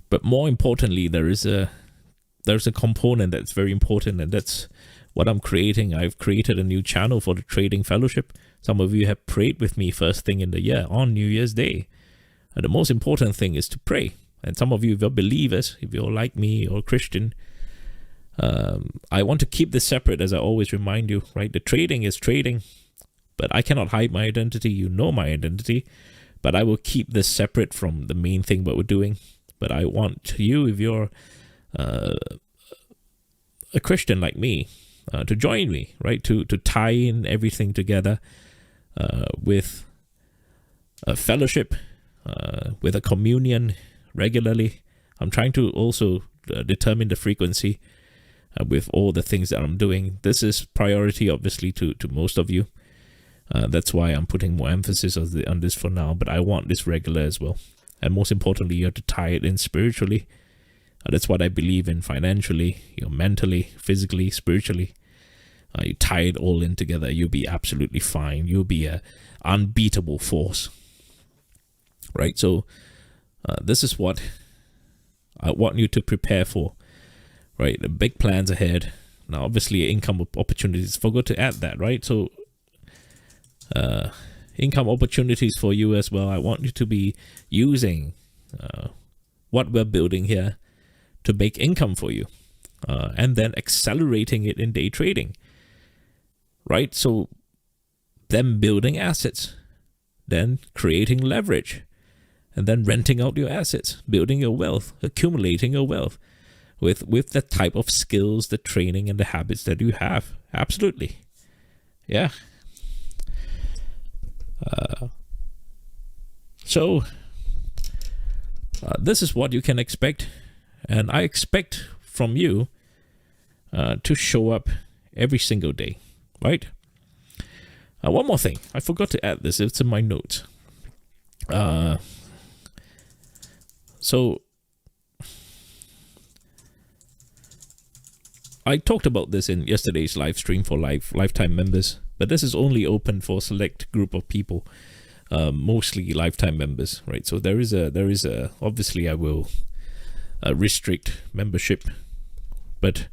but more importantly, there's a component that's very important, and that's what I'm creating. I've created a new channel for the Trading Fellowship. Some of you have prayed with me first thing in the year on New Year's Day. And the most important thing is to pray. And some of you, if you're believers, if you're like me or Christian, I want to keep this separate, as I always remind you, right? The trading is trading, but I cannot hide my identity. You know my identity, but I will keep this separate from the main thing what we're doing. But I want you, if you're a Christian like me, to join me, right? To tie in everything together with a fellowship, with a communion regularly. I'm trying to also determine the frequency with all the things that I'm doing. This is priority, obviously, to most of you. That's why I'm putting more emphasis on this for now, but I want this regular as well. And most importantly, you have to tie it in spiritually. That's what I believe in financially, mentally, physically, spiritually. You tie it all in together, you'll be absolutely fine. You'll be an unbeatable force, right? So this is what I want you to prepare for, right? The big plans ahead. Now, obviously, income opportunities. Forgot to add that, right? So income opportunities for you as well. I want you to be using what we're building here to make income for you, and then accelerating it in day trading, right? So then building assets, then creating leverage, and then renting out your assets, building your wealth, accumulating your wealth with the type of skills, the training, and the habits that you have. Absolutely. Yeah. So this is what you can expect, and I expect from you to show up every single day, right? One more thing, I forgot to add this. It's in my notes. So I talked about this in yesterday's live stream for lifetime members, but this is only open for a select group of people, mostly lifetime members, right? So there is a obviously I will restrict membership, but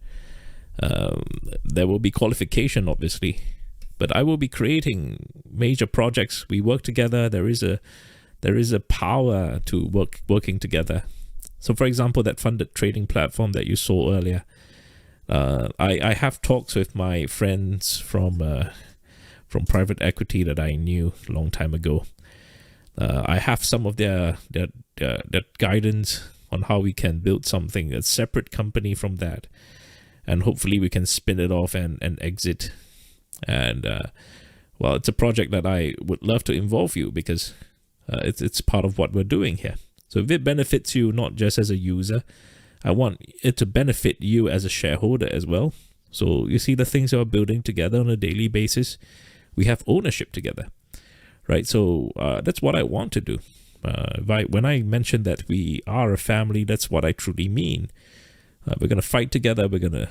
there will be qualification, obviously. But I will be creating major projects. We work together. There is a power to working together. So, for example, that funded trading platform that you saw earlier, I have talks with my friends from private equity that I knew a long time ago. I have some of their guidance on how we can build something, a separate company from that, and hopefully we can spin it off and exit. And well, it's a project that I would love to involve you, because it's part of what we're doing here. So if it benefits you not just as a user, I want it to benefit you as a shareholder as well. So you see the things we're building together on a daily basis, we have ownership together, right? So that's what I want to do. When I mention that we are a family, that's what I truly mean. We're gonna fight together. We're gonna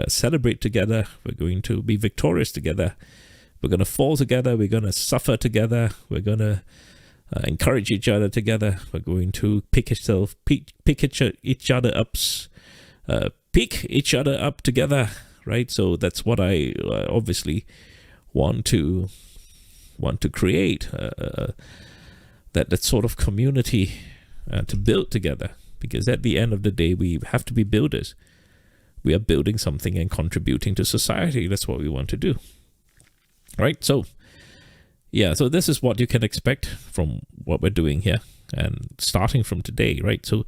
celebrate together. We're going to be victorious together. We're gonna fall together. We're gonna suffer together. We're gonna encourage each other together. We're going to pick each other up together, right? So that's what I obviously want to create, that sort of community to build together, because at the end of the day, we have to be builders. We are building something and contributing to society. That's what we want to do, right? So yeah, so this is what you can expect from what we're doing here, and starting from today, right? So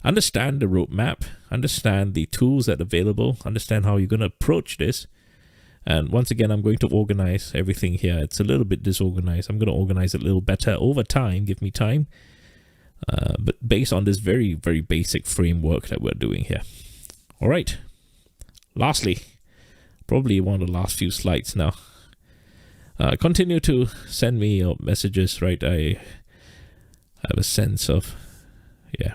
understand the roadmap, understand the tools that are available, understand how you're going to approach this. And once again, I'm going to organize everything here. It's a little bit disorganized. I'm going to organize it a little better over time. Give me time. But based on this very, very basic framework that we're doing here. All right. Lastly, probably one of the last few slides now. Continue to send me your messages, right? I have a sense of, yeah.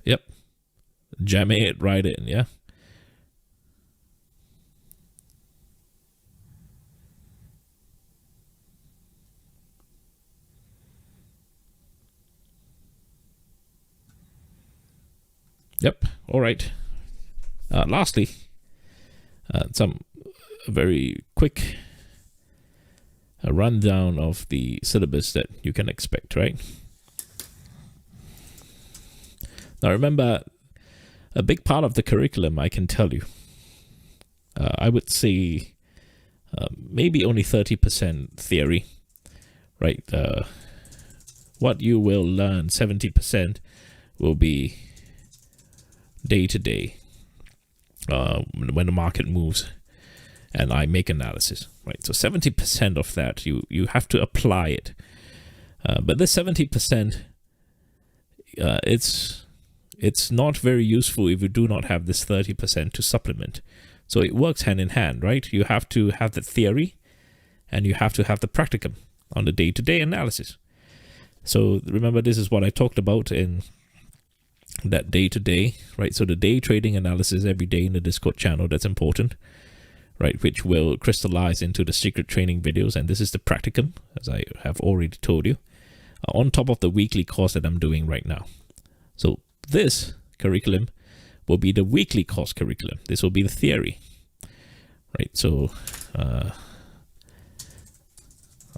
Yep. Jamming it right in, yeah. Yep. All right. Lastly, some very quick rundown of the syllabus that you can expect, right? Now, remember, a big part of the curriculum, I can tell you, I would say maybe only 30% theory, right? What you will learn, 70% will be day to day, when the market moves and I make analysis, right? So 70% of that, you have to apply it. But this 70%, it's not very useful if you do not have this 30% to supplement. So it works hand in hand, right? You have to have the theory and you have to have the practicum on the day-to-day analysis. So remember, this is what I talked about in that day-to-day, right? So the day trading analysis every day in the Discord channel, that's important, right? Which will crystallize into the secret training videos. And this is the practicum, as I have already told you, on top of the weekly course that I'm doing right now. So this curriculum will be the weekly course curriculum. This will be the theory, right? So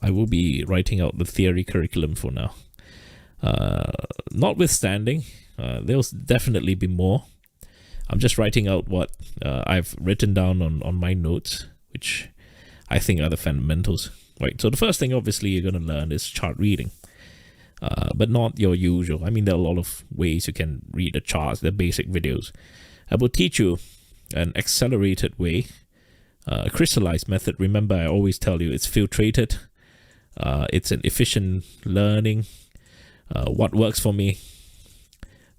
I will be writing out the theory curriculum for now. Notwithstanding, there'll definitely be more. I'm just writing out what I've written down on my notes, which I think are the fundamentals, right? So the first thing, obviously, you're going to learn is chart reading. But not your usual. I mean, there are a lot of ways you can read the charts, the basic videos. I will teach you an accelerated way, a crystallized method. Remember, I always tell you it's filtrated. It's an efficient learning. What works for me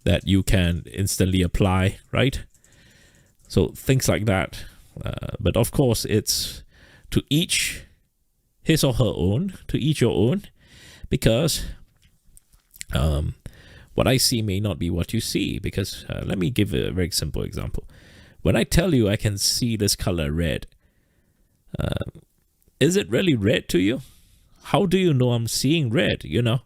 that you can instantly apply, right? So things like that. But of course, it's to each his or her own, to each your own, because what I see may not be what you see. Because let me give a very simple example. When I tell you I can see this color red, is it really red to you? How do you know I'm seeing red, you know?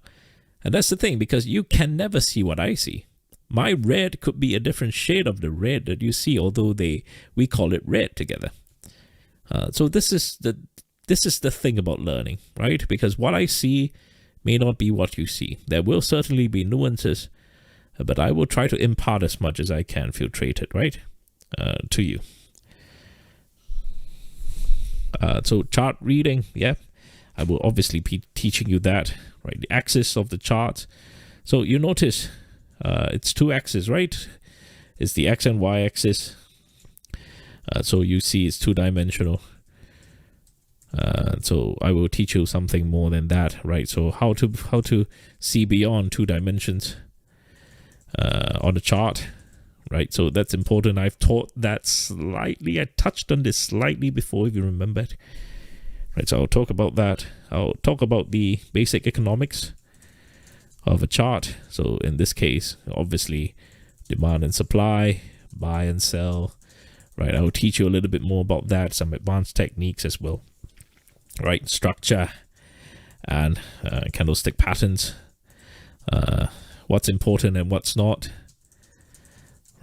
And that's the thing, because you can never see what I see. My red could be a different shade of the red that you see, although we call it red together. So this is this is the thing about learning, right? Because what I see may not be what you see. There will certainly be nuances, but I will try to impart as much as I can filtrated, right, to you. So chart reading, yeah, I will obviously be teaching you that, right? The axis of the chart. So you notice it's 2 axes, right? It's the X and Y axis. So you see it's 2-dimensional. So I will teach you something more than that, right? So how to see beyond 2 dimensions on the chart, right? So that's important. I've taught that slightly. I touched on this slightly before, if you remember it. Right, so I'll talk about that. I'll talk about the basic economics of a chart. So in this case, obviously, demand and supply, buy and sell, right? I will teach you a little bit more about that, some advanced techniques as well, right? Structure and candlestick patterns, what's important and what's not,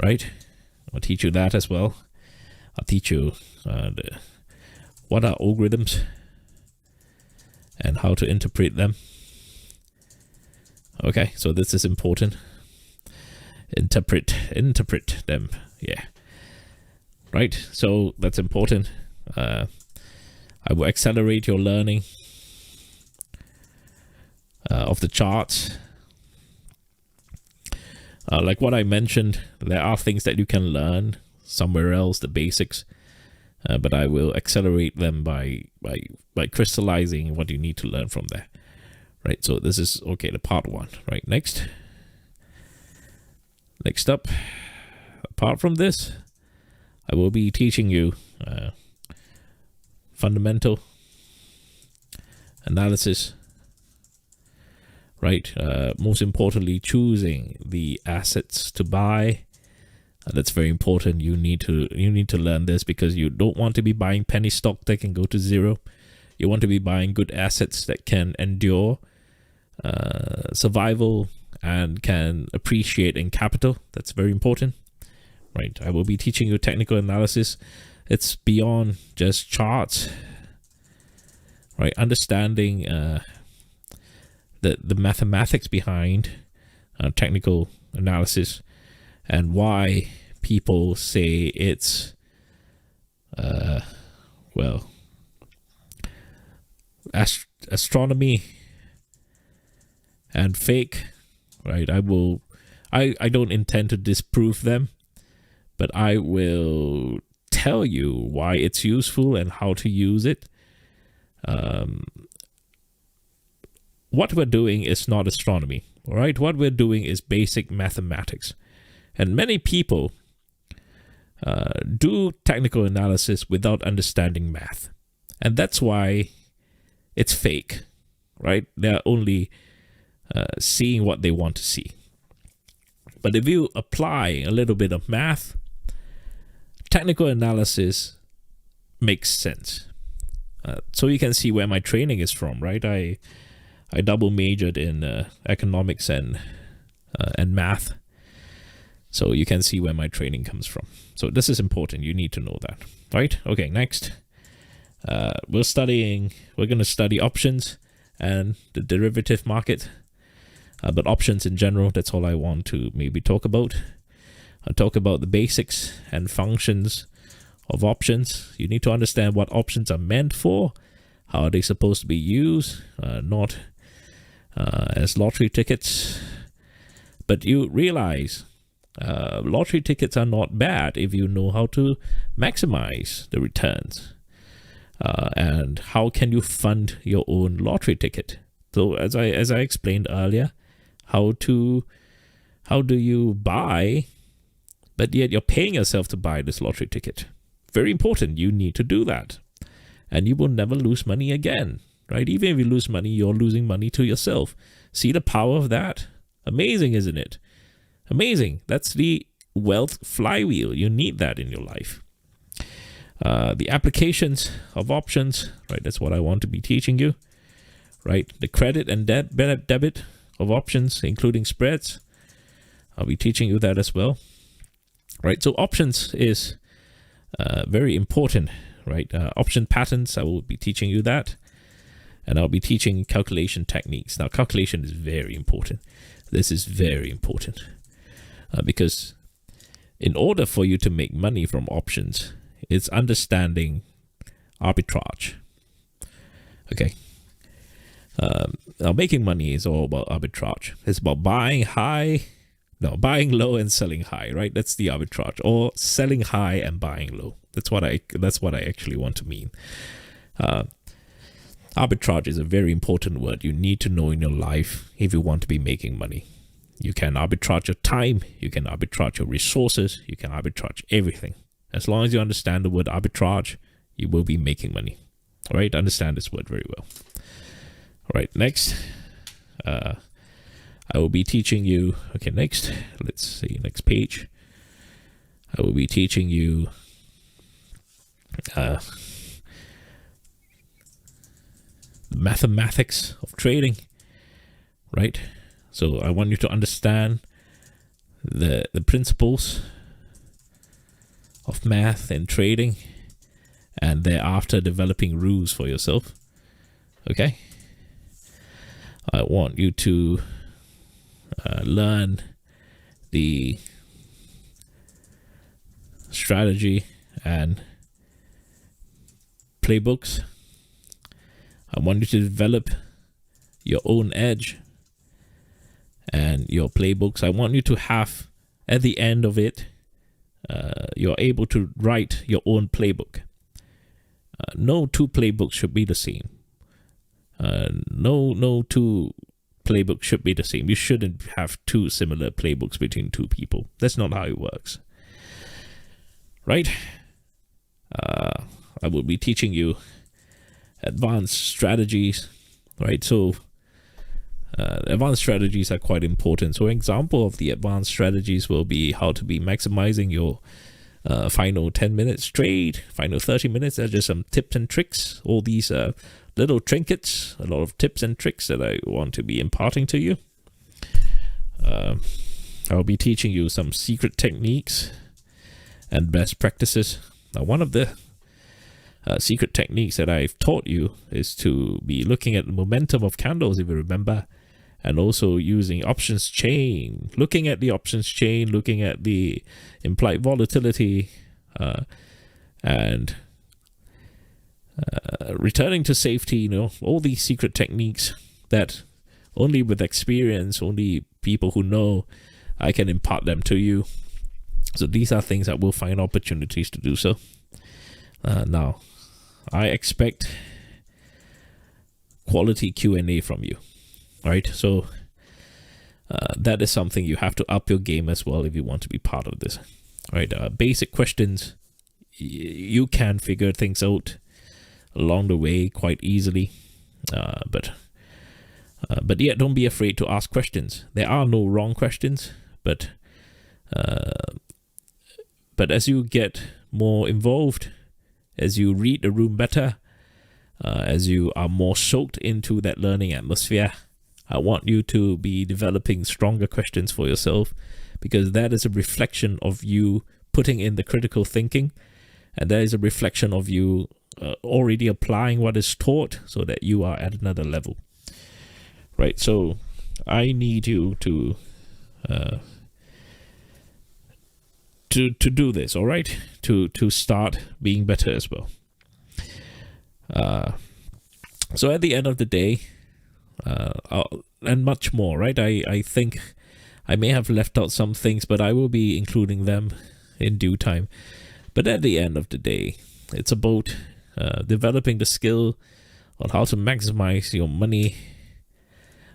right? I'll teach you that as well. I'll teach you what are algorithms and how to interpret them. Okay, so this is important. Interpret them, yeah. Right, so that's important. I will accelerate your learning of the charts. Like what I mentioned, there are things that you can learn somewhere else, the basics, but I will accelerate them by crystallizing what you need to learn from there. Right, so this is, okay, the part 1, right? Next up, apart from this, I will be teaching you fundamental analysis, right? Most importantly, choosing the assets to buy. That's very important. You need to learn this, because you don't want to be buying penny stock that can go to zero. You want to be buying good assets that can endure survival and can appreciate in capital. That's very important, right? I will be teaching you technical analysis. It's beyond just charts, right? Understanding the mathematics behind technical analysis and why people say it's well, astronomy and fake, right? I don't intend to disprove them, but I will tell you why it's useful and how to use it. What we're doing is not astronomy, all right? What we're doing is basic mathematics. And many people do technical analysis without understanding math. And that's why it's fake, right? They're only seeing what they want to see. But if you apply a little bit of math, technical analysis makes sense. So you can see where my training is from, right? I double majored in economics and math. So you can see where my training comes from. So this is important. You need to know that, right? Okay, next. We're going to study options and the derivative market. But options in general, that's all I want to maybe talk about. I'll talk about the basics and functions of options. You need to understand what options are meant for. How are they supposed to be used? Not as lottery tickets. But you realize lottery tickets are not bad if you know how to maximize the returns. And how can you fund your own lottery ticket? So as I explained earlier, how do you buy, but yet you're paying yourself to buy this lottery ticket? Very important. You need to do that, and you will never lose money again, right? Even if you lose money, you're losing money to yourself. See the power of that? Amazing, isn't it? Amazing. That's the wealth flywheel. You need that in your life. The applications of options, right? That's what I want to be teaching you, right? The credit and debit of options, including spreads. I'll be teaching you that as well, right? So options is very important, right? Option patterns, I will be teaching you that. And I'll be teaching calculation techniques. Now, calculation is very important. This is very important because in order for you to make money from options, it's understanding arbitrage. Okay. Now, making money is all about arbitrage. It's about buying low and selling high, right? That's the arbitrage, or selling high and buying low. That's what I actually want to mean. Arbitrage is a very important word you need to know in your life if you want to be making money. You can arbitrage your time, you can arbitrage your resources, you can arbitrage everything. As long as you understand the word arbitrage, you will be making money. All right, understand this word very well. All right, next, I will be teaching you, okay, next, let's see, next page. I will be teaching you mathematics of trading, right? So I want you to understand the principles of math and trading, and thereafter developing rules for yourself. Okay, I want you to learn the strategy and playbooks. I want you to develop your own edge and your playbooks. I want you to have, at the end of it, you're able to write your own playbook. No two playbooks should be the same. No two playbooks should be the same. You shouldn't have two similar playbooks between two people. That's not how it works. Right? I will be teaching you advanced strategies, right? So advanced strategies are quite important. So an example of the advanced strategies will be how to be maximizing your final 10 minutes trade, final 30 minutes. Are just some tips and tricks, all these little trinkets, a lot of tips and tricks that I want to be imparting to you. I'll be teaching you some secret techniques and best practices. Now, one of the secret techniques that I've taught you is to be looking at the momentum of candles, if you remember, and also using options chain, looking at the options chain, looking at the implied volatility, and returning to safety, you know, all these secret techniques that only with experience, only people who know, I can impart them to you. So these are things that we'll find opportunities to do so. Now, I expect quality Q&A from you, right? So that is something you have to up your game as well if you want to be part of this, right? Basic questions, you can figure things out along the way quite easily, but yet don't be afraid to ask questions. There are no wrong questions, but as you get more involved, as you read the room better, as you are more soaked into that learning atmosphere, I want you to be developing stronger questions for yourself, because that is a reflection of you putting in the critical thinking, and that is a reflection of you already applying what is taught so that you are at another level, right? So I need you to do this, all right? To start being better as well. So at the end of the day, and much more, right? I think I may have left out some things, but I will be including them in due time. But at the end of the day, it's about developing the skill on how to maximize your money.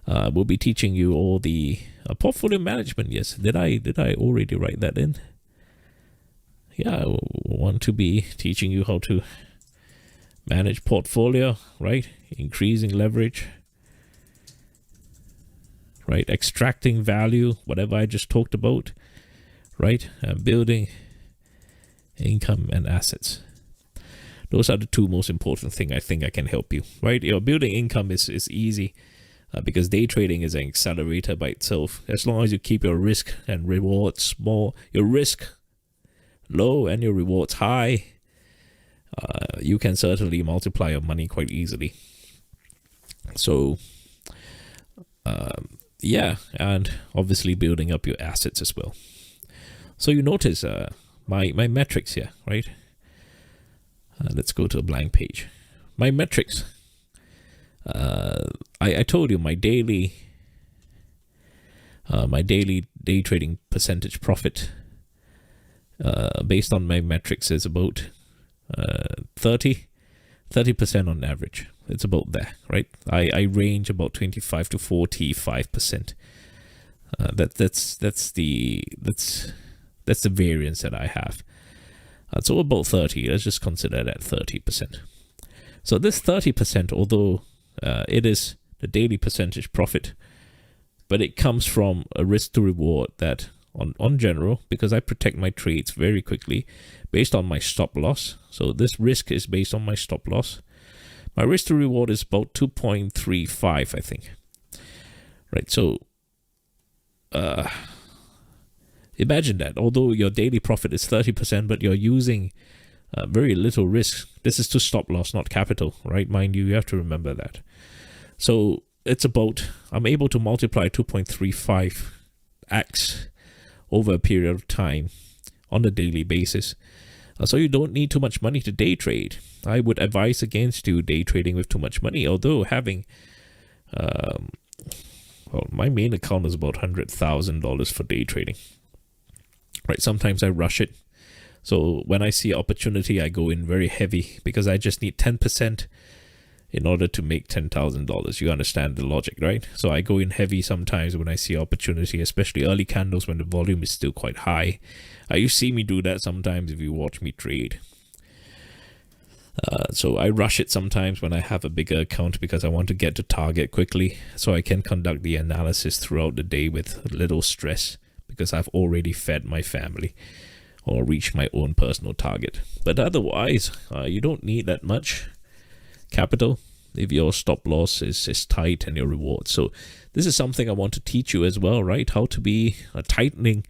We'll be teaching you all the portfolio management. Yes, did I already write that in? Yeah, I want to be teaching you how to manage portfolio, right? Increasing leverage, right? Extracting value, whatever I just talked about, right? Building income and assets. Those are the two most important things I think I can help you, right? You know, building income is easy because day trading is an accelerator by itself. As long as you keep your risk and rewards small, your risk low and your rewards high, you can certainly multiply your money quite easily. So yeah, and obviously building up your assets as well. So you notice my metrics here, right? Let's go to a blank page. My metrics. I told you my daily day trading percentage profit based on my metrics is about 30% on average. It's about there, right? I range about 25 to 45%. That's the variance that I have. So about 30. Let's just consider that 30%. So this 30%, although it is the daily percentage profit, but it comes from a risk to reward that on general, because I protect my trades very quickly based on my stop loss. So this risk is based on my stop loss. My risk to reward is about 2.35, I think. Right, so imagine that. Although your daily profit is 30%, but you're using very little risk. This is to stop loss, not capital, right? Mind you have to remember that. So it's about, I'm able to multiply 2.35x over a period of time on a daily basis. So you don't need too much money to day trade. I would advise against you day trading with too much money, although having, well, my main account is about $100,000 for day trading. Right, sometimes I rush it. So when I see opportunity, I go in very heavy because I just need 10% in order to make $10,000. You understand the logic, right? So I go in heavy sometimes when I see opportunity, especially early candles when the volume is still quite high. You see me do that sometimes if you watch me trade. So I rush it sometimes when I have a bigger account because I want to get to target quickly so I can conduct the analysis throughout the day with little stress because I've already fed my family or reached my own personal target. But otherwise, you don't need that much capital if your stop loss is tight and your reward. So this is something I want to teach you as well, right? How to be tightening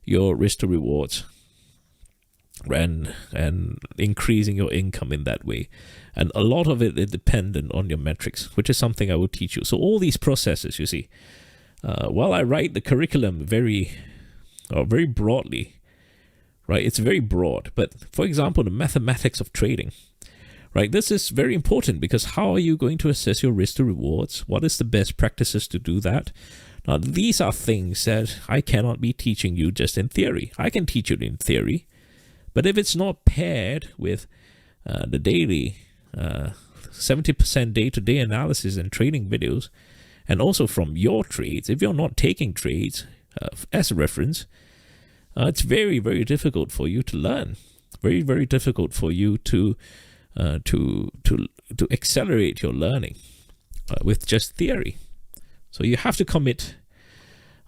your risk to rewards and increasing your income in that way. And a lot of it is dependent on your metrics, which is something I will teach you. So all these processes, you see, while I write the curriculum very broadly, right? It's very broad. But for example, the mathematics of trading, right? This is very important because how are you going to assess your risk to rewards? What is the best practices to do that? Now, these are things that I cannot be teaching you just in theory. I can teach you in theory, but if it's not paired with the daily 70% day-to-day analysis and trading videos, and also from your trades, if you're not taking trades as a reference, it's very, very difficult for you to learn. Very, very difficult for you to accelerate your learning with just theory. So you have to commit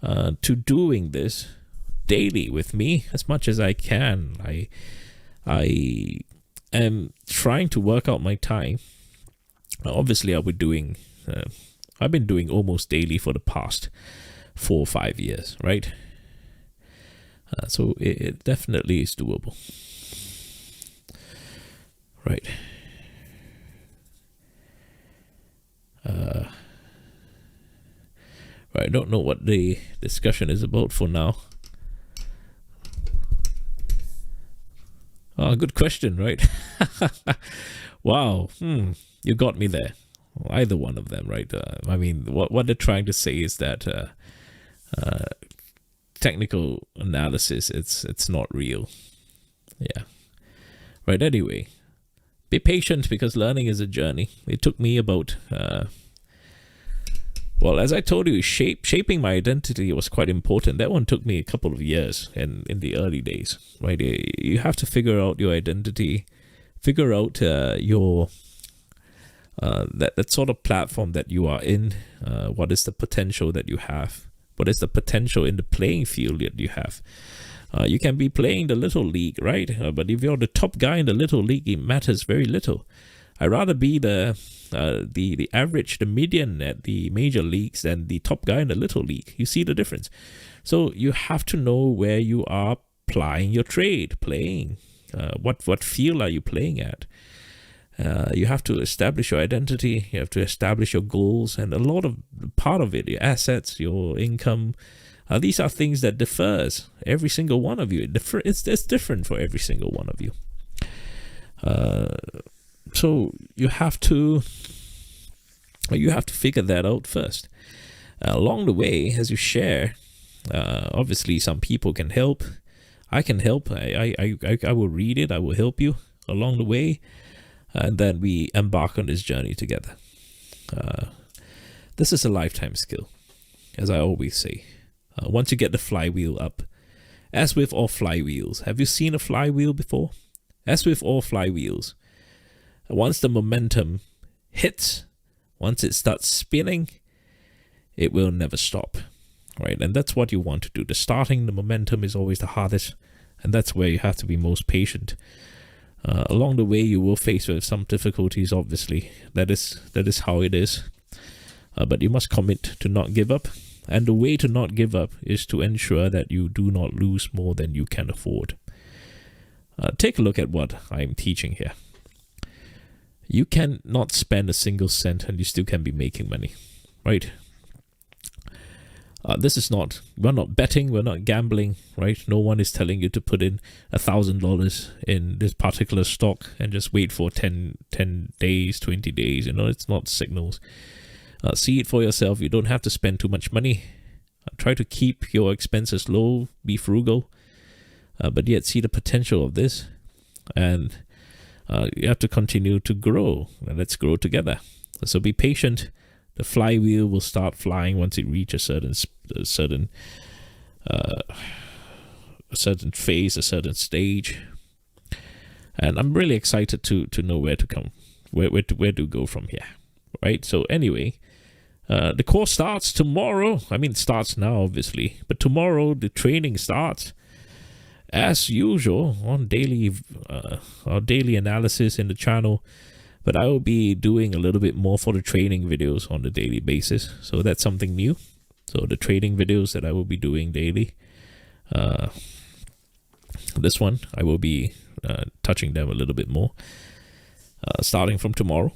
to doing this daily with me as much as I can. I am trying to work out my time. Obviously, I've been doing almost daily for the past 4 or 5 years, right? So it definitely is doable. Right. I don't know what the discussion is about for now. Good question, right? Wow. You got me there. Either one of them, right? I mean, what they're trying to say is that technical analysis, it's not real. Yeah. Right, anyway. Be patient because learning is a journey. It took me about, well, as I told you, shaping my identity was quite important. That one took me a couple of years in the early days, right? You have to figure out your identity, figure out your that sort of platform that you are in. What is the potential that you have? What is the potential in the playing field that you have? You can be playing the little league, right? But if you're the top guy in the little league, it matters very little. I'd rather be the average, the median at the major leagues than the top guy in the little league. You see the difference? So you have to know where you are plying your trade, playing. What field are you playing at? You have to establish your identity. You have to establish your goals, and a lot of part of it, your assets, your income. These are things that differs every single one of you. It's different for every single one of you. So you have to figure that out first. Along the way, as you share, obviously some people can help. I can help. I will read it. I will help you along the way. And then we embark on this journey together. This is a lifetime skill, as I always say. Once you get the flywheel up, as with all flywheels, have you seen a flywheel before? As with all flywheels, once the momentum hits, once it starts spinning, it will never stop, right? And that's what you want to do. The momentum is always the hardest, and that's where you have to be most patient. Along the way, you will face with some difficulties, obviously. That is how it is. But you must commit to not give up. And the way to not give up is to ensure that you do not lose more than you can afford. Take a look at what I'm teaching here. You cannot spend a single cent and you still can be making money, right? We're not betting, we're not gambling, right? No one is telling you to put in $1,000 in this particular stock and just wait for 10 days, 20 days. It's not signals. See it for yourself. You don't have to spend too much money. Try to keep your expenses low, be frugal, but yet see the potential of this. And you have to continue to grow. Let's grow together. So be patient. The flywheel will start flying once it reaches a certain phase, a certain stage. And I'm really excited to know where to go from here, right? So anyway, the course starts tomorrow. I mean, it starts now, obviously, but tomorrow the training starts as usual on our daily analysis in the channel. But I will be doing a little bit more for the training videos on a daily basis. So that's something new. So the training videos that I will be doing daily. This one, I will be touching them a little bit more. Starting from tomorrow.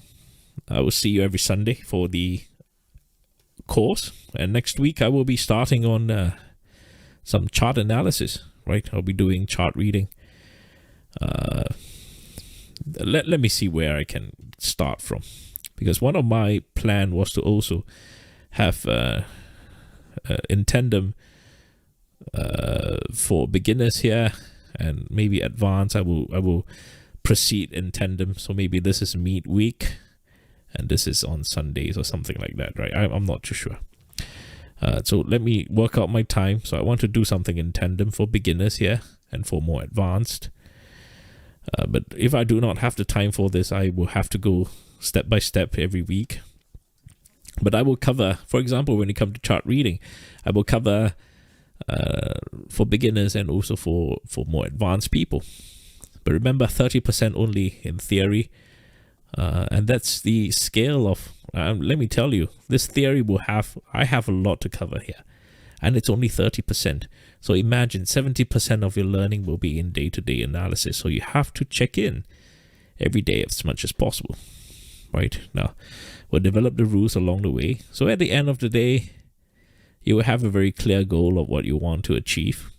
I will see you every Sunday for the course. And next week, I will be starting on some chart analysis, right? I'll be doing chart reading. Let me see where I can start from, because one of my plan was to also have in tandem for beginners here and maybe advanced. I will proceed in tandem. So maybe this is meet week and this is on Sundays or something like that, right? I'm not too sure. So let me work out my time. So I want to do something in tandem for beginners here and for more advanced. But if I do not have the time for this, I will have to go step by step every week. But I will cover, for example, when it comes to chart reading, I will cover for beginners and also for more advanced people. But remember, 30% only in theory. And that's the scale of, let me tell you, this theory I have a lot to cover here. And it's only 30%. So imagine 70% of your learning will be in day-to-day analysis. So you have to check in every day as much as possible, right? Now, we'll develop the rules along the way. So at the end of the day, you will have a very clear goal of what you want to achieve,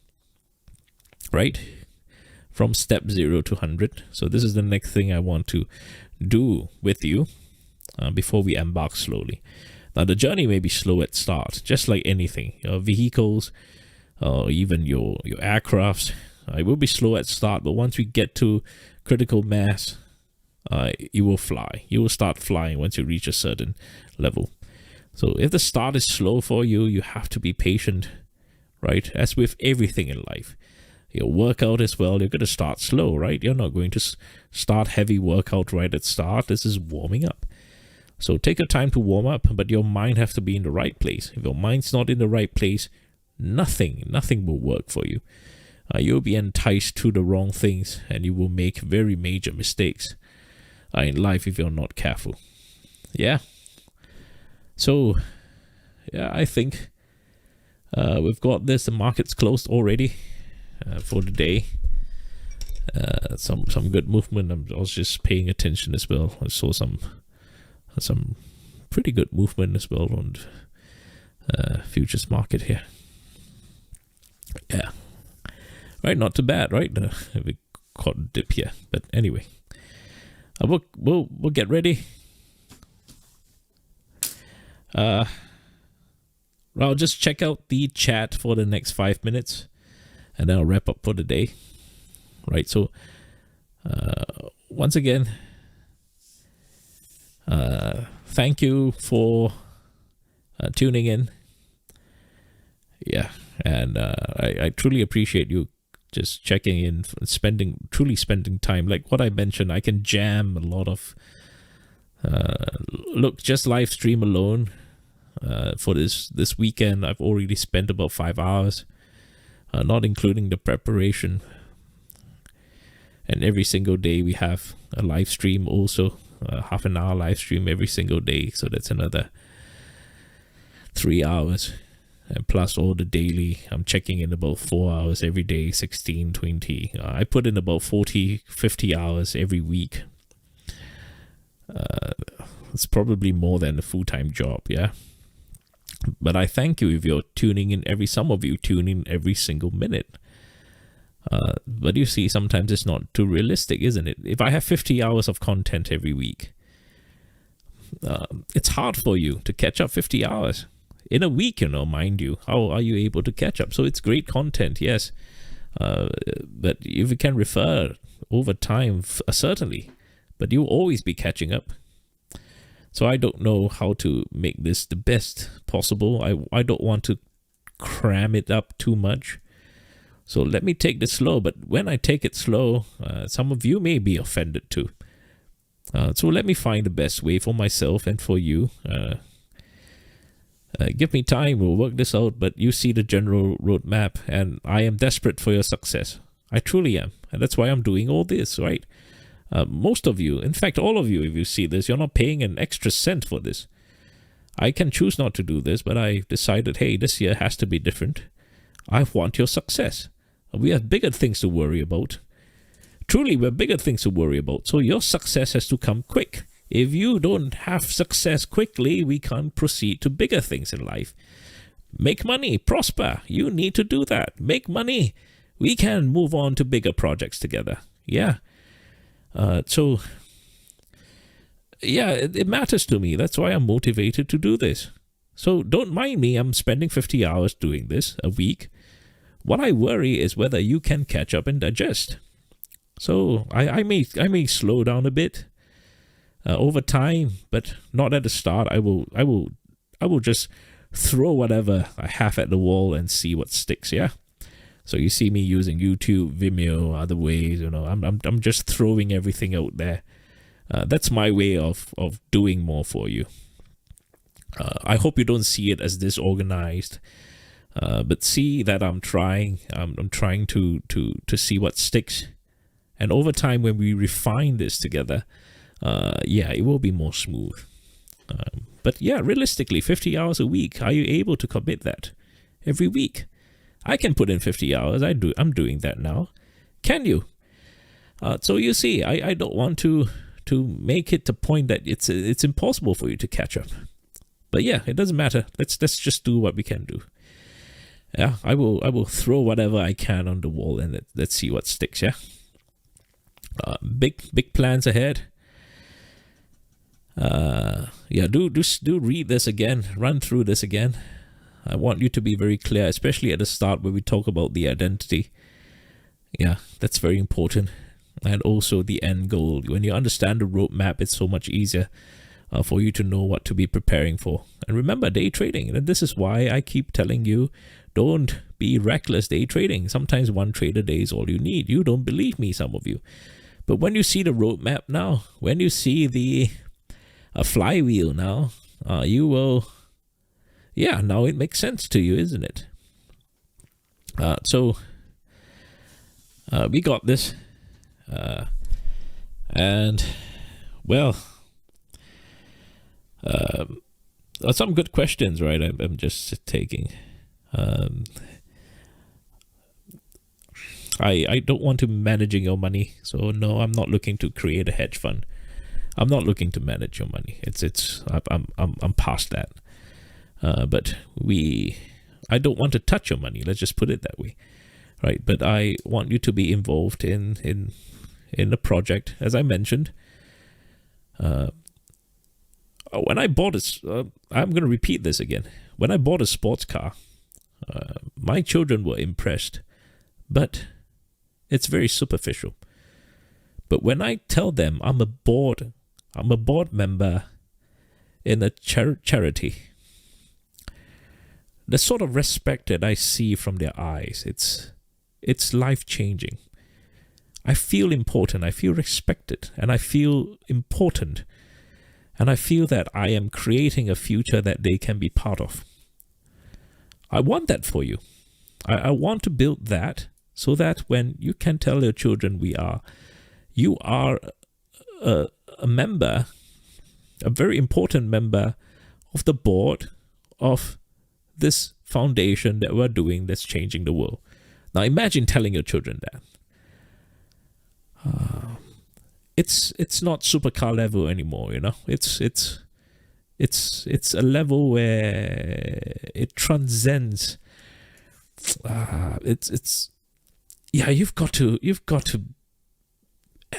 right? From step 0 to 100. So this is the next thing I want to do with you before we embark slowly. Now, the journey may be slow at start, just like anything. Your vehicles, or even your aircrafts, it will be slow at start, but once we get to critical mass, you will fly. You will start flying once you reach a certain level. So if the start is slow for you, you have to be patient, right? As with everything in life. Your workout as well, you're going to start slow, right? You're not going to start heavy workout right at start. This is warming up. So take your time to warm up, but your mind has to be in the right place. If your mind's not in the right place, nothing will work for you. You'll be enticed to the wrong things, and you will make very major mistakes in life if you're not careful. Yeah. So, yeah, I think we've got this. The market's closed already for the day. some good movement. I was just paying attention as well. I saw some pretty good movement as well on futures market here. Yeah, right, not too bad, right? We caught a dip here, but anyway, we'll get ready. I'll just check out the chat for the next 5 minutes, and then I'll wrap up for the day. Right, so once again, thank you for tuning in. Yeah, and I truly appreciate you just checking in, truly spending time. Like what I mentioned, I can jam a lot of look, just live stream alone for this weekend. I've already spent about 5 hours, not including the preparation. And every single day we have a live stream also, half an hour live stream every single day. So that's another 3 hours. And plus all the daily, I'm checking in about 4 hours every day, 16, 20. I put in about 40, 50 hours every week. It's probably more than a full-time job, yeah? But I thank you if you're tuning in some of you tune in every single minute. But you see, sometimes it's not too realistic, isn't it? If I have 50 hours of content every week, it's hard for you to catch up 50 hours. In a week, mind you, how are you able to catch up? So it's great content, yes. But if you can refer over time, certainly. But you'll always be catching up. So I don't know how to make this the best possible. I don't want to cram it up too much. So let me take this slow, but when I take it slow, some of you may be offended too. So let me find the best way for myself and for you. Give me time, we'll work this out, but you see the general roadmap, and I am desperate for your success. I truly am, and that's why I'm doing all this, right? Most of you, in fact, all of you, if you see this, you're not paying an extra cent for this. I can choose not to do this, but I decided, hey, this year has to be different. I want your success. We have bigger things to worry about. Truly, we have bigger things to worry about. So your success has to come quick. If you don't have success quickly, we can't proceed to bigger things in life. Make money, prosper. You need to do that. Make money. We can move on to bigger projects together. Yeah. So, yeah, it matters to me. That's why I'm motivated to do this. So don't mind me. I'm spending 50 hours doing this a week. What I worry is whether you can catch up and digest. So I may slow down a bit over time, but not at the start. I will just throw whatever I have at the wall and see what sticks. Yeah. So you see me using YouTube, Vimeo, other ways. I'm just throwing everything out there. That's my way of doing more for you. I hope you don't see it as disorganized, but see that I'm trying. I'm trying to see what sticks, and over time, when we refine this together, it will be more smooth. But yeah, realistically, 50 hours a week. Are you able to commit that every week? I can put in 50 hours. I'm doing that now. Can you? So you see, I don't want to make it the point that it's impossible for you to catch up. But yeah, it doesn't matter. Let's just do what we can do. Yeah, I will throw whatever I can on the wall, and let's see what sticks. Yeah. Big plans ahead. Do read this again. Run through this again. I want you to be very clear, especially at the start where we talk about the identity. Yeah, that's very important. And also the end goal. When you understand the roadmap, it's so much easier for you to know what to be preparing for. And remember, day trading. And this is why I keep telling you, don't be reckless day trading. Sometimes one trade a day is all you need. You don't believe me, some of you. But when you see the roadmap now, when you see the flywheel now, you will... Yeah, now it makes sense to you, isn't it? So we got this. And, well, some good questions, right? I'm just taking. I don't want to managing your money. So no, I'm not looking to create a hedge fund. I'm not looking to manage your money. I'm past that. But I don't want to touch your money. Let's just put it that way, right? But I want you to be involved in the project, as I mentioned. When I bought I'm going to repeat this again. When I bought a sports car, my children were impressed, but it's very superficial. But when I tell them I'm a board member in a charity, the sort of respect that I see from their eyes, it's life-changing. I feel important, I feel respected, and I feel important. And I feel that I am creating a future that they can be part of. I want that for you. I want to build that so that when you can tell your children you are a member, a very important member of the board of this foundation that we're doing that's changing the world. Now imagine telling your children that. It's not supercar level anymore, you know. It's a level where it transcends. You've got to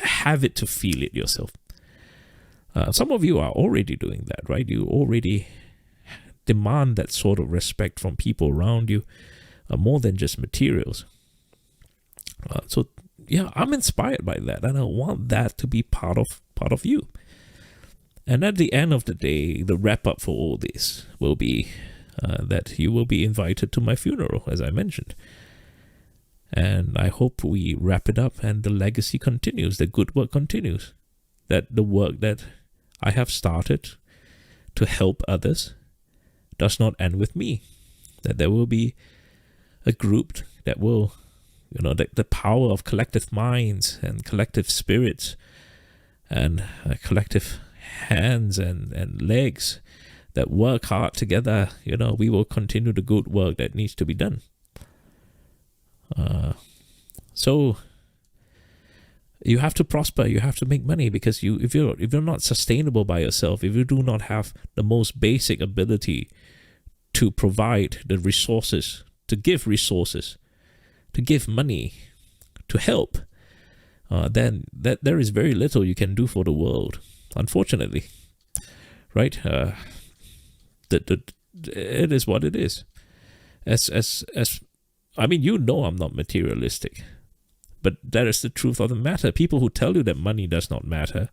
have it to feel it yourself. Some of you are already doing that, right? You already demand that sort of respect from people around you, more than just materials. So I'm inspired by that, and I want that to be part of you. And at the end of the day, the wrap up for all this will be that you will be invited to my funeral, as I mentioned. And I hope we wrap it up and the legacy continues, the good work continues. That the work that I have started to help others does not end with me. That there will be a group that will, the power of collective minds and collective spirits and collective hands and legs that work hard together, we will continue the good work that needs to be done. So you have to prosper, you have to make money, because if you're not sustainable by yourself, if you do not have the most basic ability to provide the resources, to give money, to help, then there is very little you can do for the world, unfortunately, right? It is what it is. I'm not materialistic, but that is the truth of the matter. People who tell you that money does not matter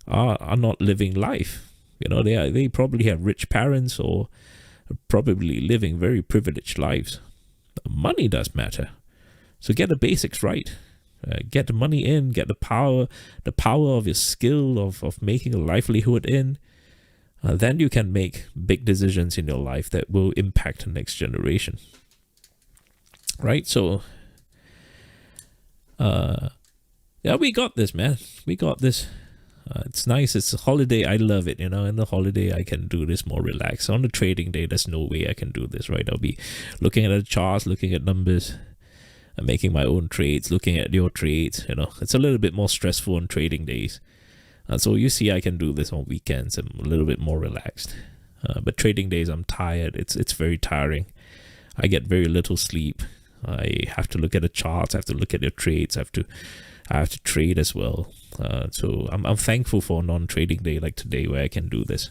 are not living life. They probably have rich parents or probably living very privileged lives. Money does matter. So get the basics right. Get the money in, get the power of your skill of making a livelihood in. Then you can make big decisions in your life that will impact the next generation. Right? So, we got this, man. We got this. It's nice. It's a holiday. I love it. In the holiday, I can do this more relaxed. On the trading day, there's no way I can do this, right? I'll be looking at the charts, looking at numbers, and making my own trades, looking at your trades. It's a little bit more stressful on trading days. So you see, I can do this on weekends. I'm a little bit more relaxed. But trading days, I'm tired. It's very tiring. I get very little sleep. I have to look at the charts. I have to look at your trades. I have to trade as well. So I'm thankful for a non-trading day like today where I can do this.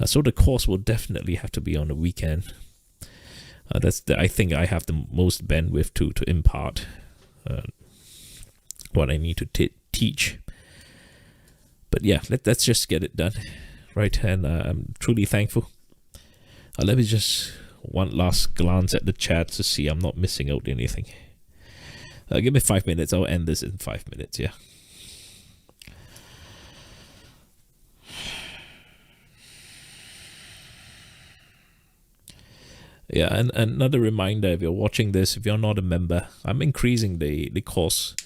So the course will definitely have to be on the weekend. I think I have the most bandwidth to impart what I need to teach. But let's just get it done, right? And I'm truly thankful. Let me just one last glance at the chat to see I'm not missing out anything. Give me 5 minutes. I'll end this in 5 minutes. And another reminder, if you're watching this, if you're not a member, I'm increasing the course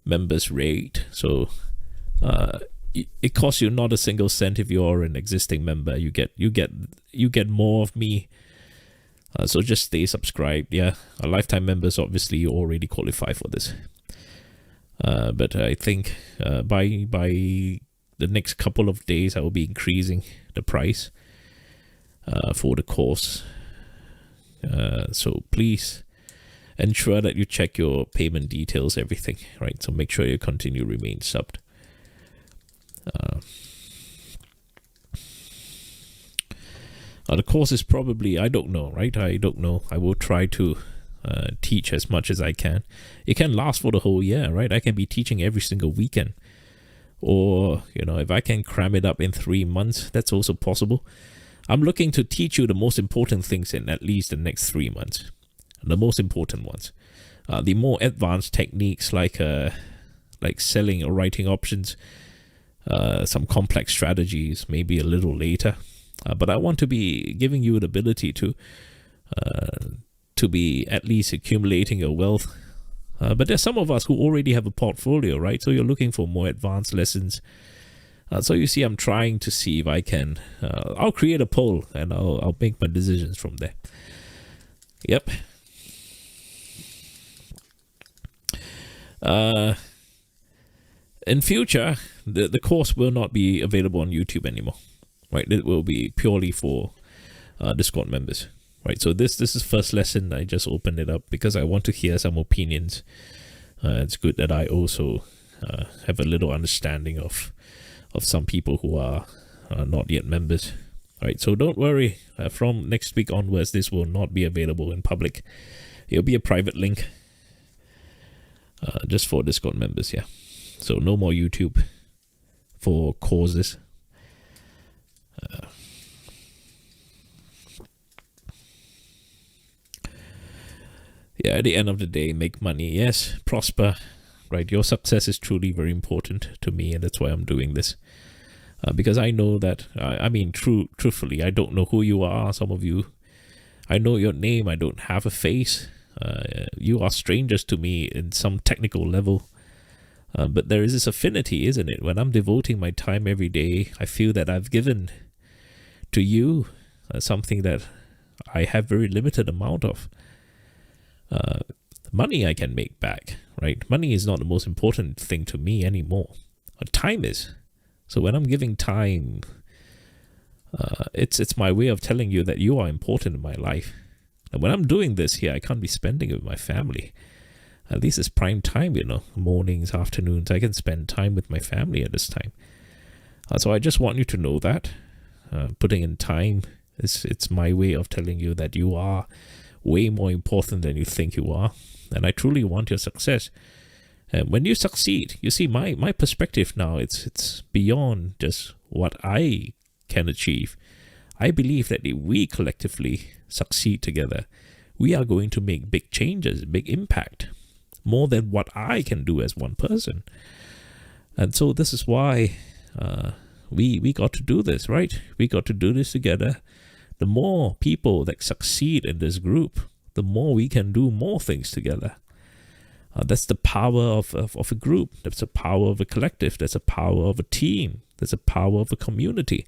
members rate. So it costs you not a single cent if you're an existing member. You get more of me So just stay subscribed. Yeah, our lifetime members, obviously, you already qualify for this. But I think by the next couple of days, I will be increasing the price for the course. So please ensure that you check your payment details, everything, right? So make sure you continue remain subbed. The course is probably, I don't know, right? I don't know. I will try to teach as much as I can. It can last for the whole year, right? I can be teaching every single weekend. Or, if I can cram it up in 3 months, that's also possible. I'm looking to teach you the most important things in at least the next 3 months. The most important ones. The more advanced techniques like selling or writing options, some complex strategies, maybe a little later. But I want to be giving you the ability to be at least accumulating your wealth. But there's some of us who already have a portfolio, right? So you're looking for more advanced lessons. So you see, I'm trying to see if I can. I'll create a poll and I'll make my decisions from there. Yep. In future, the course will not be available on YouTube anymore. Right, it will be purely for Discord members. Right, so this is first lesson. I just opened it up because I want to hear some opinions. It's good that I also have a little understanding of some people who are not yet members. Right, so don't worry. From next week onwards, this will not be available in public. It'll be a private link, just for Discord members. Yeah, so no more YouTube for courses. Yeah, at the end of the day, make money. Yes, prosper. Right, your success is truly very important to me, and that's why I'm doing this. Because I know that, truthfully, I don't know who you are. Some of you, I know your name. I don't have a face. You are strangers to me in some technical level. But there is this affinity, isn't it? When I'm devoting my time every day, I feel that I've given to you something that I have very limited amount of. Money I can make back, right? Money is not the most important thing to me anymore. Time is. So when I'm giving time, it's my way of telling you that you are important in my life. And when I'm doing this here, I can't be spending it with my family. At least it's prime time, mornings, afternoons. I can spend time with my family at this time. So I just want you to know that. Putting in time, it's my way of telling you that you are way more important than you think you are. And I truly want your success. And when you succeed, you see my perspective now, it's beyond just what I can achieve. I believe that if we collectively succeed together, we are going to make big changes, big impact, more than what I can do as one person. And so this is why we got to do this, right? We got to do this together. The more people that succeed in this group, the more we can do more things together. That's the power of a group. That's the power of a collective. That's the power of a team. That's the power of a community.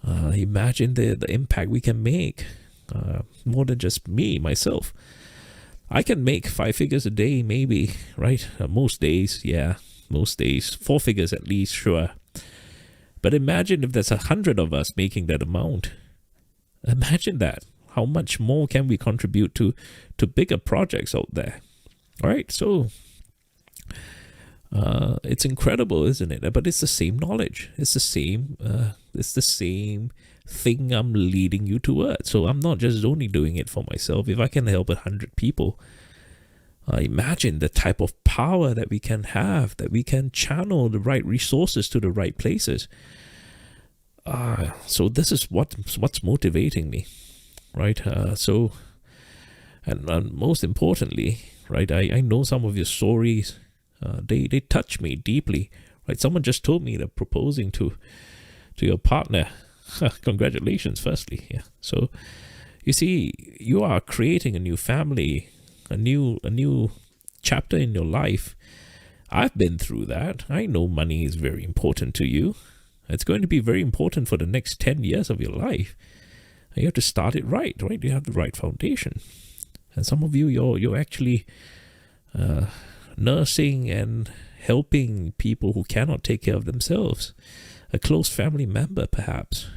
Imagine the impact we can make. More than just me, myself. I can make 5 figures a day, maybe, right? Most days, yeah. Most days. 4 figures at least, sure. But imagine if there's 100 of us making that amount. Imagine that. How much more can we contribute to bigger projects out there? All right, so it's incredible, isn't it? But it's the same knowledge. It's the same thing I'm leading you towards. So I'm not just only doing it for myself. If I can help 100 people, imagine the type of power that we can have, that we can channel the right resources to the right places. So this is what's motivating me, right? And most importantly, right, I know some of your stories, they touch me deeply, right? Someone just told me they're proposing to your partner. Congratulations, firstly. Yeah. So you see, you are creating a new family, a new chapter in your life. I've been through that. I know money is very important to you. It's going to be very important for the next 10 years of your life. You have to start it right? You have the right foundation. And some of you, you're actually nursing and helping people who cannot take care of themselves. A close family member, perhaps.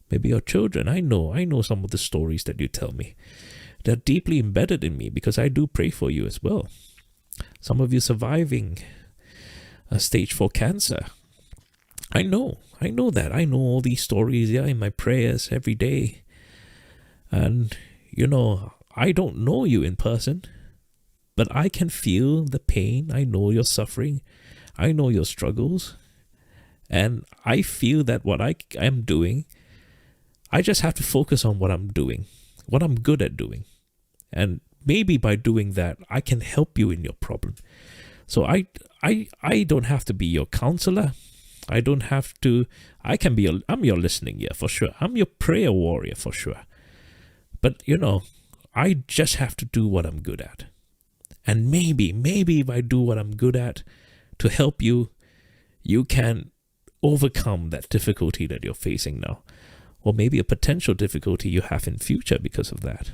Maybe your children. I know some of the stories that you tell me. They're deeply embedded in me because I do pray for you as well. Some of you surviving stage 4 cancer. I know that. I know all these stories, in my prayers every day. And, I don't know you in person, but I can feel the pain. I know your suffering. I know your struggles. And I feel that what I am doing, I just have to focus on what I'm doing, what I'm good at doing. And maybe by doing that, I can help you in your problem. So I don't have to be your counselor. I don't have to, I'm your listening ear for sure. I'm your prayer warrior for sure. But, I just have to do what I'm good at. And maybe if I do what I'm good at to help you, you can overcome that difficulty that you're facing now. Or maybe a potential difficulty you have in future because of that.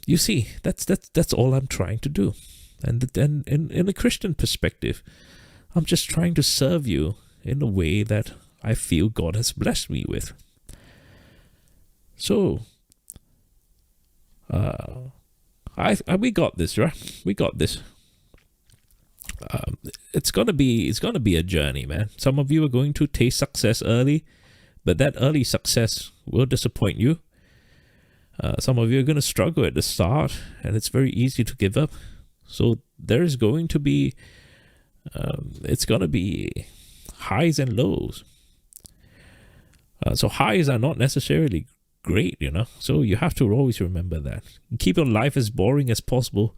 You see, that's all I'm trying to do. And in a Christian perspective, I'm just trying to serve you in a way that I feel God has blessed me with. So, we got this, right? We got this. It's gonna be a journey, man. Some of you are going to taste success early, but that early success will disappoint you. Some of you are going to struggle at the start, and it's very easy to give up. So there is going to be, it's going to be highs and lows. So highs are not necessarily great, So you have to always remember that. Keep your life as boring as possible,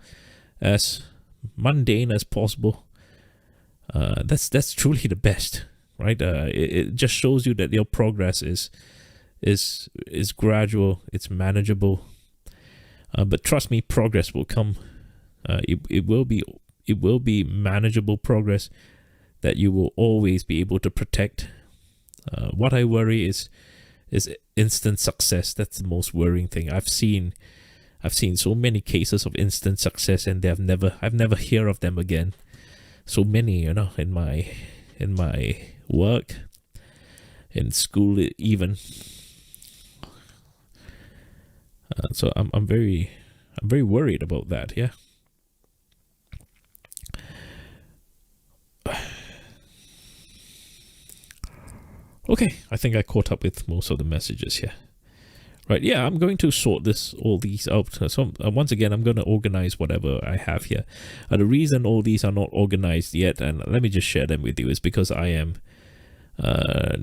as mundane as possible. That's truly the best, right? It just shows you that your progress is gradual, it's manageable. But trust me, progress will come. It will be manageable progress that you will always be able to protect. What I worry is instant success. That's the most worrying thing. I've seen so many cases of instant success, and I've never hear of them again. So many, in my work, in school even. So I'm very worried about that. Yeah. Okay, I think I caught up with most of the messages here. Right, yeah, I'm going to sort all these out. So once again, I'm going to organize whatever I have here. The reason all these are not organized yet, and let me just share them with you, is because I am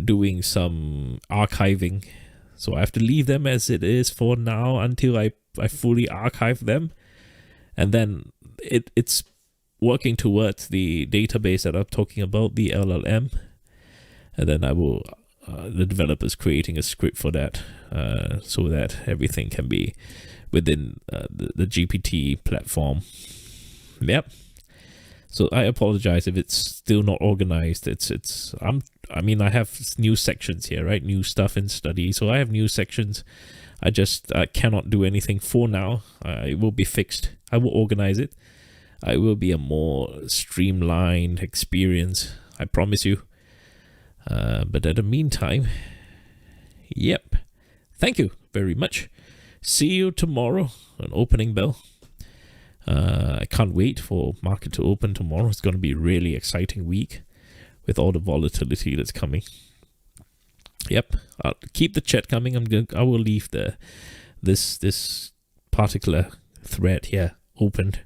doing some archiving. So I have to leave them as it is for now until I fully archive them. And then it's working towards the database that I'm talking about, the LLM. And then the developer's creating a script for that, so that everything can be within the GPT platform. Yep. So I apologize if it's still not organized. I have new sections here, right? New stuff in study. So I have new sections. I just cannot do anything for now. It will be fixed. I will organize it. It will be a more streamlined experience. I promise you. But in the meantime, yep. Thank you very much. See you tomorrow on opening bell. I can't wait for market to open tomorrow. It's going to be a really exciting week with all the volatility that's coming. Yep. Keep the chat coming. I will leave this particular thread here opened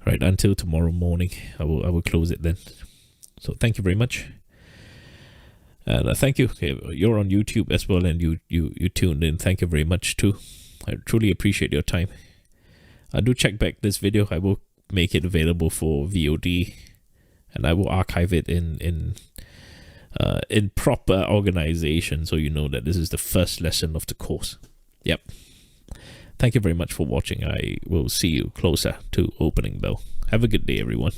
right until tomorrow morning. I will close it then. So thank you very much. And thank you. You're on YouTube as well, and you tuned in. Thank you very much too. I truly appreciate your time. Do check back this video. I will make it available for VOD, and I will archive it in proper organization, so you know that this is the first lesson of the course. Yep. Thank you very much for watching. I will see you closer to opening bell. Have a good day, everyone.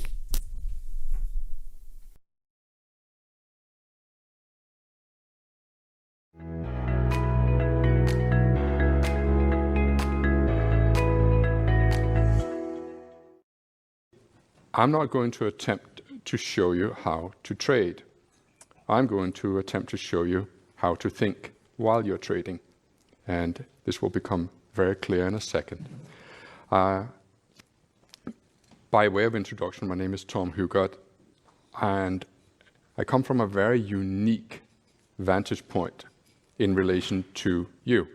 I'm not going to attempt to show you how to trade. I'm going to attempt to show you how to think while you're trading. And this will become very clear in a second. By way of introduction, my name is Tom Hugard, and I come from a very unique vantage point in relation to you.